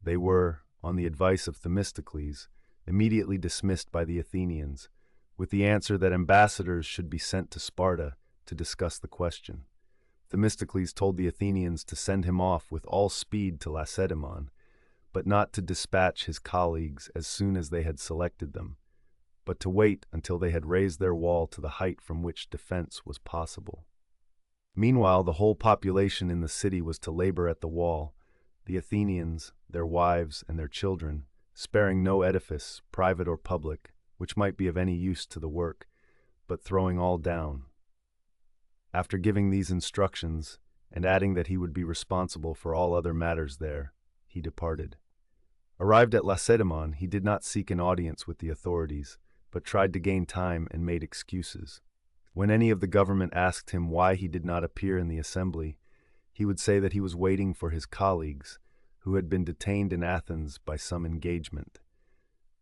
they were, on the advice of Themistocles, immediately dismissed by the Athenians, with the answer that ambassadors should be sent to Sparta to discuss the question. Themistocles told the Athenians to send him off with all speed to Lacedaemon, but not to dispatch his colleagues as soon as they had selected them, but to wait until they had raised their wall to the height from which defense was possible. Meanwhile, the whole population in the city was to labor at the wall, the Athenians, their wives, and their children, sparing no edifice, private or public, which might be of any use to the work, but throwing all down. After giving these instructions, and adding that he would be responsible for all other matters there, he departed. Arrived at Lacedaemon, he did not seek an audience with the authorities, but tried to gain time and made excuses. When any of the government asked him why he did not appear in the assembly, he would say that he was waiting for his colleagues, who had been detained in Athens by some engagement.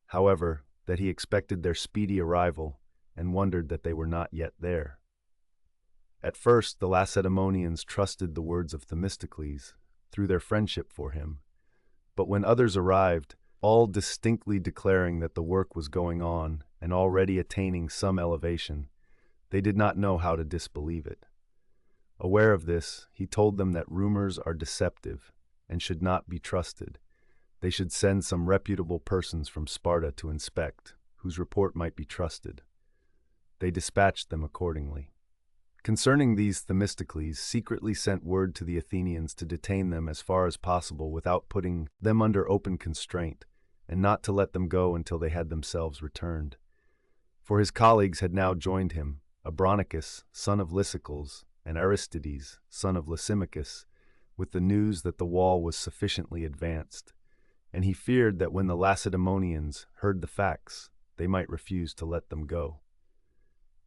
However, that he expected their speedy arrival, and wondered that they were not yet there. At first, the Lacedaemonians trusted the words of Themistocles, through their friendship for him, but when others arrived, all distinctly declaring that the work was going on and already attaining some elevation, they did not know how to disbelieve it. Aware of this, he told them that rumors are deceptive and should not be trusted. They should send some reputable persons from Sparta to inspect, whose report might be trusted. They dispatched them accordingly. Concerning these, Themistocles secretly sent word to the Athenians to detain them as far as possible without putting them under open constraint, and not to let them go until they had themselves returned. For his colleagues had now joined him, Abronichus, son of Lysicles, and Aristides, son of Lysimachus, with the news that the wall was sufficiently advanced, and he feared that when the Lacedaemonians heard the facts, they might refuse to let them go.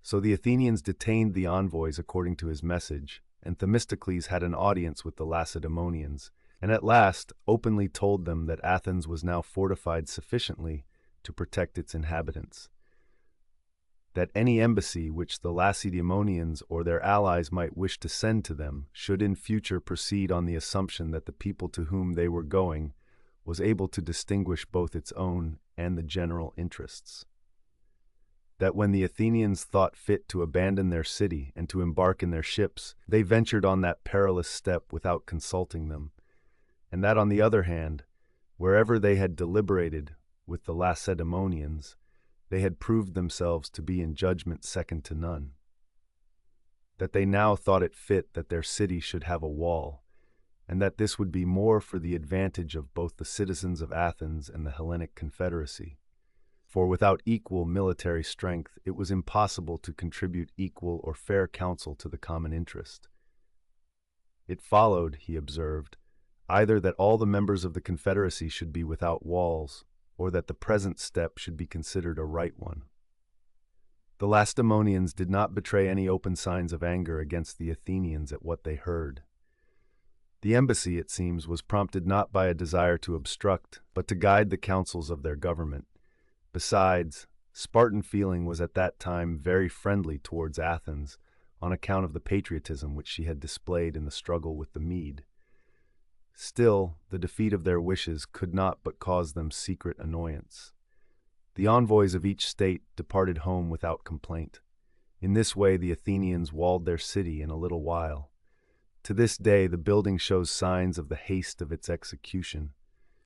So the Athenians detained the envoys according to his message, and Themistocles had an audience with the Lacedaemonians, and at last openly told them that Athens was now fortified sufficiently to protect its inhabitants, that any embassy which the Lacedaemonians or their allies might wish to send to them should in future proceed on the assumption that the people to whom they were going was able to distinguish both its own and the general interests. That when the Athenians thought fit to abandon their city and to embark in their ships, they ventured on that perilous step without consulting them, and that on the other hand, wherever they had deliberated with the Lacedaemonians, they had proved themselves to be in judgment second to none. That they now thought it fit that their city should have a wall, and that this would be more for the advantage of both the citizens of Athens and the Hellenic Confederacy. For without equal military strength, it was impossible to contribute equal or fair counsel to the common interest. It followed, he observed, either that all the members of the Confederacy should be without walls, or that the present step should be considered a right one. The Lacedaemonians did not betray any open signs of anger against the Athenians at what they heard. The embassy, it seems, was prompted not by a desire to obstruct, but to guide the counsels of their government. Besides, Spartan feeling was at that time very friendly towards Athens on account of the patriotism which she had displayed in the struggle with the Mede. Still, the defeat of their wishes could not but cause them secret annoyance. The envoys of each state departed home without complaint. In this way the Athenians walled their city in a little while. To this day the building shows signs of the haste of its execution.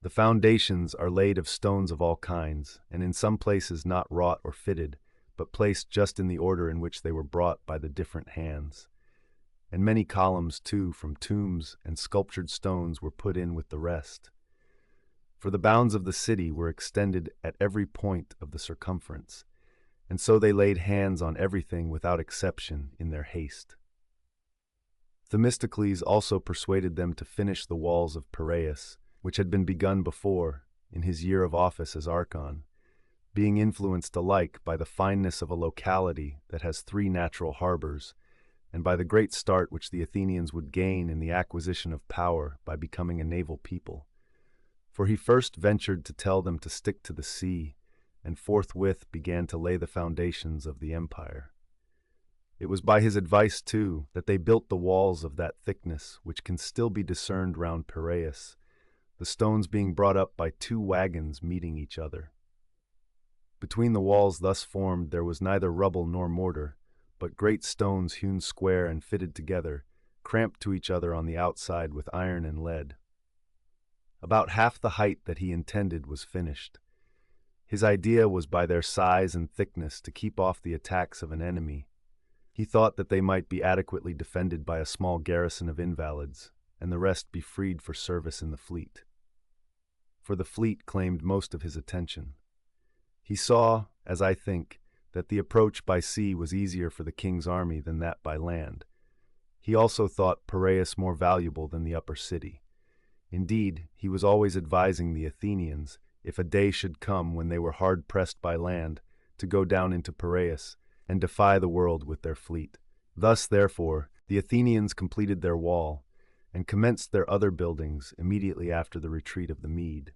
The foundations are laid of stones of all kinds, and in some places not wrought or fitted, but placed just in the order in which they were brought by the different hands. And many columns, too, from tombs and sculptured stones were put in with the rest. For the bounds of the city were extended at every point of the circumference, and so they laid hands on everything without exception in their haste. Themistocles also persuaded them to finish the walls of Piraeus, which had been begun before, in his year of office as archon, being influenced alike by the fineness of a locality that has 3 natural harbors, and by the great start which the Athenians would gain in the acquisition of power by becoming a naval people. For he first ventured to tell them to stick to the sea, and forthwith began to lay the foundations of the empire. It was by his advice, too, that they built the walls of that thickness which can still be discerned round Piraeus, the stones being brought up by 2 wagons meeting each other. Between the walls thus formed there was neither rubble nor mortar, but great stones hewn square and fitted together, cramped to each other on the outside with iron and lead. About half the height that he intended was finished. His idea was by their size and thickness to keep off the attacks of an enemy. He thought that they might be adequately defended by a small garrison of invalids, and the rest be freed for service in the fleet. For the fleet claimed most of his attention. He saw, as I think, that the approach by sea was easier for the king's army than that by land. He also thought Piraeus more valuable than the upper city. Indeed, he was always advising the Athenians, if a day should come when they were hard pressed by land, to go down into Piraeus and defy the world with their fleet. Thus, therefore, the Athenians completed their wall, and commenced their other buildings immediately after the retreat of the Mede.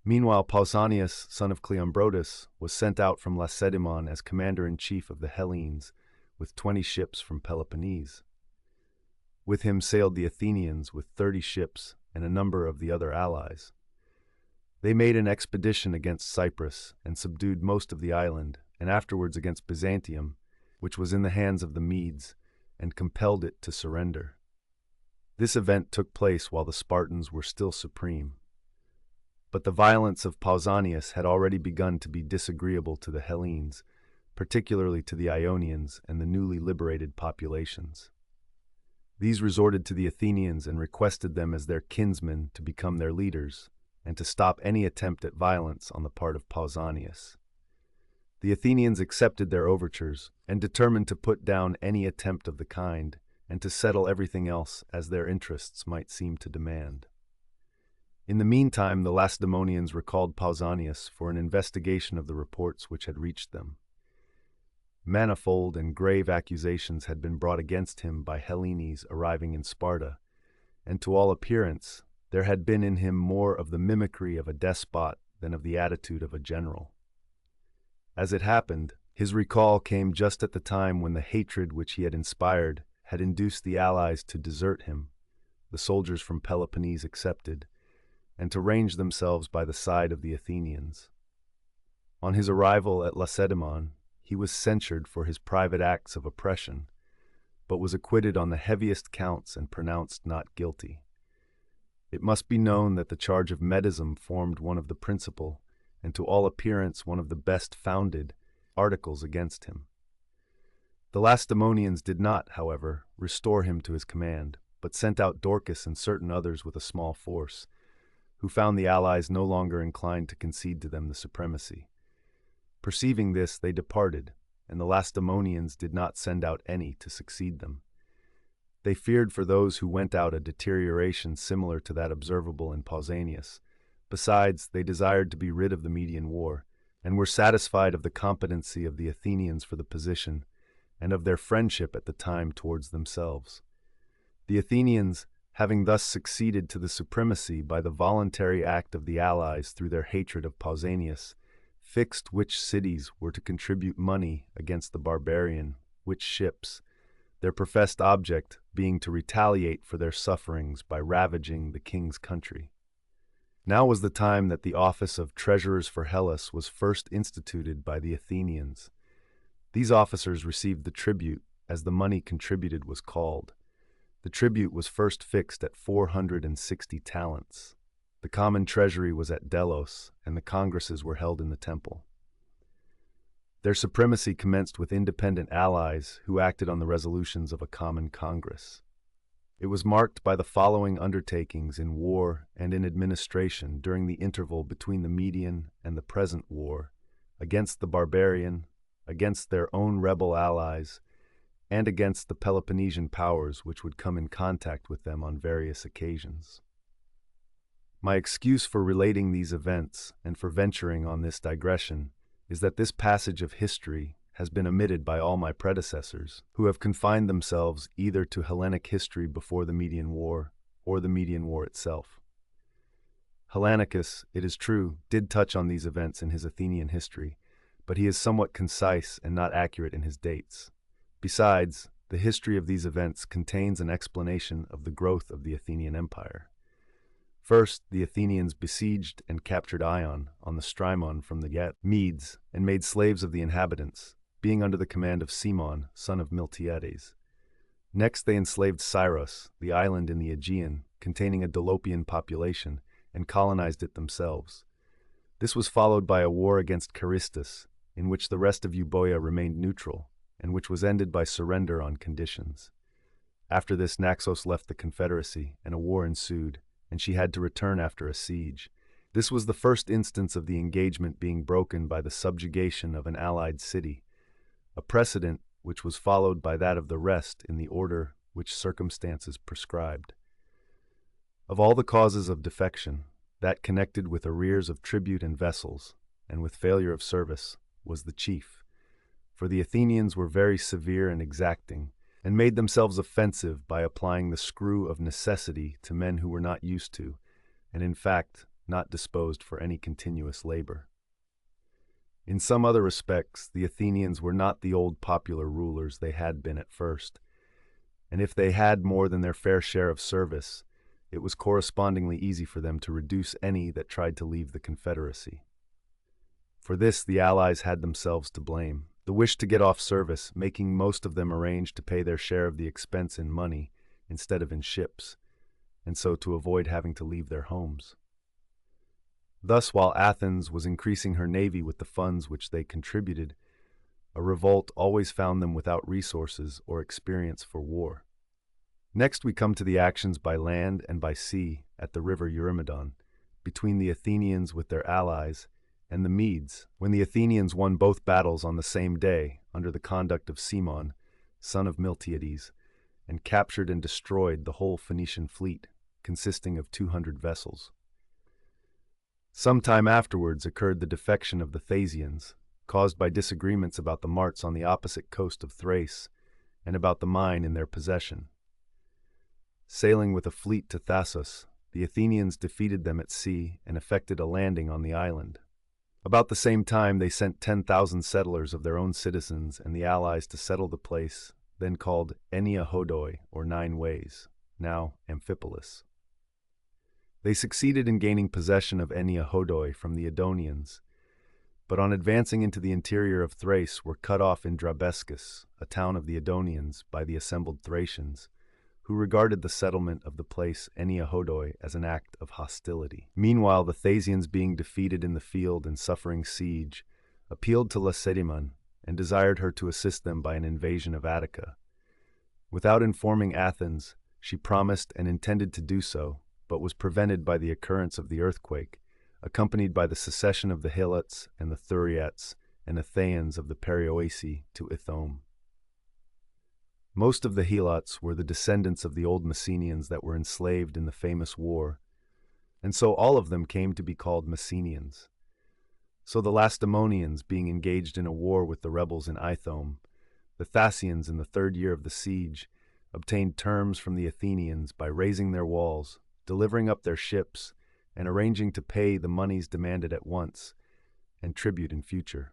Meanwhile Pausanias, son of Cleombrotus, was sent out from Lacedaemon as commander-in-chief of the Hellenes, with 20 ships from Peloponnese. With him sailed the Athenians with 30 ships and a number of the other allies. They made an expedition against Cyprus and subdued most of the island, and afterwards against Byzantium, which was in the hands of the Medes, and compelled it to surrender. This event took place while the Spartans were still supreme. But the violence of Pausanias had already begun to be disagreeable to the Hellenes, particularly to the Ionians and the newly liberated populations. These resorted to the Athenians and requested them as their kinsmen to become their leaders, and to stop any attempt at violence on the part of Pausanias. The Athenians accepted their overtures and determined to put down any attempt of the kind, and to settle everything else as their interests might seem to demand. In the meantime, the Lacedaemonians recalled Pausanias for an investigation of the reports which had reached them. Manifold and grave accusations had been brought against him by Hellenes arriving in Sparta, and to all appearance there had been in him more of the mimicry of a despot than of the attitude of a general. As it happened, his recall came just at the time when the hatred which he had inspired had induced the allies to desert him, the soldiers from Peloponnese excepted, and to range themselves by the side of the Athenians. On his arrival at Lacedaemon, he was censured for his private acts of oppression, but was acquitted on the heaviest counts and pronounced not guilty. It must be known that the charge of Medism formed one of the principal, and to all appearance one of the best founded, articles against him. The Lacedaemonians did not, however, restore him to his command, but sent out Dorcas and certain others with a small force, who found the allies no longer inclined to concede to them the supremacy. Perceiving this, they departed, and the Lacedaemonians did not send out any to succeed them. They feared for those who went out a deterioration similar to that observable in Pausanias. Besides, they desired to be rid of the Median War, and were satisfied of the competency of the Athenians for the position, and of their friendship at the time towards themselves. The Athenians, having thus succeeded to the supremacy by the voluntary act of the allies through their hatred of Pausanias, fixed which cities were to contribute money against the barbarian, which ships, their professed object being to retaliate for their sufferings by ravaging the king's country. Now was the time that the office of treasurers for Hellas was first instituted by the Athenians. These officers received the tribute, as the money contributed was called. The tribute was first fixed at 460 talents. The common treasury was at Delos, and the congresses were held in the temple. Their supremacy commenced with independent allies who acted on the resolutions of a common congress. It was marked by the following undertakings in war and in administration during the interval between the Median and the present war, against the barbarian, against their own rebel allies, and against the Peloponnesian powers which would come in contact with them on various occasions. My excuse for relating these events and for venturing on this digression is that this passage of history has been omitted by all my predecessors, who have confined themselves either to Hellenic history before the Median War or the Median War itself. Hellanicus, it is true, did touch on these events in his Athenian history, but he is somewhat concise and not accurate in his dates. Besides, the history of these events contains an explanation of the growth of the Athenian Empire. First, the Athenians besieged and captured Ion on the Strymon from the Medes and made slaves of the inhabitants, being under the command of Cimon, son of Miltiades. Next, they enslaved Syros, the island in the Aegean, containing a Dolopian population, and colonized it themselves. This was followed by a war against Charistus, in which the rest of Euboea remained neutral, and which was ended by surrender on conditions. After this, Naxos left the Confederacy, and a war ensued, and she had to return after a siege. This was the first instance of the engagement being broken by the subjugation of an allied city, a precedent which was followed by that of the rest in the order which circumstances prescribed. Of all the causes of defection, that connected with arrears of tribute and vessels, and with failure of service, was the chief. For the Athenians were very severe and exacting, and made themselves offensive by applying the screw of necessity to men who were not used to, and in fact, not disposed for any continuous labor. In some other respects, the Athenians were not the old popular rulers they had been at first, and if they had more than their fair share of service, it was correspondingly easy for them to reduce any that tried to leave the Confederacy. For this, the allies had themselves to blame, the wish to get off service making most of them arrange to pay their share of the expense in money instead of in ships, and so to avoid having to leave their homes. Thus, while Athens was increasing her navy with the funds which they contributed, a revolt always found them without resources or experience for war. Next, we come to the actions by land and by sea at the river Eurymedon, between the Athenians with their allies and the Medes, when the Athenians won both battles on the same day under the conduct of Cimon, son of Miltiades, and captured and destroyed the whole Phoenician fleet, consisting of 200 vessels. Some time afterwards occurred the defection of the Thasians, caused by disagreements about the marts on the opposite coast of Thrace and about the mine in their possession. Sailing with a fleet to Thasos, the Athenians defeated them at sea and effected a landing on the island. About the same time, they sent 10,000 settlers of their own citizens and the allies to settle the place, then called Enia Hodoi, or 9 Ways, now Amphipolis. They succeeded in gaining possession of Enia Hodoi from the Edonians, but on advancing into the interior of Thrace were cut off in Drabescus, a town of the Edonians, by the assembled Thracians, who regarded the settlement of the place Enia Hodoi as an act of hostility. Meanwhile, the Thasians, being defeated in the field and suffering siege, appealed to Lacedaemon and desired her to assist them by an invasion of Attica. Without informing Athens, She promised and intended to do so, but was prevented by the occurrence of the earthquake, accompanied by the secession of the Helots and the Thuriats and Athenians of the Perioeci to Ithome. Most of the Helots were the descendants of the old Messenians that were enslaved in the famous war, and so all of them came to be called Messenians. So the Lacedaemonians, being engaged in a war with the rebels in Ithome, the Thasians in the third year of the siege obtained terms from the Athenians by raising their walls, delivering up their ships, and arranging to pay the moneys demanded at once, and tribute in future,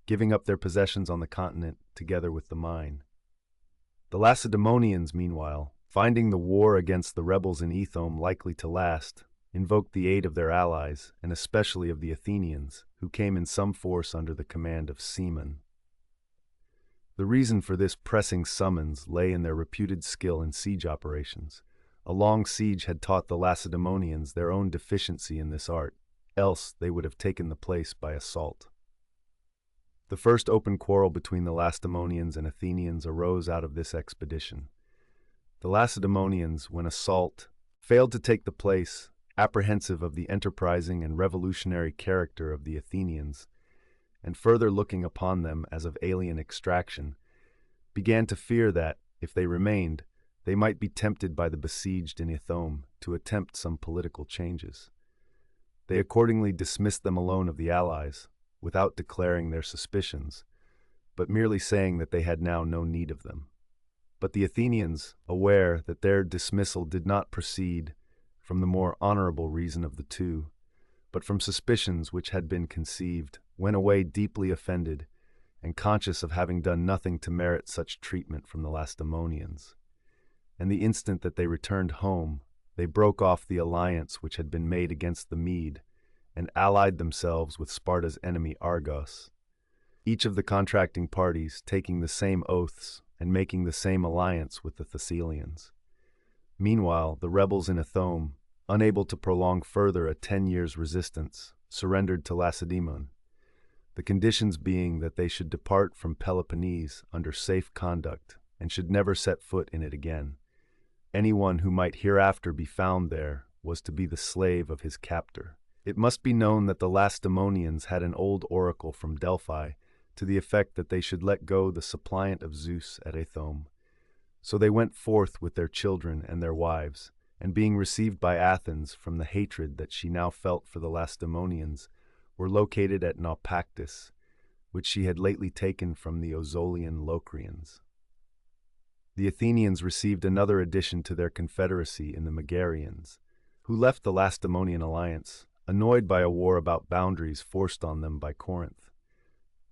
giving up their possessions on the continent together with the mine. The Lacedaemonians, meanwhile, finding the war against the rebels in Ithome likely to last, invoked the aid of their allies, and especially of the Athenians, who came in some force under the command of seamen. The reason for this pressing summons lay in their reputed skill in siege operations. A long siege had taught the Lacedaemonians their own deficiency in this art, else they would have taken the place by assault. The first open quarrel between the Lacedaemonians and Athenians arose out of this expedition. The Lacedaemonians, when assault failed to take the place, apprehensive of the enterprising and revolutionary character of the Athenians, and further looking upon them as of alien extraction, began to fear that, if they remained, they might be tempted by the besieged in Ithome to attempt some political changes. They accordingly dismissed them alone of the allies, without declaring their suspicions, but merely saying that they had now no need of them. But the Athenians, aware that their dismissal did not proceed from the more honorable reason of the two, but from suspicions which had been conceived, went away deeply offended, and conscious of having done nothing to merit such treatment from the Lacedaemonians. And the instant that they returned home, they broke off the alliance which had been made against the Mede, and allied themselves with Sparta's enemy Argos, each of the contracting parties taking the same oaths and making the same alliance with the Thessalians. Meanwhile, the rebels in Ithome, unable to prolong further a 10 years' resistance, surrendered to Lacedaemon, the conditions being that they should depart from Peloponnese under safe conduct and should never set foot in it again. Anyone who might hereafter be found there was to be the slave of his captor. It must be known that the Lacedaemonians had an old oracle from Delphi to the effect that they should let go the suppliant of Zeus at Ithome. So they went forth with their children and their wives, and being received by Athens from the hatred that she now felt for the Lacedaemonians, were located at Naupactus, which she had lately taken from the Ozolian Locrians. The Athenians received another addition to their confederacy in the Megarians, who left the Lacedaemonian alliance, annoyed by a war about boundaries forced on them by Corinth.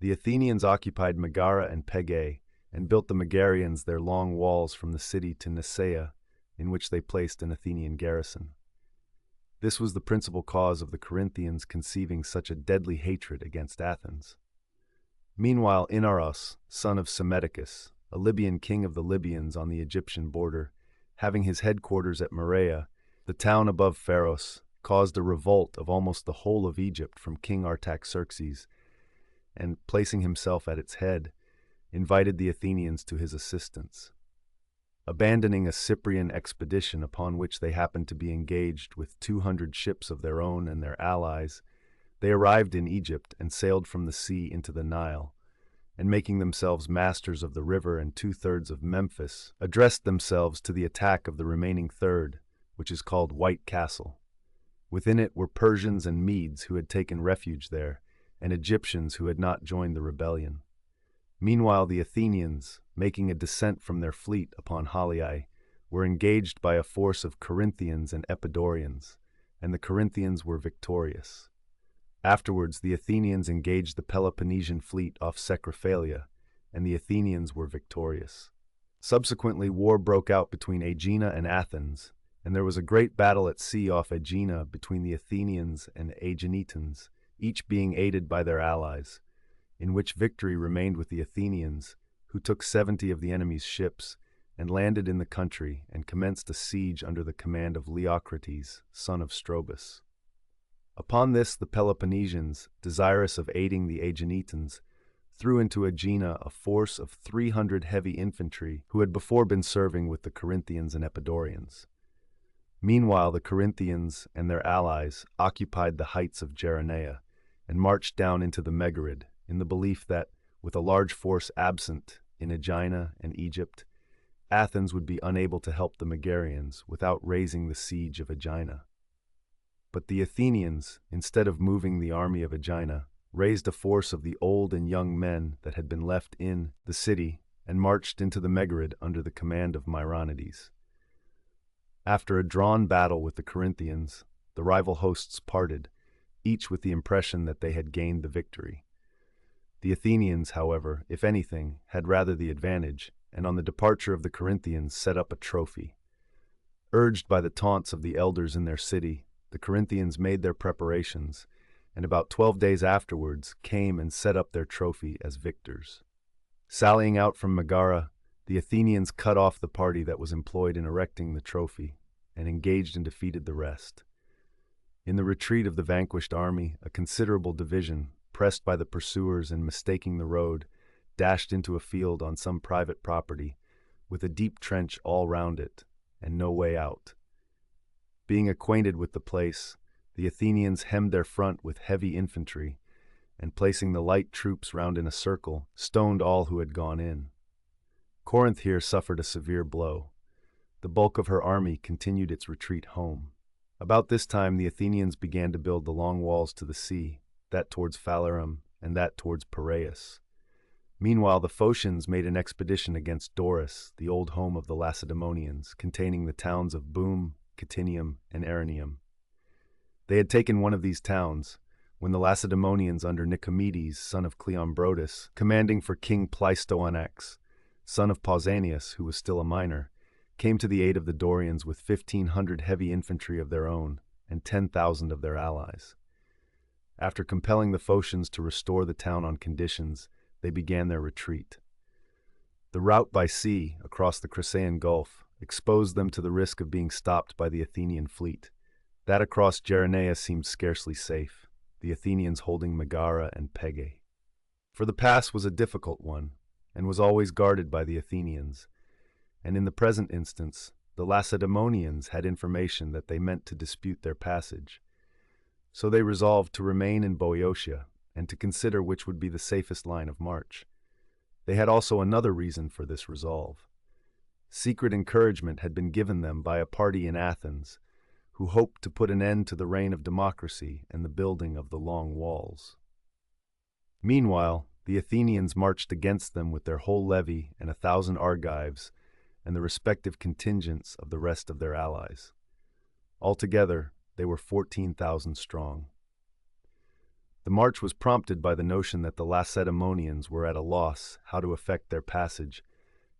The Athenians occupied Megara and Pegae, and built the Megarians their long walls from the city to Nisaea, in which they placed an Athenian garrison. This was the principal cause of the Corinthians conceiving such a deadly hatred against Athens. Meanwhile, Inaros, son of Psammetichus, a Libyan king of the Libyans on the Egyptian border, having his headquarters at Marea, the town above Pharos, caused a revolt of almost the whole of Egypt from King Artaxerxes, and, placing himself at its head, invited the Athenians to his assistance. Abandoning a Cyprian expedition upon which they happened to be engaged with 200 ships of their own and their allies, they arrived in Egypt and sailed from the sea into the Nile, and making themselves masters of the river and 2/3 of Memphis, addressed themselves to the attack of the remaining third, which is called White Castle. Within it were Persians and Medes who had taken refuge there, and Egyptians who had not joined the rebellion. Meanwhile, the Athenians, making a descent from their fleet upon Haliae, were engaged by a force of Corinthians and Epidaurians, and the Corinthians were victorious. Afterwards, the Athenians engaged the Peloponnesian fleet off Secrephalia, and the Athenians were victorious. Subsequently, war broke out between Aegina and Athens, and there was a great battle at sea off Aegina between the Athenians and Aeginetans, each being aided by their allies, in which victory remained with the Athenians, who took 70 of the enemy's ships, and landed in the country, and commenced a siege under the command of Leocrates, son of Strobus. Upon this the Peloponnesians, desirous of aiding the Aeginetans, threw into Aegina a force of 300 heavy infantry who had before been serving with the Corinthians and Epidaurians. Meanwhile, the Corinthians and their allies occupied the heights of Geronea and marched down into the Megarid in the belief that, with a large force absent in Aegina and Egypt, Athens would be unable to help the Megarians without raising the siege of Aegina. But the Athenians, instead of moving the army of Aegina, raised a force of the old and young men that had been left in the city and marched into the Megarid under the command of Myronides. After a drawn battle with the Corinthians, the rival hosts parted, each with the impression that they had gained the victory. The Athenians, however, if anything, had rather the advantage, and on the departure of the Corinthians set up a trophy. Urged by the taunts of the elders in their city, the Corinthians made their preparations, and about 12 days afterwards came and set up their trophy as victors. Sallying out from Megara, the Athenians cut off the party that was employed in erecting the trophy, and engaged and defeated the rest. In the retreat of the vanquished army, a considerable division, pressed by the pursuers and mistaking the road, dashed into a field on some private property, with a deep trench all round it, and no way out. Being acquainted with the place, the Athenians hemmed their front with heavy infantry, and placing the light troops round in a circle, stoned all who had gone in. Corinth here suffered a severe blow. The bulk of her army continued its retreat home. About this time the Athenians began to build the long walls to the sea, that towards Phalerum and that towards Piraeus. Meanwhile the Phocians made an expedition against Doris, the old home of the Lacedaemonians, containing the towns of Boom, Catinium, and Erineum. They had taken one of these towns, when the Lacedaemonians under Nicomedes, son of Cleombrotus, commanding for King Pleistoanax, son of Pausanias, who was still a minor, came to the aid of the Dorians with 1,500 heavy infantry of their own and 10,000 of their allies. After compelling the Phocians to restore the town on conditions, they began their retreat. The route by sea across the Chrysaean Gulf exposed them to the risk of being stopped by the Athenian fleet. That across Geronea seemed scarcely safe, the Athenians holding Megara and Pegae. For the pass was a difficult one, and was always guarded by the Athenians, and in the present instance, the Lacedaemonians had information that they meant to dispute their passage. So they resolved to remain in Boeotia and to consider which would be the safest line of march. They had also another reason for this resolve. Secret encouragement had been given them by a party in Athens, who hoped to put an end to the reign of democracy and the building of the long walls. Meanwhile, the Athenians marched against them with their whole levy and 1,000 Argives, and the respective contingents of the rest of their allies. Altogether, they were 14,000 strong. The march was prompted by the notion that the Lacedaemonians were at a loss how to effect their passage,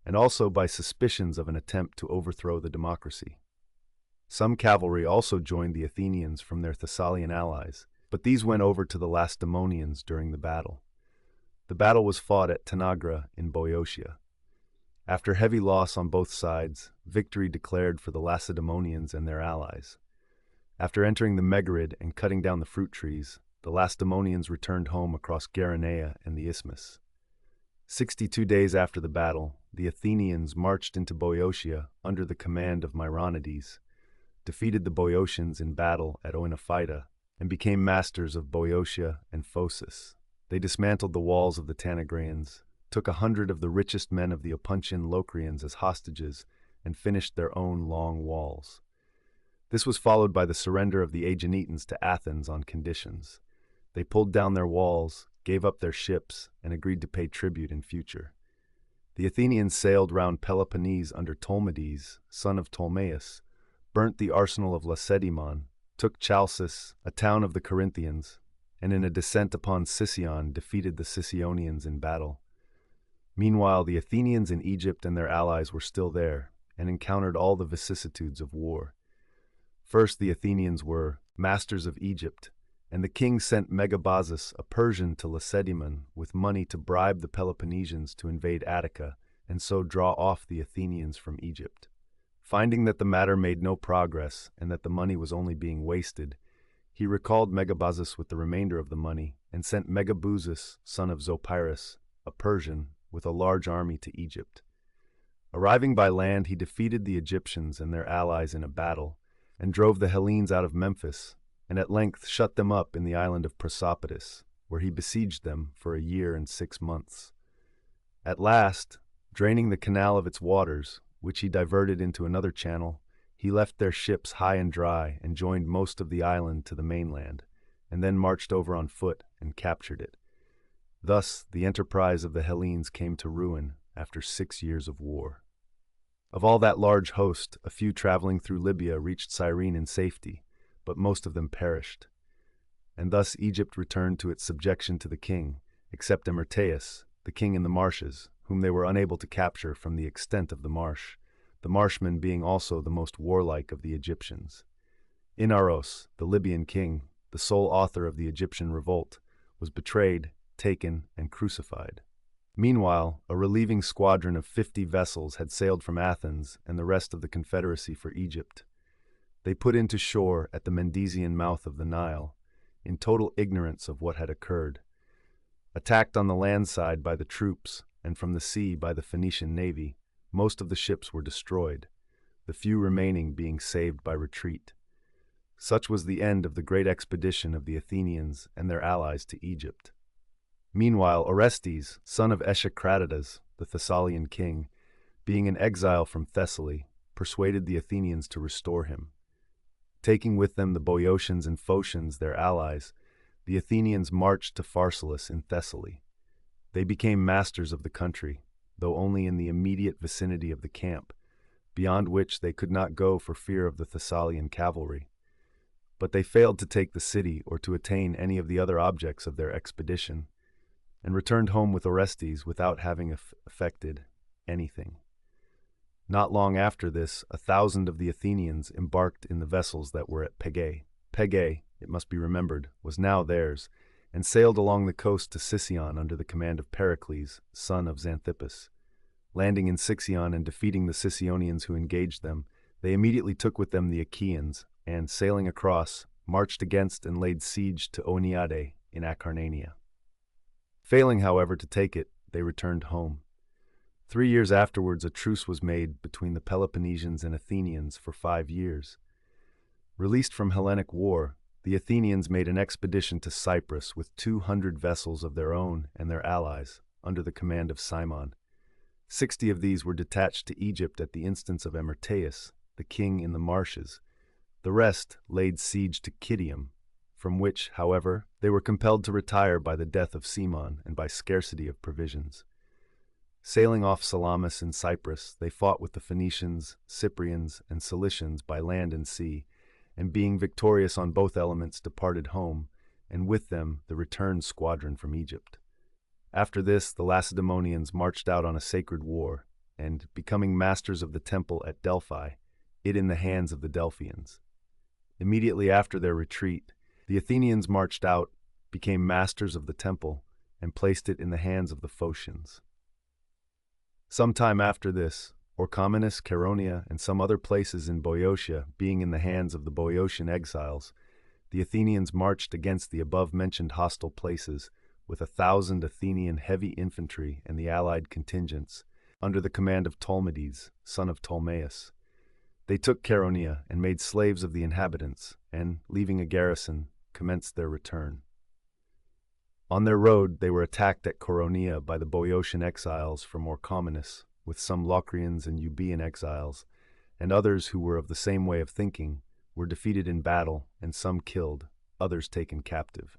and also by suspicions of an attempt to overthrow the democracy. Some cavalry also joined the Athenians from their Thessalian allies, but these went over to the Lacedaemonians during the battle. The battle was fought at Tanagra in Boeotia. After heavy loss on both sides, victory declared for the Lacedaemonians and their allies. After entering the Megarid and cutting down the fruit trees, the Lacedaemonians returned home across Geronea and the Isthmus. 62 days after the battle, the Athenians marched into Boeotia under the command of Myronides, defeated the Boeotians in battle at Oenophyta, and became masters of Boeotia and Phocis. They dismantled the walls of the Tanagraeans, took 100 of the richest men of the Opuntian Locrians as hostages, and finished their own long walls. This was followed by the surrender of the Aeginetans to Athens on conditions. They pulled down their walls, gave up their ships, and agreed to pay tribute in future. The Athenians sailed round Peloponnese under Tolmides, son of Ptolemaeus, burnt the arsenal of Lacedaemon, took Chalcis, a town of the Corinthians, and in a descent upon Sicyon defeated the Sicyonians in battle. Meanwhile, the Athenians in Egypt and their allies were still there, and encountered all the vicissitudes of war. First, the Athenians were masters of Egypt, and the king sent Megabazus, a Persian, to Lacedaemon with money to bribe the Peloponnesians to invade Attica and so draw off the Athenians from Egypt. Finding that the matter made no progress and that the money was only being wasted, he recalled Megabazus with the remainder of the money and sent Megabuzus, son of Zopyrus, a Persian, with a large army to Egypt. Arriving by land, he defeated the Egyptians and their allies in a battle, and drove the Hellenes out of Memphis, and at length shut them up in the island of Prosopolis, where he besieged them for a year and 6 months. At last, draining the canal of its waters, which he diverted into another channel, he left their ships high and dry and joined most of the island to the mainland, and then marched over on foot and captured it. Thus, the enterprise of the Hellenes came to ruin after 6 years of war. Of all that large host, a few traveling through Libya reached Cyrene in safety, but most of them perished. And thus Egypt returned to its subjection to the king, except Emerteus, the king in the marshes, whom they were unable to capture from the extent of the marshmen being also the most warlike of the Egyptians. Inaros, the Libyan king, the sole author of the Egyptian revolt, was betrayed, taken, and crucified. Meanwhile, a relieving squadron of 50 vessels had sailed from Athens and the rest of the Confederacy for Egypt. They put into shore at the Mendesian mouth of the Nile, in total ignorance of what had occurred. Attacked on the land side by the troops and from the sea by the Phoenician navy, most of the ships were destroyed, the few remaining being saved by retreat. Such was the end of the great expedition of the Athenians and their allies to Egypt. Meanwhile, Orestes, son of Echecratidas, the Thessalian king, being in exile from Thessaly, persuaded the Athenians to restore him. Taking with them the Boeotians and Phocians, their allies, the Athenians marched to Pharsalus in Thessaly. They became masters of the country, though only in the immediate vicinity of the camp, beyond which they could not go for fear of the Thessalian cavalry. But they failed to take the city or to attain any of the other objects of their expedition, and returned home with Orestes without having effected anything. Not long after this, 1,000 of the Athenians embarked in the vessels that were at Pegae. Pegae, it must be remembered, was now theirs, and sailed along the coast to Sicyon under the command of Pericles, son of Xanthippus. Landing in Sicyon and defeating the Sicyonians who engaged them, they immediately took with them the Achaeans, and, sailing across, marched against and laid siege to Oeniade in Acarnania. Failing, however, to take it, they returned home. 3 years afterwards, a truce was made between the Peloponnesians and Athenians for 5 years. Released from Hellenic war, the Athenians made an expedition to Cyprus with 200 vessels of their own and their allies, under the command of Cimon. 60 of these were detached to Egypt at the instance of Emerteus, the king in the marshes. The rest laid siege to Kidium, from which, however, they were compelled to retire by the death of Cimon and by scarcity of provisions. Sailing off Salamis in Cyprus, they fought with the Phoenicians, Cyprians, and Cilicians by land and sea, and being victorious on both elements departed home, and with them the return squadron from Egypt. After this, the Lacedaemonians marched out on a sacred war, and, becoming masters of the temple at Delphi, it in the hands of the Delphians. Immediately after their retreat, the Athenians marched out, became masters of the temple, and placed it in the hands of the Phocians. Some time after this, Orchomenus, Chaeronea, and some other places in Boeotia being in the hands of the Boeotian exiles, the Athenians marched against the above-mentioned hostile places with 1,000 Athenian heavy infantry and the allied contingents, under the command of Tolmides, son of Ptolemaeus. They took Chaeronea and made slaves of the inhabitants, and, leaving a garrison, commenced their return. On their road, they were attacked at Coronea by the Boeotian exiles from Orchomenus, with some Locrians and Euboean exiles, and others who were of the same way of thinking, were defeated in battle, and some killed, others taken captive.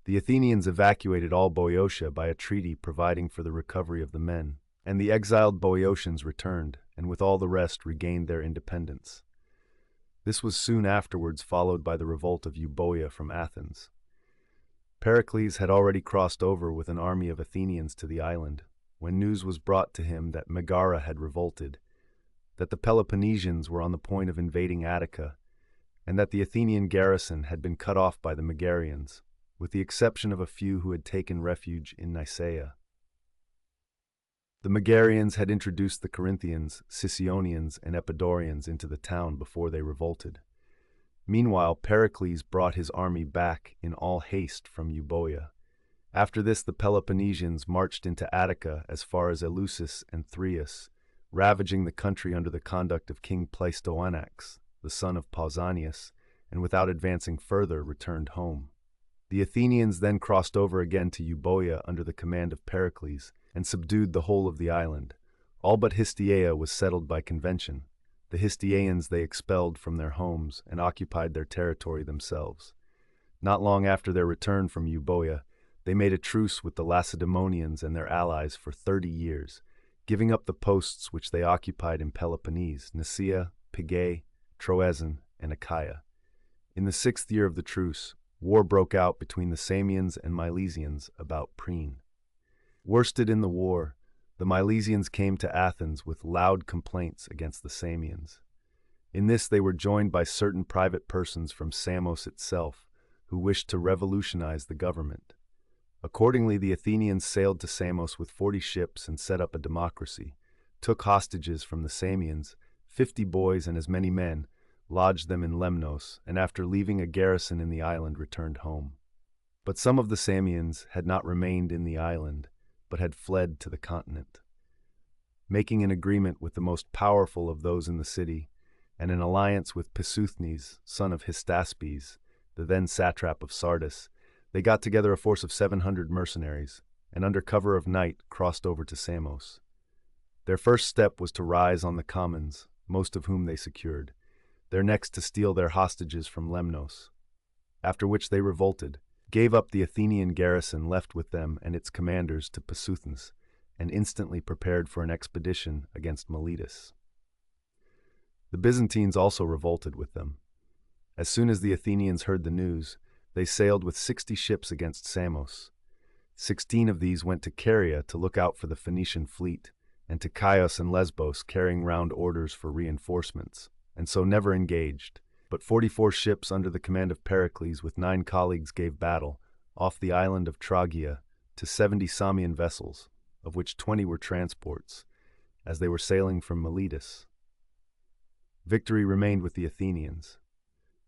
The Athenians evacuated all Boeotia by a treaty providing for the recovery of the men, and the exiled Boeotians returned, and with all the rest regained their independence. This was soon afterwards followed by the revolt of Euboea from Athens. Pericles had already crossed over with an army of Athenians to the island, when news was brought to him that Megara had revolted, that the Peloponnesians were on the point of invading Attica, and that the Athenian garrison had been cut off by the Megarians, with the exception of a few who had taken refuge in Nicaea. The Megarians had introduced the Corinthians, Sicyonians, and Epidaurians into the town before they revolted. Meanwhile, Pericles brought his army back in all haste from Euboea, After this, the Peloponnesians marched into Attica as far as Eleusis and Thrius, ravaging the country under the conduct of King Pleistoanax, the son of Pausanias, and without advancing further returned home. The Athenians then crossed over again to Euboea under the command of Pericles, and subdued the whole of the island. All but Histiaea was settled by convention. The Histiaeans they expelled from their homes and occupied their territory themselves. Not long after their return from Euboea, they made a truce with the Lacedaemonians and their allies for 30 years, giving up the posts which they occupied in Peloponnese, Nicaea, Pegae, Troezen, and Achaia. In the 6th year of the truce, war broke out between the Samians and Milesians about Priene. Worsted in the war, the Milesians came to Athens with loud complaints against the Samians. In this they were joined by certain private persons from Samos itself, who wished to revolutionize the government. Accordingly, the Athenians sailed to Samos with 40 ships and set up a democracy, took hostages from the Samians, 50 boys and as many men, lodged them in Lemnos, and after leaving a garrison in the island returned home. But some of the Samians had not remained in the island, but had fled to the continent. Making an agreement with the most powerful of those in the city, and an alliance with Pissuthnes, son of Hystaspes, the then satrap of Sardis, they got together a force of 700 mercenaries, and under cover of night crossed over to Samos. Their first step was to rise on the commons, most of whom they secured, their next to steal their hostages from Lemnos, after which they revolted, gave up the Athenian garrison left with them and its commanders to Pissuthnes, and instantly prepared for an expedition against Miletus. The Byzantines also revolted with them. As soon as the Athenians heard the news, they sailed with 60 ships against Samos. 16 of these went to Caria to look out for the Phoenician fleet, and to Chios and Lesbos carrying round orders for reinforcements, and so never engaged. But 44 ships under the command of Pericles with 9 colleagues gave battle, off the island of Tragia, to 70 Samian vessels, of which 20 were transports, as they were sailing from Miletus. Victory remained with the Athenians.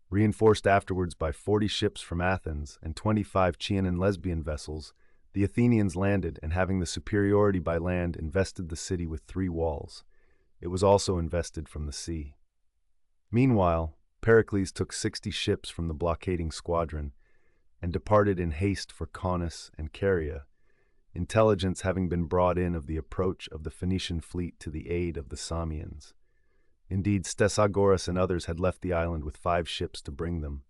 Reinforced afterwards by 40 ships from Athens and 25 Chian and Lesbian vessels, the Athenians landed and, having the superiority by land, invested the city with 3 walls. It was also invested from the sea. Meanwhile, Pericles took 60 ships from the blockading squadron and departed in haste for Caunus and Caria, intelligence having been brought in of the approach of the Phoenician fleet to the aid of the Samians. Indeed, Stesagoras and others had left the island with 5 ships to bring them.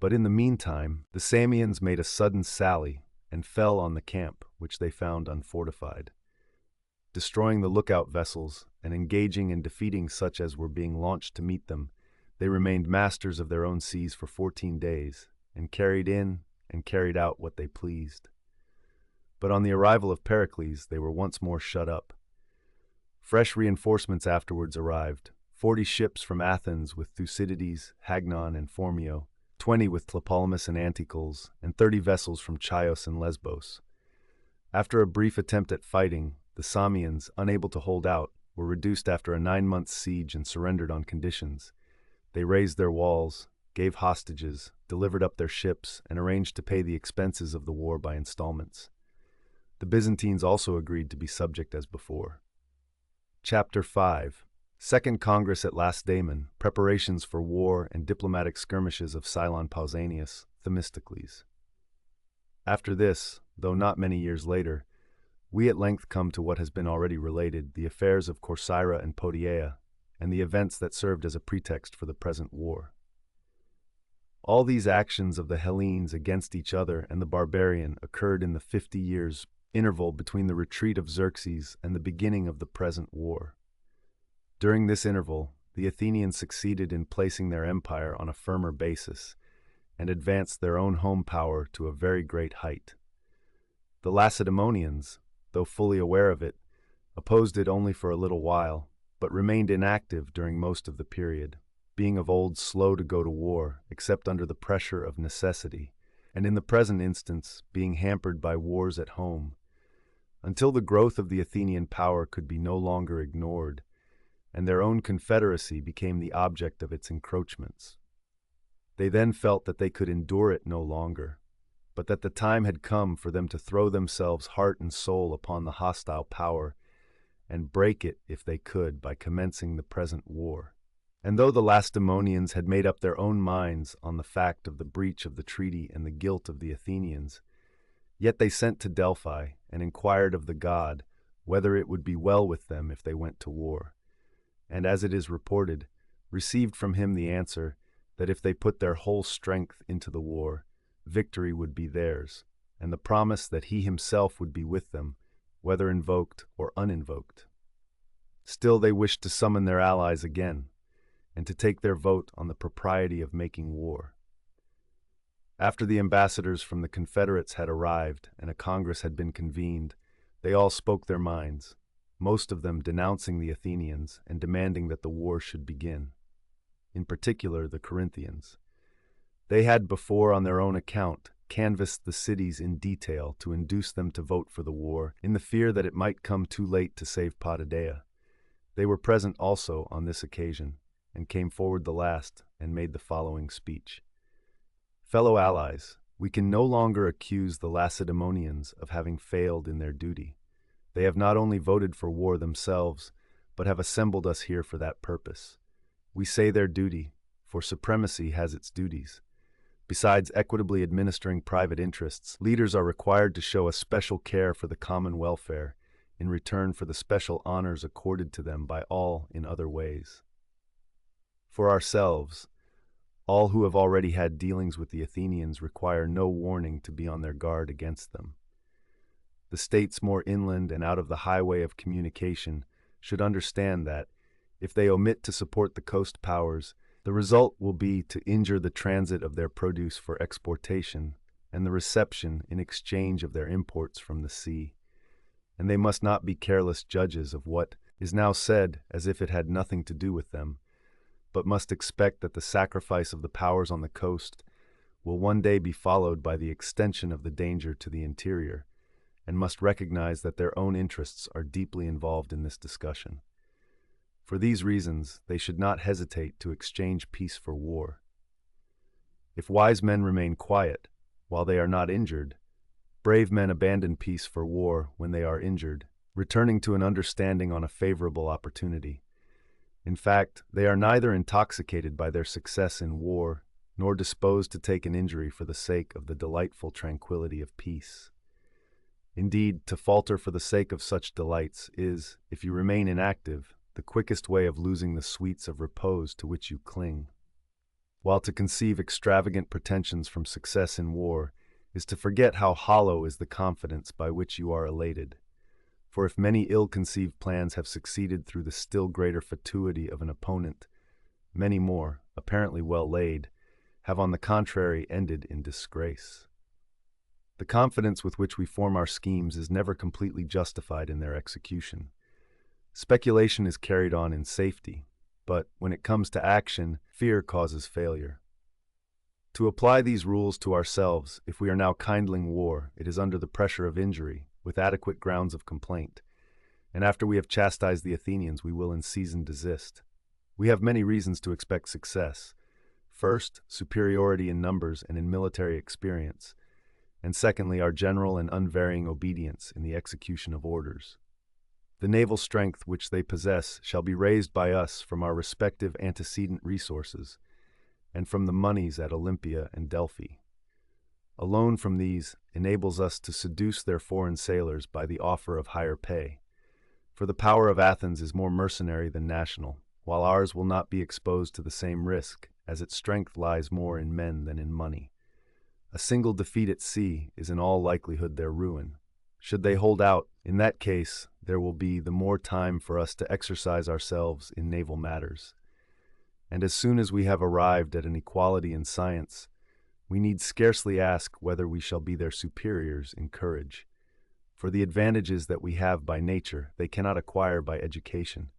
But in the meantime, the Samians made a sudden sally and fell on the camp, which they found unfortified. Destroying the lookout vessels and engaging and defeating such as were being launched to meet them, they remained masters of their own seas for 14 days, and carried in and carried out what they pleased. But on the arrival of Pericles, they were once more shut up. Fresh reinforcements afterwards arrived, 40 ships from Athens with Thucydides, Hagnon, and Phormio, 20 with Tlepolemus and Anticles, and 30 vessels from Chios and Lesbos. After a brief attempt at fighting, the Samians, unable to hold out, were reduced after a 9-month siege and surrendered on conditions. They razed their walls, gave hostages, delivered up their ships, and arranged to pay the expenses of the war by installments. The Byzantines also agreed to be subject as before. Chapter 5. Second Congress at Lacedaemon, Preparations for War and Diplomatic Skirmishes of Cylon Pausanias, Themistocles. After this, though not many years later, we at length come to what has been already related, the affairs of Corcyra and Potiaea, and the events that served as a pretext for the present war. All these actions of the Hellenes against each other and the barbarian occurred in the 50 years interval between the retreat of Xerxes and the beginning of the present war. During this interval, the Athenians succeeded in placing their empire on a firmer basis and advanced their own home power to a very great height. The Lacedaemonians, though fully aware of it, opposed it only for a little while, but remained inactive during most of the period, being of old slow to go to war except under the pressure of necessity, and in the present instance being hampered by wars at home, until the growth of the Athenian power could be no longer ignored, and their own confederacy became the object of its encroachments. They then felt that they could endure it no longer, but that the time had come for them to throw themselves heart and soul upon the hostile power and break it if they could by commencing the present war. And though the Lacedaemonians had made up their own minds on the fact of the breach of the treaty and the guilt of the Athenians, yet they sent to Delphi and inquired of the god whether it would be well with them if they went to war, and as it is reported, received from him the answer that if they put their whole strength into the war, victory would be theirs, and the promise that he himself would be with them, whether invoked or uninvoked. Still they wished to summon their allies again, and to take their vote on the propriety of making war. After the ambassadors from the Confederates had arrived and a congress had been convened, they all spoke their minds, most of them denouncing the Athenians and demanding that the war should begin. In particular, the Corinthians. They had before, on their own account, canvassed the cities in detail to induce them to vote for the war, in the fear that it might come too late to save Potidæa. They were present also on this occasion, and came forward the last and made the following speech. Fellow allies, we can no longer accuse the Lacedaemonians of having failed in their duty. They have not only voted for war themselves, but have assembled us here for that purpose. We say their duty, for supremacy has its duties. Besides equitably administering private interests, leaders are required to show a special care for the common welfare, in return for the special honors accorded to them by all in other ways. For ourselves, all who have already had dealings with the Athenians require no warning to be on their guard against them. The states more inland and out of the highway of communication should understand that, if they omit to support the coast powers, the result will be to injure the transit of their produce for exportation and the reception in exchange of their imports from the sea. And they must not be careless judges of what is now said as if it had nothing to do with them, but must expect that the sacrifice of the powers on the coast will one day be followed by the extension of the danger to the interior, and must recognize that their own interests are deeply involved in this discussion. For these reasons, they should not hesitate to exchange peace for war. If wise men remain quiet, while they are not injured, brave men abandon peace for war when they are injured, returning to an understanding on a favorable opportunity. In fact, they are neither intoxicated by their success in war, nor disposed to take an injury for the sake of the delightful tranquility of peace. Indeed, to falter for the sake of such delights is, if you remain inactive, the quickest way of losing the sweets of repose to which you cling. While to conceive extravagant pretensions from success in war is to forget how hollow is the confidence by which you are elated. For if many ill-conceived plans have succeeded through the still greater fatuity of an opponent, many more, apparently well laid, have on the contrary ended in disgrace. The confidence with which we form our schemes is never completely justified in their execution. Speculation is carried on in safety, but when it comes to action, fear causes failure. To apply these rules to ourselves, if we are now kindling war, it is under the pressure of injury, with adequate grounds of complaint, and after we have chastised the Athenians, we will in season desist. We have many reasons to expect success. First, superiority in numbers and in military experience, and secondly, our general and unvarying obedience in the execution of orders. The naval strength which they possess shall be raised by us from our respective antecedent resources, and from the moneys at Olympia and Delphi. A loan from these enables us to seduce their foreign sailors by the offer of higher pay, for the power of Athens is more mercenary than national, while ours will not be exposed to the same risk, as its strength lies more in men than in money. A single defeat at sea is in all likelihood their ruin. Should they hold out, in that case, there will be the more time for us to exercise ourselves in naval matters. And as soon as we have arrived at an equality in science, we need scarcely ask whether we shall be their superiors in courage. For the advantages that we have by nature they cannot acquire by education,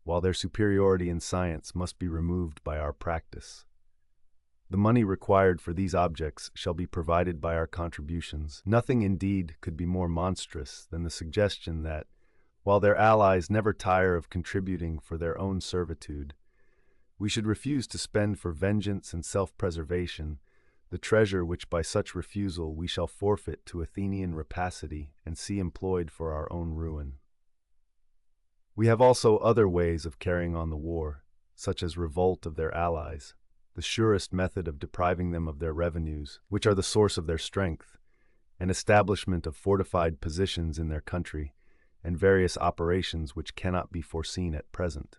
while their superiority in science must be removed by our practice. The money required for these objects shall be provided by our contributions. Nothing, indeed, could be more monstrous than the suggestion that, while their allies never tire of contributing for their own servitude, we should refuse to spend for vengeance and self-preservation the treasure which by such refusal we shall forfeit to Athenian rapacity and see employed for our own ruin. We have also other ways of carrying on the war, such as revolt of their allies, the surest method of depriving them of their revenues, which are the source of their strength, and establishment of fortified positions in their country, and various operations which cannot be foreseen at present.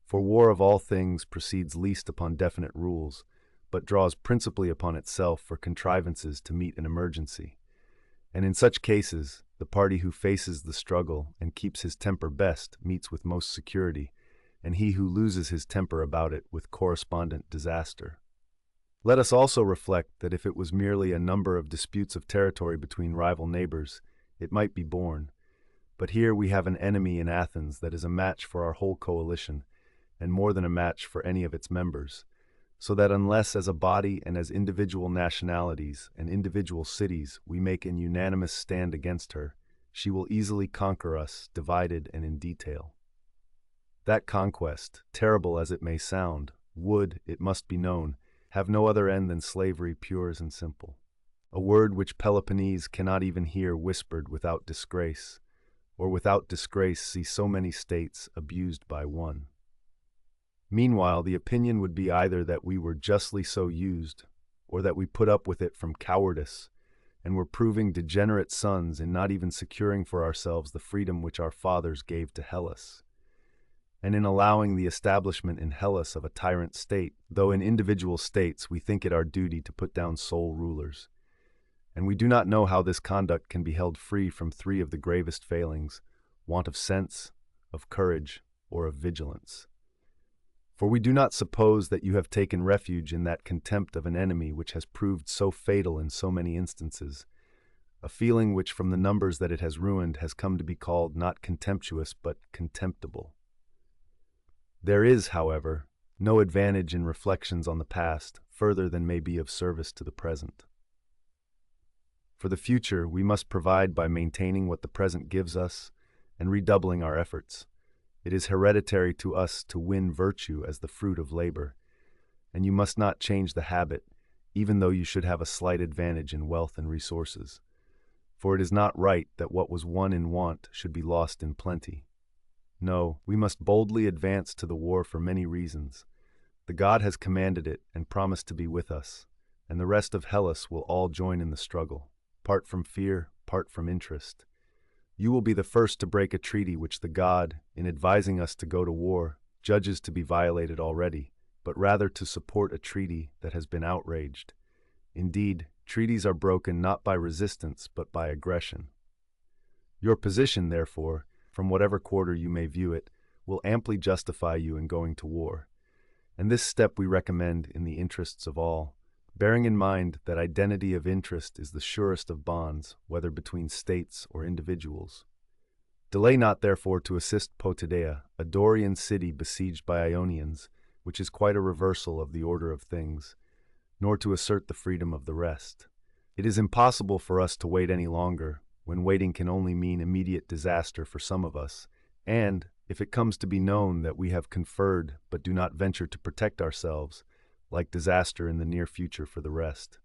For war of all things proceeds least upon definite rules, but draws principally upon itself for contrivances to meet an emergency. And in such cases, the party who faces the struggle and keeps his temper best meets with most security, and he who loses his temper about it with correspondent disaster. Let us also reflect that if it was merely a number of disputes of territory between rival neighbors, it might be borne. But here we have an enemy in Athens that is a match for our whole coalition, and more than a match for any of its members, so that unless as a body and as individual nationalities and individual cities we make an unanimous stand against her, she will easily conquer us, divided and in detail. That conquest, terrible as it may sound, would, it must be known, have no other end than slavery pure and simple, a word which Peloponnese cannot even hear whispered without disgrace, or without disgrace see so many states abused by one. Meanwhile, the opinion would be either that we were justly so used, or that we put up with it from cowardice, and were proving degenerate sons in not even securing for ourselves the freedom which our fathers gave to Hellas, and in allowing the establishment in Hellas of a tyrant state, though in individual states we think it our duty to put down sole rulers. And we do not know how this conduct can be held free from three of the gravest failings: want of sense, of courage, or of vigilance. For we do not suppose that you have taken refuge in that contempt of an enemy which has proved so fatal in so many instances, a feeling which from the numbers that it has ruined has come to be called not contemptuous but contemptible. There is, however, no advantage in reflections on the past further than may be of service to the present. For the future we must provide by maintaining what the present gives us and redoubling our efforts. It is hereditary to us to win virtue as the fruit of labor, and you must not change the habit, even though you should have a slight advantage in wealth and resources. For it is not right that what was won in want should be lost in plenty. No, we must boldly advance to the war for many reasons. The god has commanded it and promised to be with us, and the rest of Hellas will all join in the struggle, part from fear, part from interest. You will be the first to break a treaty which the god, in advising us to go to war, judges to be violated already, but rather to support a treaty that has been outraged. Indeed, treaties are broken not by resistance but by aggression. Your position, therefore, from whatever quarter you may view it, will amply justify you in going to war, and this step we recommend in the interests of all, bearing in mind that identity of interest is the surest of bonds, whether between states or individuals. Delay not, therefore, to assist Potidæa, a Dorian city besieged by Ionians, which is quite a reversal of the order of things, nor to assert the freedom of the rest. It is impossible for us to wait any longer, when waiting can only mean immediate disaster for some of us, and, if it comes to be known that we have conferred but do not venture to protect ourselves, like disaster in the near future for the rest.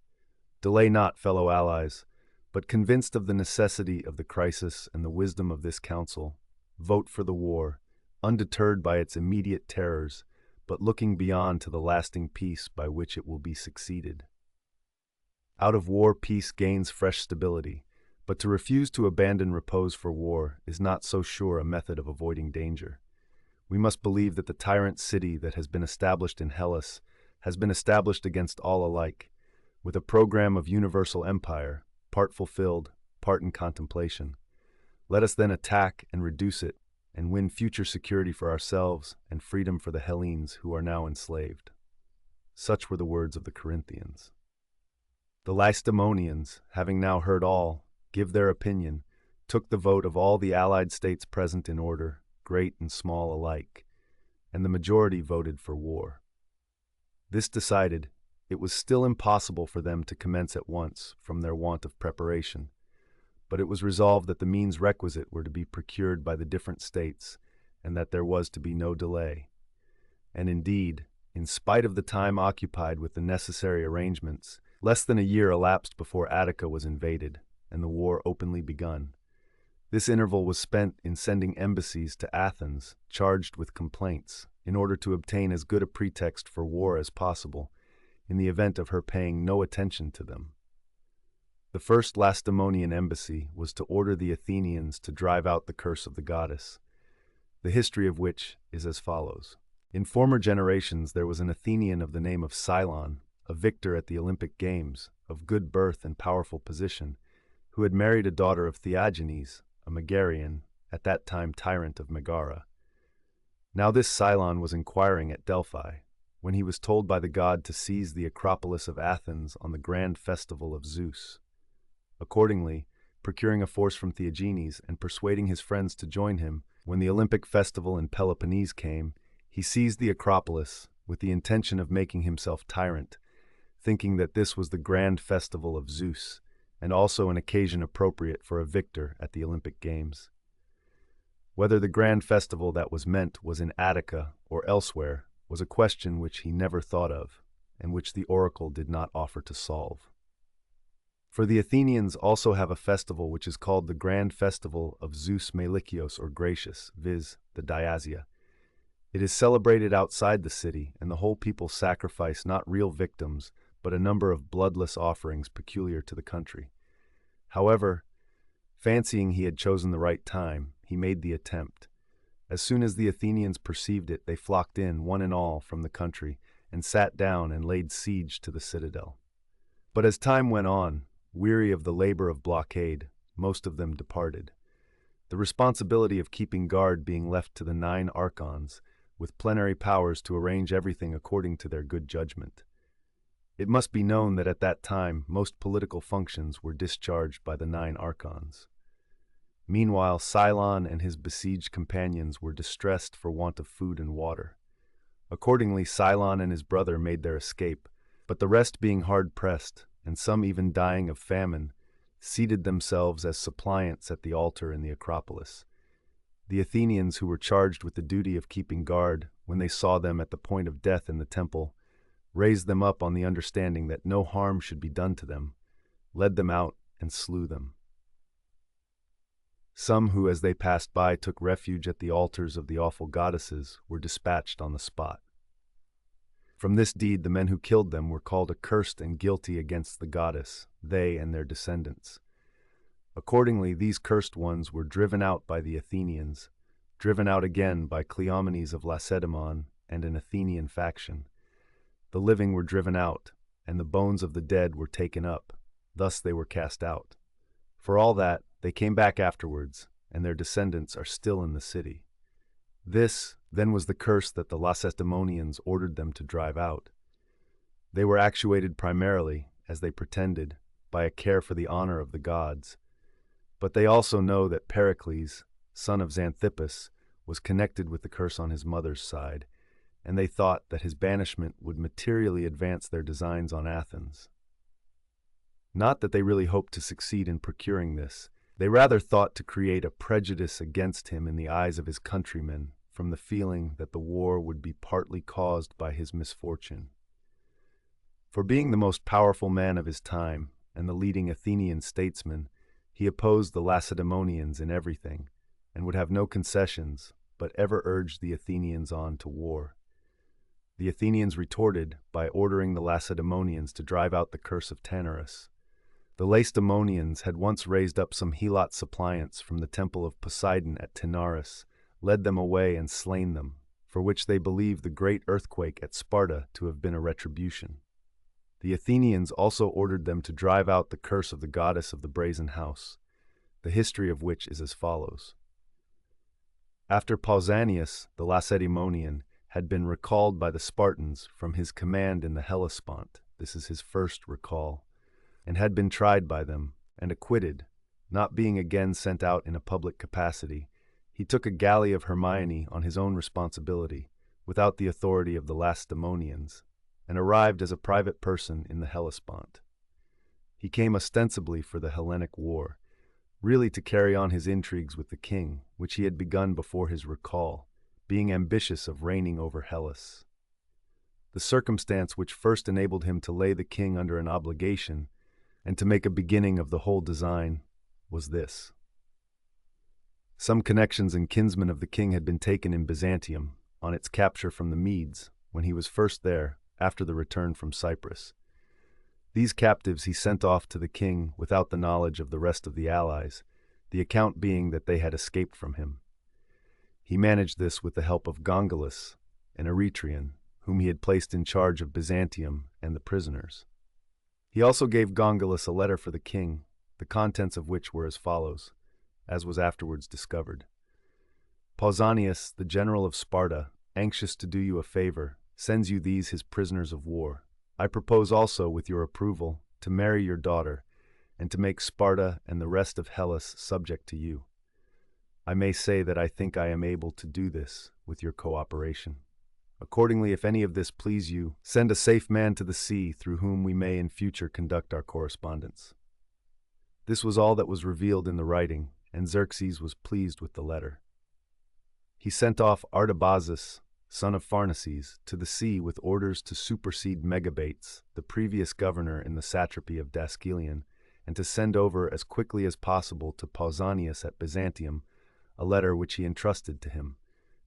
Delay not, fellow allies, but convinced of the necessity of the crisis and the wisdom of this counsel, vote for the war, undeterred by its immediate terrors, but looking beyond to the lasting peace by which it will be succeeded. Out of war peace gains fresh stability, but to refuse to abandon repose for war is not so sure a method of avoiding danger. We must believe that the tyrant city that has been established in Hellas has been established against all alike, with a program of universal empire, part fulfilled, part in contemplation. Let us then attack and reduce it, and win future security for ourselves and freedom for the Hellenes who are now enslaved. Such were the words of the Corinthians. The Lacedaemonians, having now heard all give their opinion, took the vote of all the allied states present in order, great and small alike, and the majority voted for war. This decided, it was still impossible for them to commence at once from their want of preparation, but it was resolved that the means requisite were to be procured by the different states, and that there was to be no delay. And indeed, in spite of the time occupied with the necessary arrangements, Less than a year elapsed before Attica was invaded, and the war openly begun. This interval was spent in sending embassies to Athens, charged with complaints, in order to obtain as good a pretext for war as possible, in the event of her paying no attention to them. The first Lacedaemonian embassy was to order the Athenians to drive out the curse of the goddess, the history of which is as follows. In former generations there was an Athenian of the name of Cylon, a victor at the Olympic Games, of good birth and powerful position, who had married a daughter of Theagenes, a Megarian, at that time tyrant of Megara. Now this Cylon was inquiring at Delphi, when he was told by the god to seize the Acropolis of Athens on the grand festival of Zeus. Accordingly, procuring a force from Theagenes and persuading his friends to join him, when the Olympic festival in Peloponnese came, he seized the Acropolis with the intention of making himself tyrant, thinking that this was the grand festival of Zeus, and also an occasion appropriate for a victor at the Olympic Games. Whether the grand festival that was meant was in Attica or elsewhere was a question which he never thought of, and which the oracle did not offer to solve. For the Athenians also have a festival which is called the Grand Festival of Zeus Melicios or Gracious, viz., the Diasia. It is celebrated outside the city, and the whole people sacrifice not real victims, but a number of bloodless offerings peculiar to the country. However, fancying he had chosen the right time, he made the attempt. As soon as the Athenians perceived it, they flocked in, one and all, from the country, and sat down and laid siege to the citadel. But as time went on, weary of the labor of blockade, most of them departed, the responsibility of keeping guard being left to the 9 archons, with plenary powers to arrange everything according to their good judgment. It must be known that at that time most political functions were discharged by the 9 archons. Meanwhile, Cylon and his besieged companions were distressed for want of food and water. Accordingly, Cylon and his brother made their escape, but the rest being hard-pressed, and some even dying of famine, seated themselves as suppliants at the altar in the Acropolis. The Athenians, who were charged with the duty of keeping guard, when they saw them at the point of death in the temple, raised them up on the understanding that no harm should be done to them, led them out, and slew them. Some who, as they passed by, took refuge at the altars of the awful goddesses, were dispatched on the spot. From this deed the men who killed them were called accursed and guilty against the goddess, they and their descendants. Accordingly, these cursed ones were driven out by the Athenians, driven out again by Cleomenes of Lacedaemon and an Athenian faction. The living were driven out, and the bones of the dead were taken up. Thus they were cast out. For all that, they came back afterwards, and their descendants are still in the city. This, then, was the curse that the Lacedaemonians ordered them to drive out. They were actuated primarily, as they pretended, by a care for the honor of the gods. But they also know that Pericles, son of Xanthippus, was connected with the curse on his mother's side, and they thought that his banishment would materially advance their designs on Athens. Not that they really hoped to succeed in procuring this. They rather thought to create a prejudice against him in the eyes of his countrymen, from the feeling that the war would be partly caused by his misfortune. For being the most powerful man of his time, and the leading Athenian statesman, he opposed the Lacedaemonians in everything, and would have no concessions, but ever urged the Athenians on to war. The Athenians retorted by ordering the Lacedaemonians to drive out the curse of Tanarus. The Lacedaemonians had once raised up some Helot suppliants from the temple of Poseidon at Taenarus, led them away and slain them, for which they believed the great earthquake at Sparta to have been a retribution. The Athenians also ordered them to drive out the curse of the goddess of the brazen house, the history of which is as follows. After Pausanias, the Lacedaemonian, had been recalled by the Spartans from his command in the Hellespont, this is his first recall, and had been tried by them, and acquitted, not being again sent out in a public capacity, he took a galley of Hermione on his own responsibility, without the authority of the Lacedaemonians, and arrived as a private person in the Hellespont. He came ostensibly for the Hellenic War, really to carry on his intrigues with the king, which he had begun before his recall, being ambitious of reigning over Hellas. the circumstance which first enabled him to lay the king under an obligation and to make a beginning of the whole design was this. Some connections and kinsmen of the king had been taken in Byzantium on its capture from the Medes when he was first there after the return from Cyprus. These captives he sent off to the king without the knowledge of the rest of the allies, the account being that they had escaped from him. He managed this with the help of Gongylus, an Eretrian, whom he had placed in charge of Byzantium and the prisoners. He also gave Gongylus a letter for the king, the contents of which were as follows, as was afterwards discovered. Pausanias, the general of Sparta, anxious to do you a favor, sends you these his prisoners of war. I propose also, with your approval, to marry your daughter, and to make Sparta and the rest of Hellas subject to you. I may say that I think I am able to do this with your cooperation. Accordingly, if any of this please you, send a safe man to the sea through whom we may in future conduct our correspondence. This was all that was revealed in the writing, and Xerxes was pleased with the letter. He sent off Artabazus, son of Pharnaces, to the sea with orders to supersede Megabates, the previous governor in the satrapy of Daskylion, and to send over as quickly as possible to Pausanias at Byzantium a letter which he entrusted to him,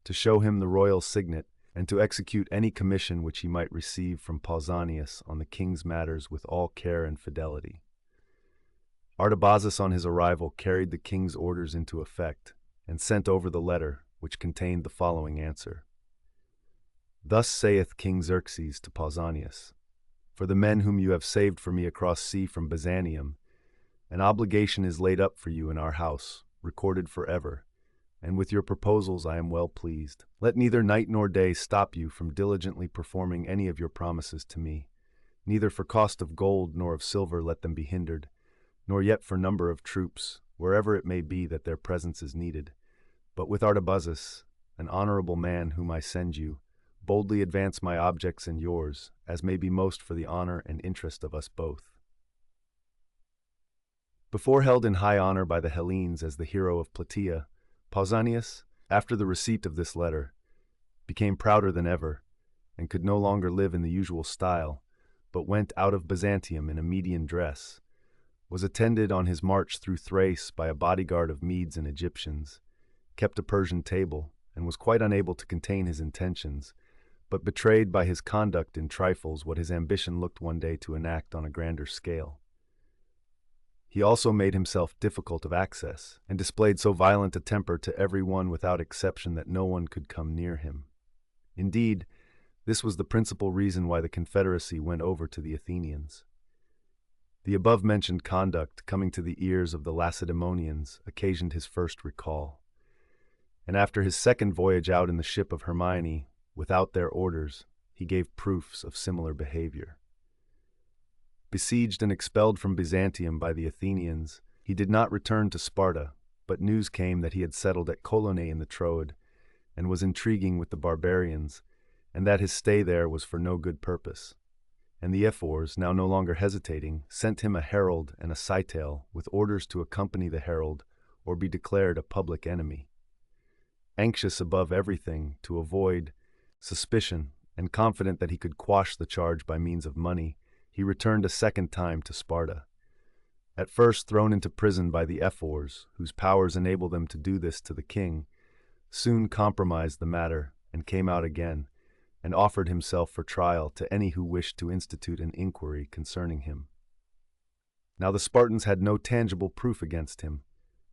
to show him the royal signet, and to execute any commission which he might receive from Pausanias on the king's matters with all care and fidelity. Artabazus on his arrival carried the king's orders into effect, and sent over the letter, which contained the following answer. Thus saith King Xerxes to Pausanias, for the men whom you have saved for me across sea from Byzantium, an obligation is laid up for you in our house, recorded forever, and with your proposals I am well pleased. Let neither night nor day stop you from diligently performing any of your promises to me, neither for cost of gold nor of silver let them be hindered, nor yet for number of troops, wherever it may be that their presence is needed. But with Artabazus, an honorable man whom I send you, boldly advance my objects and yours, as may be most for the honor and interest of us both. Before held in high honor by the Hellenes as the hero of Plataea, Pausanias, after the receipt of this letter, became prouder than ever, and could no longer live in the usual style, but went out of Byzantium in a Median dress, was attended on his march through Thrace by a bodyguard of Medes and Egyptians, kept a Persian table, and was quite unable to contain his intentions, but betrayed by his conduct in trifles what his ambition looked one day to enact on a grander scale. He also made himself difficult of access, and displayed so violent a temper to every one without exception that no one could come near him. Indeed, this was the principal reason why the Confederacy went over to the Athenians. The above-mentioned conduct, coming to the ears of the Lacedaemonians, occasioned his first recall. And after his second voyage out in the ship of Hermione, without their orders, he gave proofs of similar behavior. Besieged and expelled from Byzantium by the Athenians, he did not return to Sparta, but news came that he had settled at Colone in the Troad, and was intriguing with the barbarians, and that his stay there was for no good purpose. And the ephors, now no longer hesitating, sent him a herald and a cytale with orders to accompany the herald or be declared a public enemy. Anxious above everything to avoid suspicion and confident that he could quash the charge by means of money, he returned a second time to Sparta. At first thrown into prison by the ephors, whose powers enable them to do this to the king, soon compromised the matter and came out again, and offered himself for trial to any who wished to institute an inquiry concerning him. Now the Spartans had no tangible proof against him,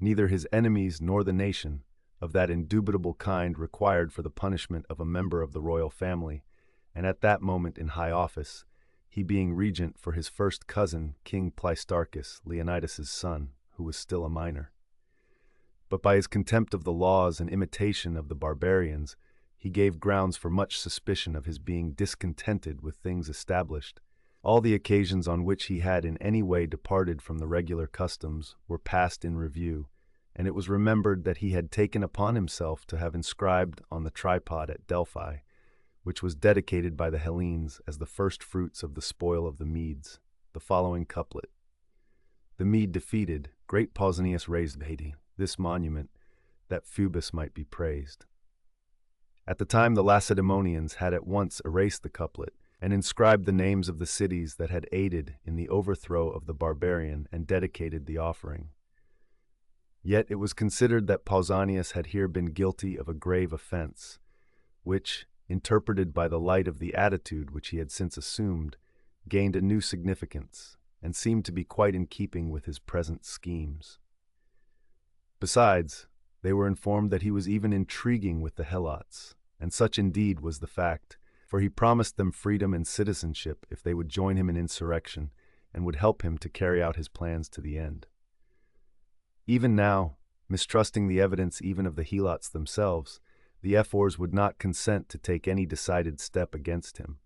neither his enemies nor the nation, of that indubitable kind required for the punishment of a member of the royal family, and at that moment in high office, he being regent for his first cousin, King Pleistarchus, Leonidas's son, who was still a minor. But by his contempt of the laws and imitation of the barbarians, he gave grounds for much suspicion of his being discontented with things established. All the occasions on which he had in any way departed from the regular customs were passed in review, and it was remembered that he had taken upon himself to have inscribed on the tripod at Delphi, which was dedicated by the Hellenes as the first fruits of the spoil of the Medes, the following couplet. The Mede defeated, great Pausanias raised this monument, that Phoebus might be praised. At the time, the Lacedaemonians had at once erased the couplet and inscribed the names of the cities that had aided in the overthrow of the barbarian and dedicated the offering. Yet it was considered that Pausanias had here been guilty of a grave offense, which, interpreted by the light of the attitude which he had since assumed, gained a new significance and seemed to be quite in keeping with his present schemes. Besides, they were informed that he was even intriguing with the Helots, and such indeed was the fact, for he promised them freedom and citizenship if they would join him in insurrection and would help him to carry out his plans to the end. Even now, mistrusting the evidence even of the Helots themselves, the ephors would not consent to take any decided step against him,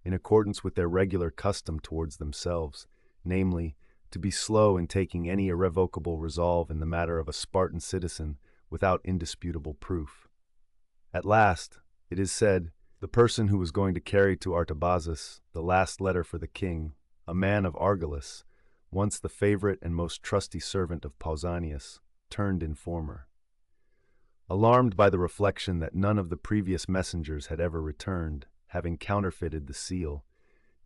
in accordance with their regular custom towards themselves, namely, to be slow in taking any irrevocable resolve in the matter of a Spartan citizen without indisputable proof. At last, it is said, the person who was going to carry to Artabazus the last letter for the king, a man of Argolis, once the favorite and most trusty servant of Pausanias, turned informer. Alarmed by the reflection that none of the previous messengers had ever returned, having counterfeited the seal,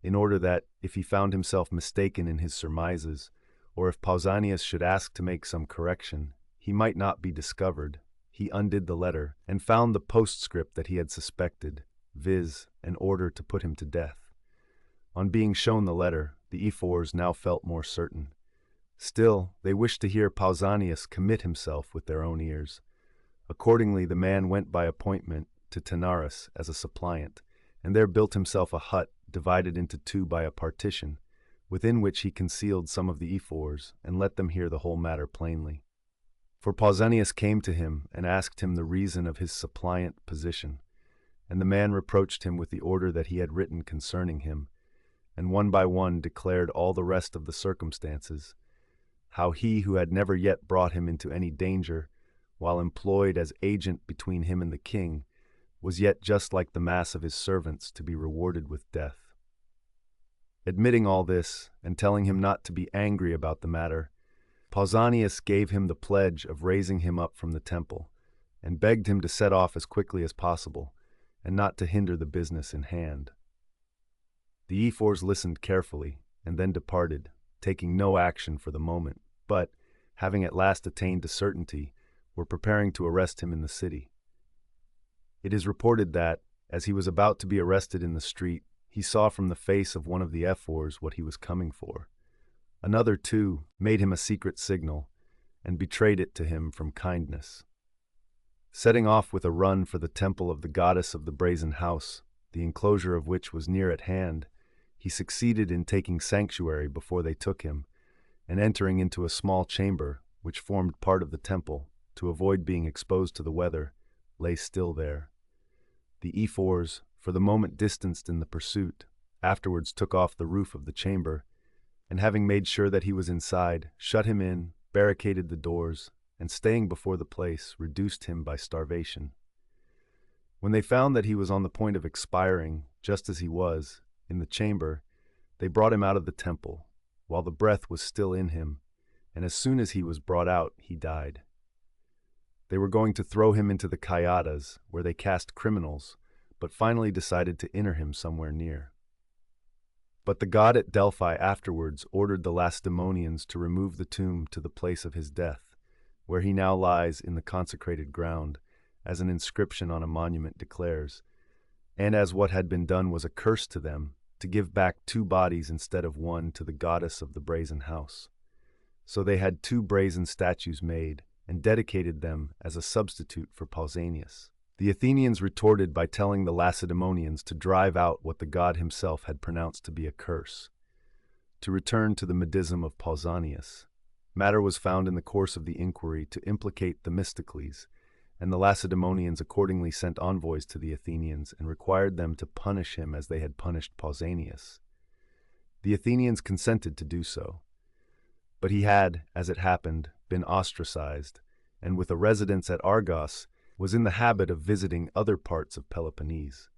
in order that, if he found himself mistaken in his surmises, or if Pausanias should ask to make some correction, he might not be discovered, he undid the letter, and found the postscript that he had suspected, viz., an order to put him to death. On being shown the letter, the ephors now felt more certain. Still, they wished to hear Pausanias commit himself with their own ears. Accordingly, the man went by appointment to Taenarus as a suppliant, and there built himself a hut divided into two by a partition, within which he concealed some of the ephors and let them hear the whole matter plainly. For Pausanias came to him and asked him the reason of his suppliant position, and the man reproached him with the order that he had written concerning him, and one by one declared all the rest of the circumstances, how he who had never yet brought him into any danger, while employed as agent between him and the king, was yet just like the mass of his servants to be rewarded with death. Admitting all this, and telling him not to be angry about the matter, Pausanias gave him the pledge of raising him up from the temple, and begged him to set off as quickly as possible, and not to hinder the business in hand. The ephors listened carefully, and then departed, taking no action for the moment, but, having at last attained to certainty, were preparing to arrest him in the city. It is reported that, as he was about to be arrested in the street, he saw from the face of one of the ephors what he was coming for. Another, too, made him a secret signal, and betrayed it to him from kindness. Setting off with a run for the temple of the goddess of the brazen house, the enclosure of which was near at hand, he succeeded in taking sanctuary before they took him, and entering into a small chamber, which formed part of the temple, to avoid being exposed to the weather, lay still there. The ephors, for the moment distanced in the pursuit, afterwards took off the roof of the chamber, and having made sure that he was inside, shut him in, barricaded the doors, and staying before the place, reduced him by starvation. When they found that he was on the point of expiring, just as he was, in the chamber, they brought him out of the temple, while the breath was still in him, and as soon as he was brought out, he died. They were going to throw him into the Kaiadas, where they cast criminals, but finally decided to inter him somewhere near. But the god at Delphi afterwards ordered the Lacedaemonians to remove the tomb to the place of his death, where he now lies in the consecrated ground, as an inscription on a monument declares, and as what had been done was a curse to them, to give back two bodies instead of one to the goddess of the brazen house. So they had two brazen statues made, and dedicated them as a substitute for Pausanias. The Athenians retorted by telling the Lacedaemonians to drive out what the god himself had pronounced to be a curse. To return to the medism of Pausanias, matter was found in the course of the inquiry to implicate Themistocles, and the Lacedaemonians accordingly sent envoys to the Athenians and required them to punish him as they had punished Pausanias. The Athenians consented to do so, but he had, as it happened, been ostracized, and with a residence at Argos, was in the habit of visiting other parts of Peloponnese.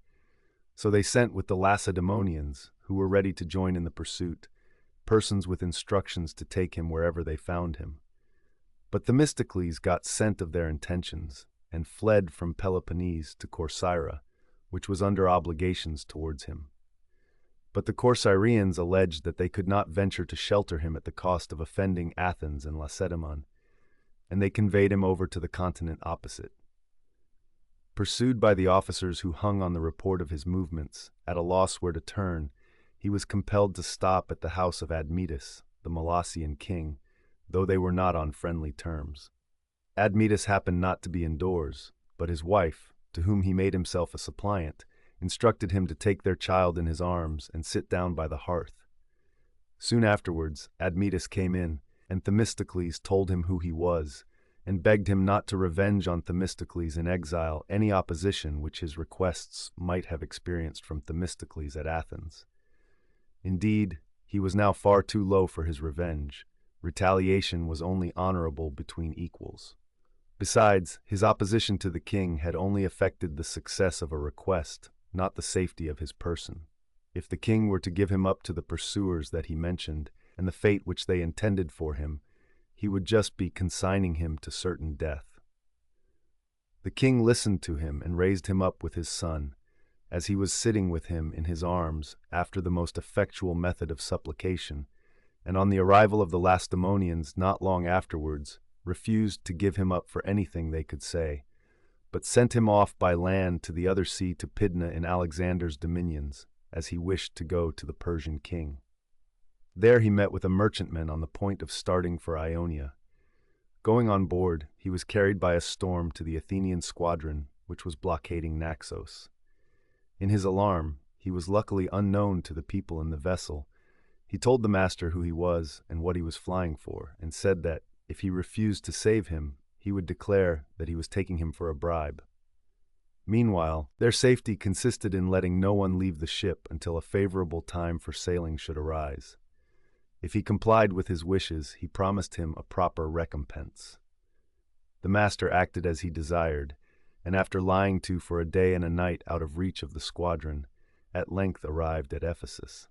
So they sent with the Lacedaemonians, who were ready to join in the pursuit, persons with instructions to take him wherever they found him. But Themistocles got scent of their intentions, and fled from Peloponnese to Corcyra, which was under obligations towards him. But the Corcyraeans alleged that they could not venture to shelter him at the cost of offending Athens and Lacedaemon, and they conveyed him over to the continent opposite. Pursued by the officers who hung on the report of his movements, at a loss where to turn, he was compelled to stop at the house of Admetus, the Molossian king, though they were not on friendly terms. Admetus happened not to be indoors, but his wife, to whom he made himself a suppliant, instructed him to take their child in his arms and sit down by the hearth. Soon afterwards, Admetus came in, and Themistocles told him who he was, and begged him not to revenge on Themistocles in exile any opposition which his requests might have experienced from Themistocles at Athens. Indeed, he was now far too low for his revenge. Retaliation was only honorable between equals. Besides, his opposition to the king had only affected the success of a request, not the safety of his person. If the king were to give him up to the pursuers that he mentioned, and the fate which they intended for him, he would just be consigning him to certain death. The king listened to him and raised him up with his son, as he was sitting with him in his arms after the most effectual method of supplication, and on the arrival of the Lacedaemonians not long afterwards, refused to give him up for anything they could say, but sent him off by land to the other sea to Pydna in Alexander's dominions, as he wished to go to the Persian king. There he met with a merchantman on the point of starting for Ionia. Going on board, he was carried by a storm to the Athenian squadron, which was blockading Naxos. In his alarm, he was luckily unknown to the people in the vessel. He told the master who he was and what he was flying for, and said that, if he refused to save him, he would declare that he was taking him for a bribe. Meanwhile, their safety consisted in letting no one leave the ship until a favorable time for sailing should arise. If he complied with his wishes, he promised him a proper recompense. The master acted as he desired, and after lying to for a day and a night out of reach of the squadron, at length arrived at Ephesus.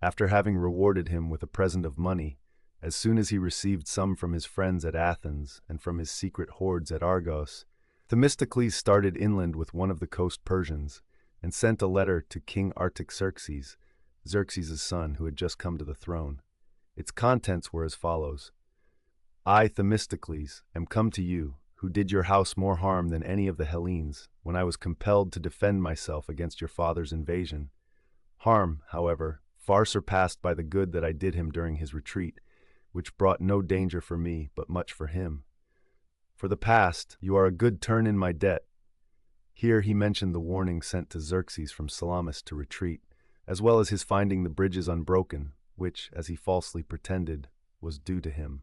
After having rewarded him with a present of money, as soon as he received some from his friends at Athens and from his secret hoards at Argos, Themistocles started inland with one of the coast Persians, and sent a letter to King Artaxerxes, Xerxes' son, who had just come to the throne. Its contents were as follows: I, Themistocles, am come to you, who did your house more harm than any of the Hellenes, when I was compelled to defend myself against your father's invasion. Harm, however, far surpassed by the good that I did him during his retreat, which brought no danger for me, but much for him. For the past, you are a good turn in my debt. Here he mentioned the warning sent to Xerxes from Salamis to retreat, as well as his finding the bridges unbroken, which, as he falsely pretended, was due to him.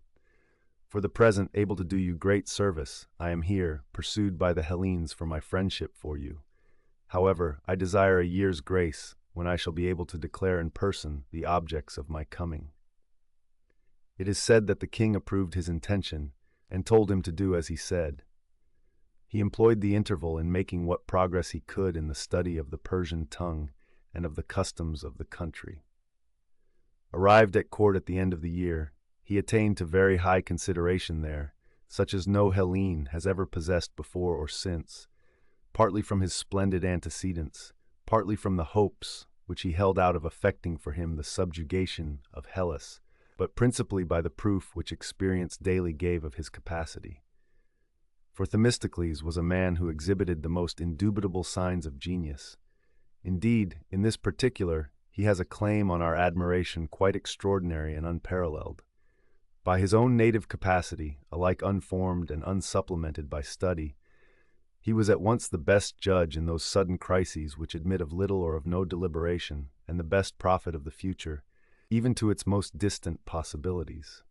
For the present, able to do you great service, I am here, pursued by the Hellenes for my friendship for you. However, I desire a year's grace, when I shall be able to declare in person the objects of my coming. It is said that the king approved his intention, and told him to do as he said. He employed the interval in making what progress he could in the study of the Persian tongue and of the customs of the country. Arrived at court at the end of the year, he attained to very high consideration there, such as no Hellene has ever possessed before or since, partly from his splendid antecedents, partly from the hopes which he held out of effecting for him the subjugation of Hellas, but principally by the proof which experience daily gave of his capacity. For Themistocles was a man who exhibited the most indubitable signs of genius. Indeed, in this particular, he has a claim on our admiration quite extraordinary and unparalleled. By his own native capacity, alike unformed and unsupplemented by study, he was at once the best judge in those sudden crises which admit of little or of no deliberation, and the best prophet of the future, even to its most distant possibilities.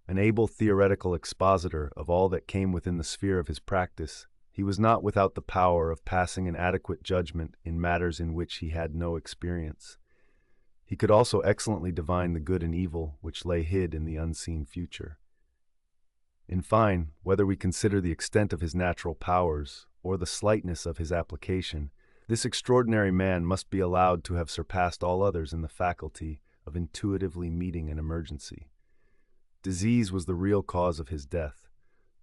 An able theoretical expositor of all that came within the sphere of his practice, he was not without the power of passing an adequate judgment in matters in which he had no experience. He could also excellently divine the good and evil which lay hid in the unseen future. In fine, whether we consider the extent of his natural powers or the slightness of his application, this extraordinary man must be allowed to have surpassed all others in the faculty of intuitively meeting an emergency. Disease was the real cause of his death.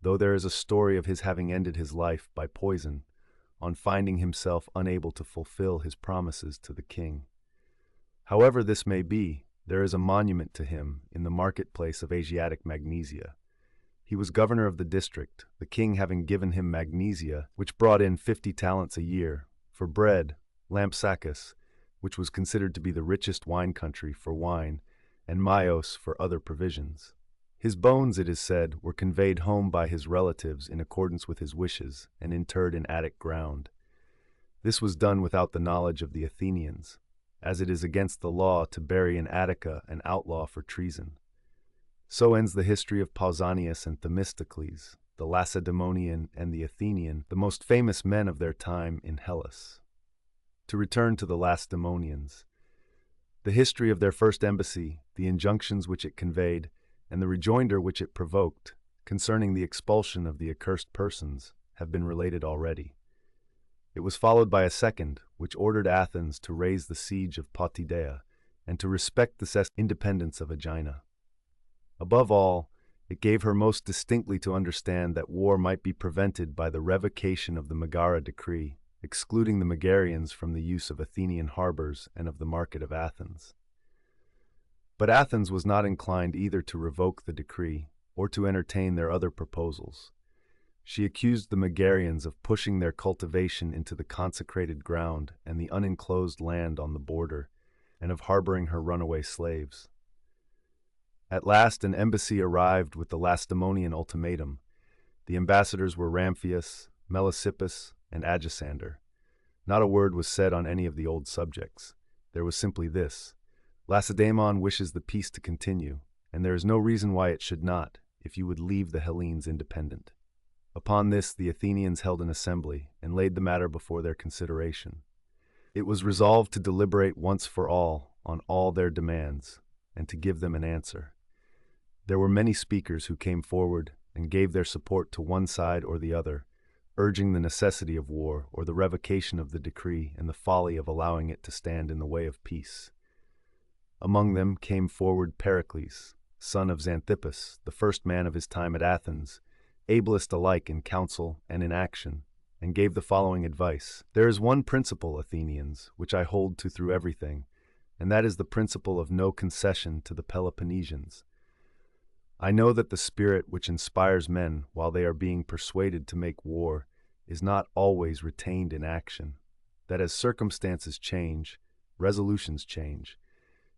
though there is a story of his having ended his life by poison, on finding himself unable to fulfill his promises to the king. However this may be, there is a monument to him in the marketplace of Asiatic Magnesia. He was governor of the district, the king having given him magnesia, which brought in 50 talents a year, for bread, Lampsacus, which was considered to be the richest wine country, for wine, and Myos for other provisions. His bones, it is said, were conveyed home by his relatives in accordance with his wishes and interred in Attic ground. This was done without the knowledge of the Athenians, as it is against the law to bury in Attica an outlaw for treason. So ends the history of Pausanias and Themistocles, the Lacedaemonian and the Athenian, the most famous men of their time in Hellas. To return to the Lacedaemonians, the history of their first embassy, the injunctions which it conveyed, and the rejoinder which it provoked, concerning the expulsion of the accursed persons, have been related already. It was followed by a second, which ordered Athens to raise the siege of Potidæa, and to respect the independence of Aegina. Above all, it gave her most distinctly to understand that war might be prevented by the revocation of the Megara decree, excluding the Megarians from the use of Athenian harbors and of the market of Athens. But Athens was not inclined either to revoke the decree or to entertain their other proposals. She accused the Megarians of pushing their cultivation into the consecrated ground and the unenclosed land on the border, and of harboring her runaway slaves. At last an embassy arrived with the Lacedaemonian ultimatum. The ambassadors were Ramphius, Melesippus, and Agisander. Not a word was said on any of the old subjects. There was simply this: Lacedaemon wishes the peace to continue, and there is no reason why it should not, if you would leave the Hellenes independent. Upon this the Athenians held an assembly, and laid the matter before their consideration. It was resolved to deliberate once for all on all their demands, and to give them an answer. There were many speakers who came forward and gave their support to one side or the other, urging the necessity of war or the revocation of the decree and the folly of allowing it to stand in the way of peace. Among them came forward Pericles, son of Xanthippus, the first man of his time at Athens, ablest alike in counsel and in action, and gave the following advice: "There is one principle, Athenians, which I hold to through everything, and that is the principle of no concession to the Peloponnesians. I know that the spirit which inspires men while they are being persuaded to make war is not always retained in action, that as circumstances change, resolutions change.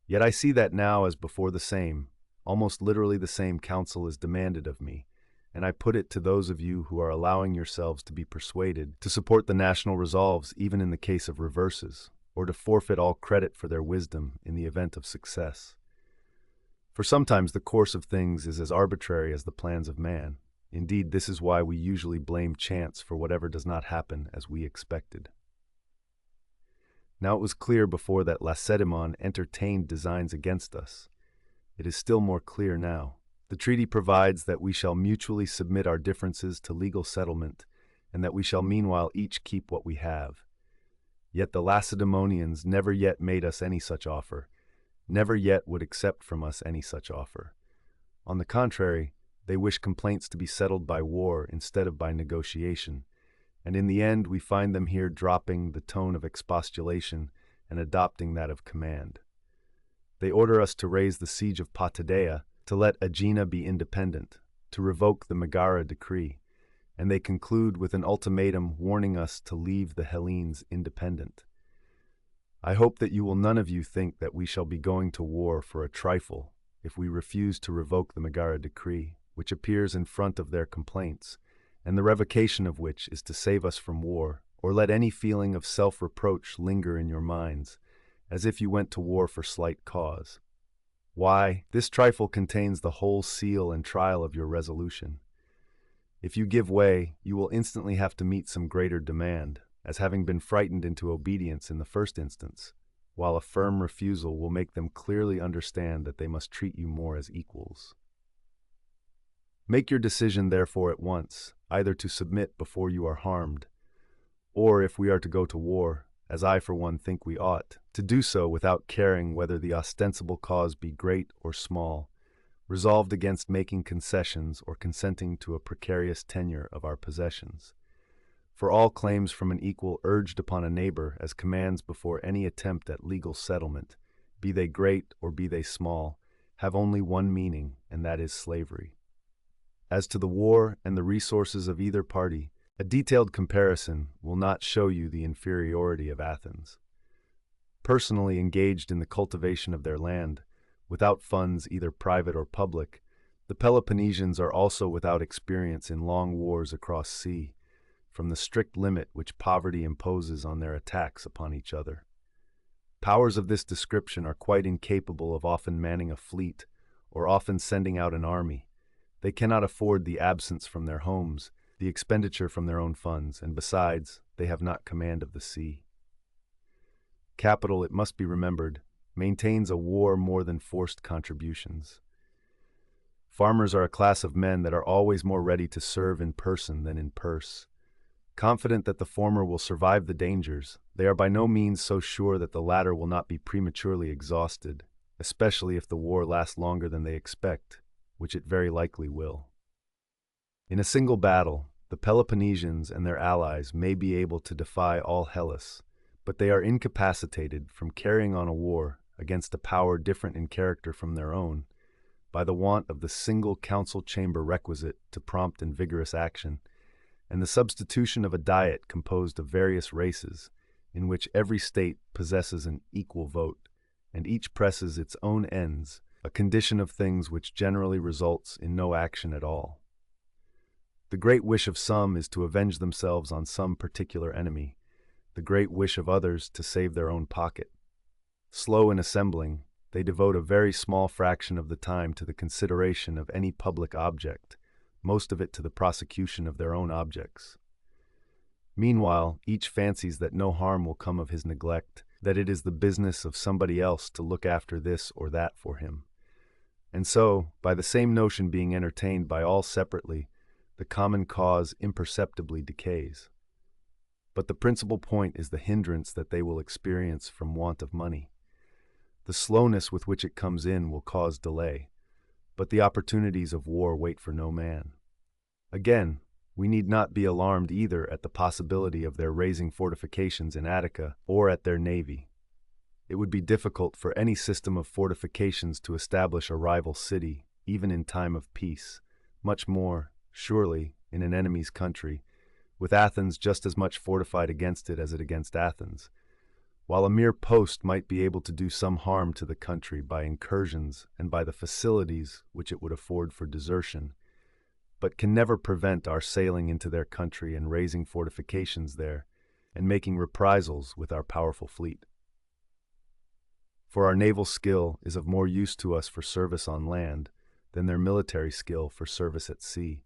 Yet I see that now, as before, the same, almost literally the same counsel is demanded of me, and I put it to those of you who are allowing yourselves to be persuaded to support the national resolves even in the case of reverses, or to forfeit all credit for their wisdom in the event of success. For sometimes the course of things is as arbitrary as the plans of man. Indeed, this is why we usually blame chance for whatever does not happen as we expected." Now it was clear before that Lacedaemon entertained designs against us. It is still more clear now. The treaty provides that we shall mutually submit our differences to legal settlement, and that we shall meanwhile each keep what we have. Yet the Lacedaemonians never yet made us any such offer, never yet would accept from us any such offer. On the contrary, they wish complaints to be settled by war instead of by negotiation, and in the end we find them here dropping the tone of expostulation and adopting that of command. They order us to raise the siege of Potidæa, to let Aegina be independent, to revoke the Megara decree, and they conclude with an ultimatum warning us to leave the Hellenes independent. I hope that you will none of you think that we shall be going to war for a trifle if we refuse to revoke the Megara decree, which appears in front of their complaints, and the revocation of which is to save us from war, or let any feeling of self-reproach linger in your minds, as if you went to war for slight cause. Why, this trifle contains the whole seal and trial of your resolution. If you give way, you will instantly have to meet some greater demand, as having been frightened into obedience in the first instance, while a firm refusal will make them clearly understand that they must treat you more as equals. Make your decision therefore at once, either to submit before you are harmed, or if we are to go to war, as I for one think we ought, to do so without caring whether the ostensible cause be great or small, resolved against making concessions or consenting to a precarious tenure of our possessions. For all claims from an equal urged upon a neighbor as commands before any attempt at legal settlement, be they great or be they small, have only one meaning, and that is slavery. As to the war and the resources of either party, a detailed comparison will not show you the inferiority of Athens. Personally engaged in the cultivation of their land, without funds either private or public, the Peloponnesians are also without experience in long wars across sea, from the strict limit which poverty imposes on their attacks upon each other. Powers of this description are quite incapable of often manning a fleet or often sending out an army. They cannot afford the absence from their homes, the expenditure from their own funds, and besides, they have not command of the sea. Capital, it must be remembered, maintains a war more than forced contributions. Farmers are a class of men that are always more ready to serve in person than in purse. Confident that the former will survive the dangers, they are by no means so sure that the latter will not be prematurely exhausted, especially if the war lasts longer than they expect, which it very likely will. In a single battle, the Peloponnesians and their allies may be able to defy all Hellas, but they are incapacitated from carrying on a war against a power different in character from their own, by the want of the single council chamber requisite to prompt and vigorous action, and the substitution of a diet composed of various races, in which every state possesses an equal vote, and each presses its own ends, a condition of things which generally results in no action at all. The great wish of some is to avenge themselves on some particular enemy, the great wish of others to save their own pocket. Slow in assembling, they devote a very small fraction of the time to the consideration of any public object, most of it to the prosecution of their own objects. Meanwhile, each fancies that no harm will come of his neglect, that it is the business of somebody else to look after this or that for him. And so, by the same notion being entertained by all separately, the common cause imperceptibly decays. But the principal point is the hindrance that they will experience from want of money. The slowness with which it comes in will cause delay, but the opportunities of war wait for no man. Again, we need not be alarmed either at the possibility of their raising fortifications in Attica or at their navy. It would be difficult for any system of fortifications to establish a rival city, even in time of peace, much more, surely, in an enemy's country, with Athens just as much fortified against it as it against Athens, while a mere post might be able to do some harm to the country by incursions and by the facilities which it would afford for desertion, but can never prevent our sailing into their country and raising fortifications there, and making reprisals with our powerful fleet. For our naval skill is of more use to us for service on land than their military skill for service at sea.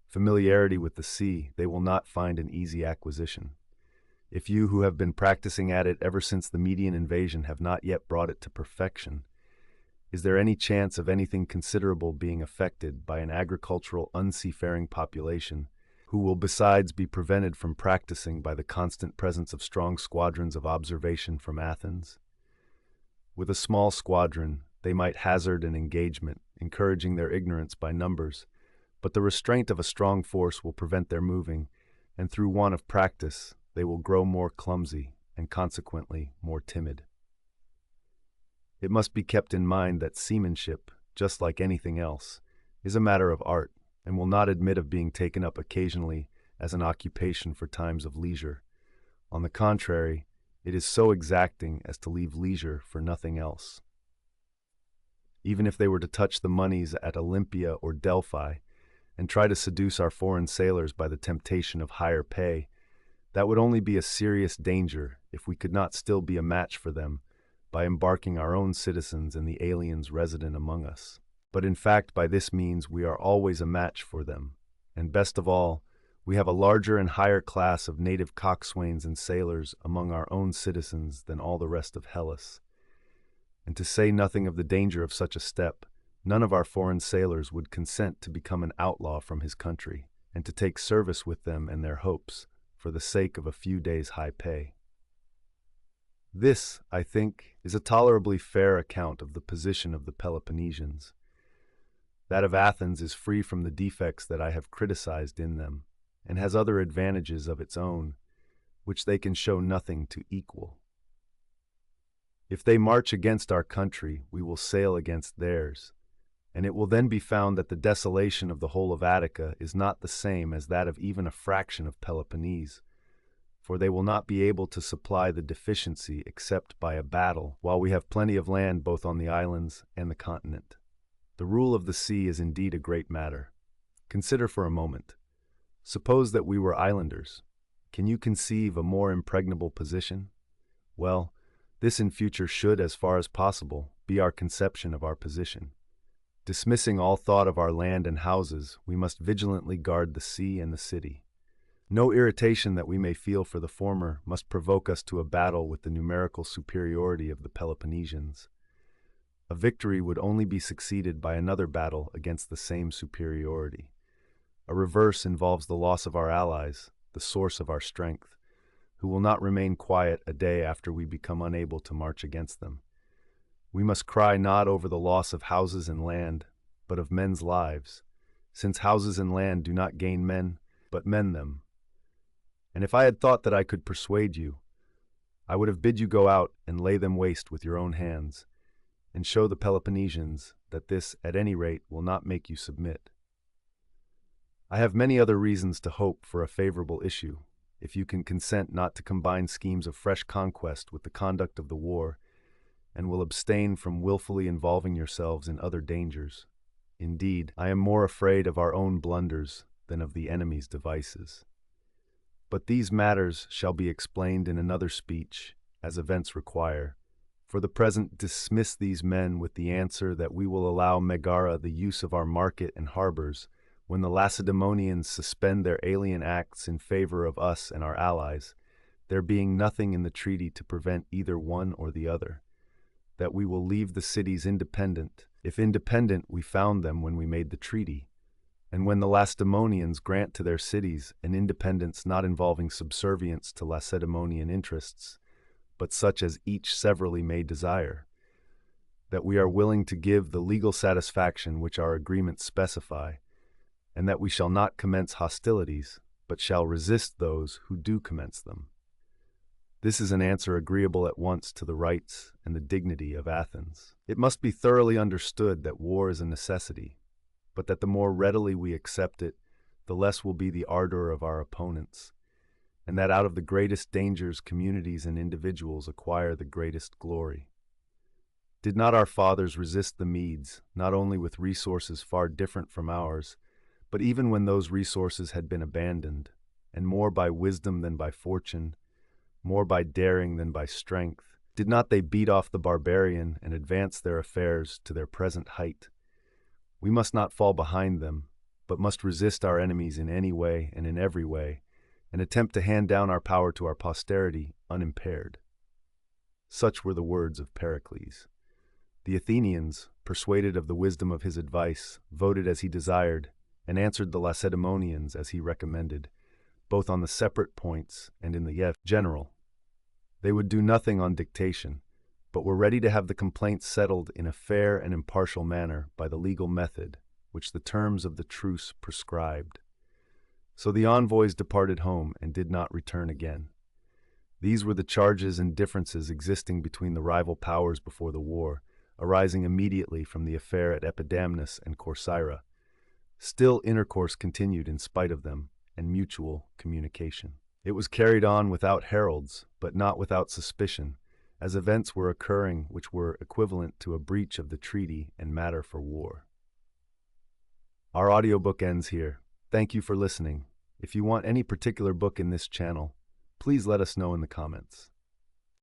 Familiarity with the sea they will not find an easy acquisition. If you who have been practicing at it ever since the Median invasion have not yet brought it to perfection, is there any chance of anything considerable being effected by an agricultural unseafaring population, who will besides be prevented from practicing by the constant presence of strong squadrons of observation from Athens? With a small squadron, they might hazard an engagement, encouraging their ignorance by numbers, but the restraint of a strong force will prevent their moving, and through want of practice, they will grow more clumsy and consequently more timid. It must be kept in mind that seamanship, just like anything else, is a matter of art and will not admit of being taken up occasionally as an occupation for times of leisure. On the contrary, it is so exacting as to leave leisure for nothing else. Even if they were to touch the moneys at Olympia or Delphi and try to seduce our foreign sailors by the temptation of higher pay, that would only be a serious danger if we could not still be a match for them by embarking our own citizens and the aliens resident among us. But in fact, by this means we are always a match for them, and best of all, we have a larger and higher class of native coxswains and sailors among our own citizens than all the rest of Hellas. And to say nothing of the danger of such a step, none of our foreign sailors would consent to become an outlaw from his country, and to take service with them and their hopes, for the sake of a few days' high pay. This, I think, is a tolerably fair account of the position of the Peloponnesians. That of Athens is free from the defects that I have criticized in them, and has other advantages of its own, which they can show nothing to equal. If they march against our country, we will sail against theirs, and it will then be found that the desolation of the whole of Attica is not the same as that of even a fraction of Peloponnese, for they will not be able to supply the deficiency except by a battle, while we have plenty of land both on the islands and the continent. The rule of the sea is indeed a great matter. Consider for a moment. Suppose that we were islanders. Can you conceive a more impregnable position? Well, this in future should, as far as possible, be our conception of our position. Dismissing all thought of our land and houses, we must vigilantly guard the sea and the city. No irritation that we may feel for the former must provoke us to a battle with the numerical superiority of the Peloponnesians. A victory would only be succeeded by another battle against the same superiority. A reverse involves the loss of our allies, the source of our strength, who will not remain quiet a day after we become unable to march against them. We must cry not over the loss of houses and land, but of men's lives, since houses and land do not gain men, but men them. And if I had thought that I could persuade you, I would have bid you go out and lay them waste with your own hands, and show the Peloponnesians that this, at any rate, will not make you submit. I have many other reasons to hope for a favorable issue, if you can consent not to combine schemes of fresh conquest with the conduct of the war, and will abstain from willfully involving yourselves in other dangers. Indeed, I am more afraid of our own blunders than of the enemy's devices. But these matters shall be explained in another speech, as events require. For the present, dismiss these men with the answer that we will allow Megara the use of our market and harbors, when the Lacedaemonians suspend their alien acts in favor of us and our allies, there being nothing in the treaty to prevent either one or the other, that we will leave the cities independent, if independent we found them when we made the treaty, and when the Lacedaemonians grant to their cities an independence not involving subservience to Lacedaemonian interests, but such as each severally may desire, that we are willing to give the legal satisfaction which our agreements specify, and that we shall not commence hostilities, but shall resist those who do commence them. This is an answer agreeable at once to the rights and the dignity of Athens. It must be thoroughly understood that war is a necessity, but that the more readily we accept it, the less will be the ardor of our opponents, and that out of the greatest dangers communities and individuals acquire the greatest glory. Did not our fathers resist the Medes, not only with resources far different from ours, but even when those resources had been abandoned, and more by wisdom than by fortune, more by daring than by strength, did not they beat off the barbarian and advance their affairs to their present height? We must not fall behind them, but must resist our enemies in any way and in every way, and attempt to hand down our power to our posterity unimpaired. Such were the words of Pericles. The Athenians, persuaded of the wisdom of his advice, voted as he desired, and answered the Lacedaemonians as he recommended, both on the separate points and in the general. They would do nothing on dictation, but were ready to have the complaints settled in a fair and impartial manner by the legal method which the terms of the truce prescribed. So the envoys departed home and did not return again. These were the charges and differences existing between the rival powers before the war, arising immediately from the affair at Epidamnus and Corcyra. Still intercourse continued in spite of them, and mutual communication. It was carried on without heralds, but not without suspicion, as events were occurring which were equivalent to a breach of the treaty and matter for war. Our audiobook ends here. Thank you for listening. If you want any particular book in this channel, please let us know in the comments.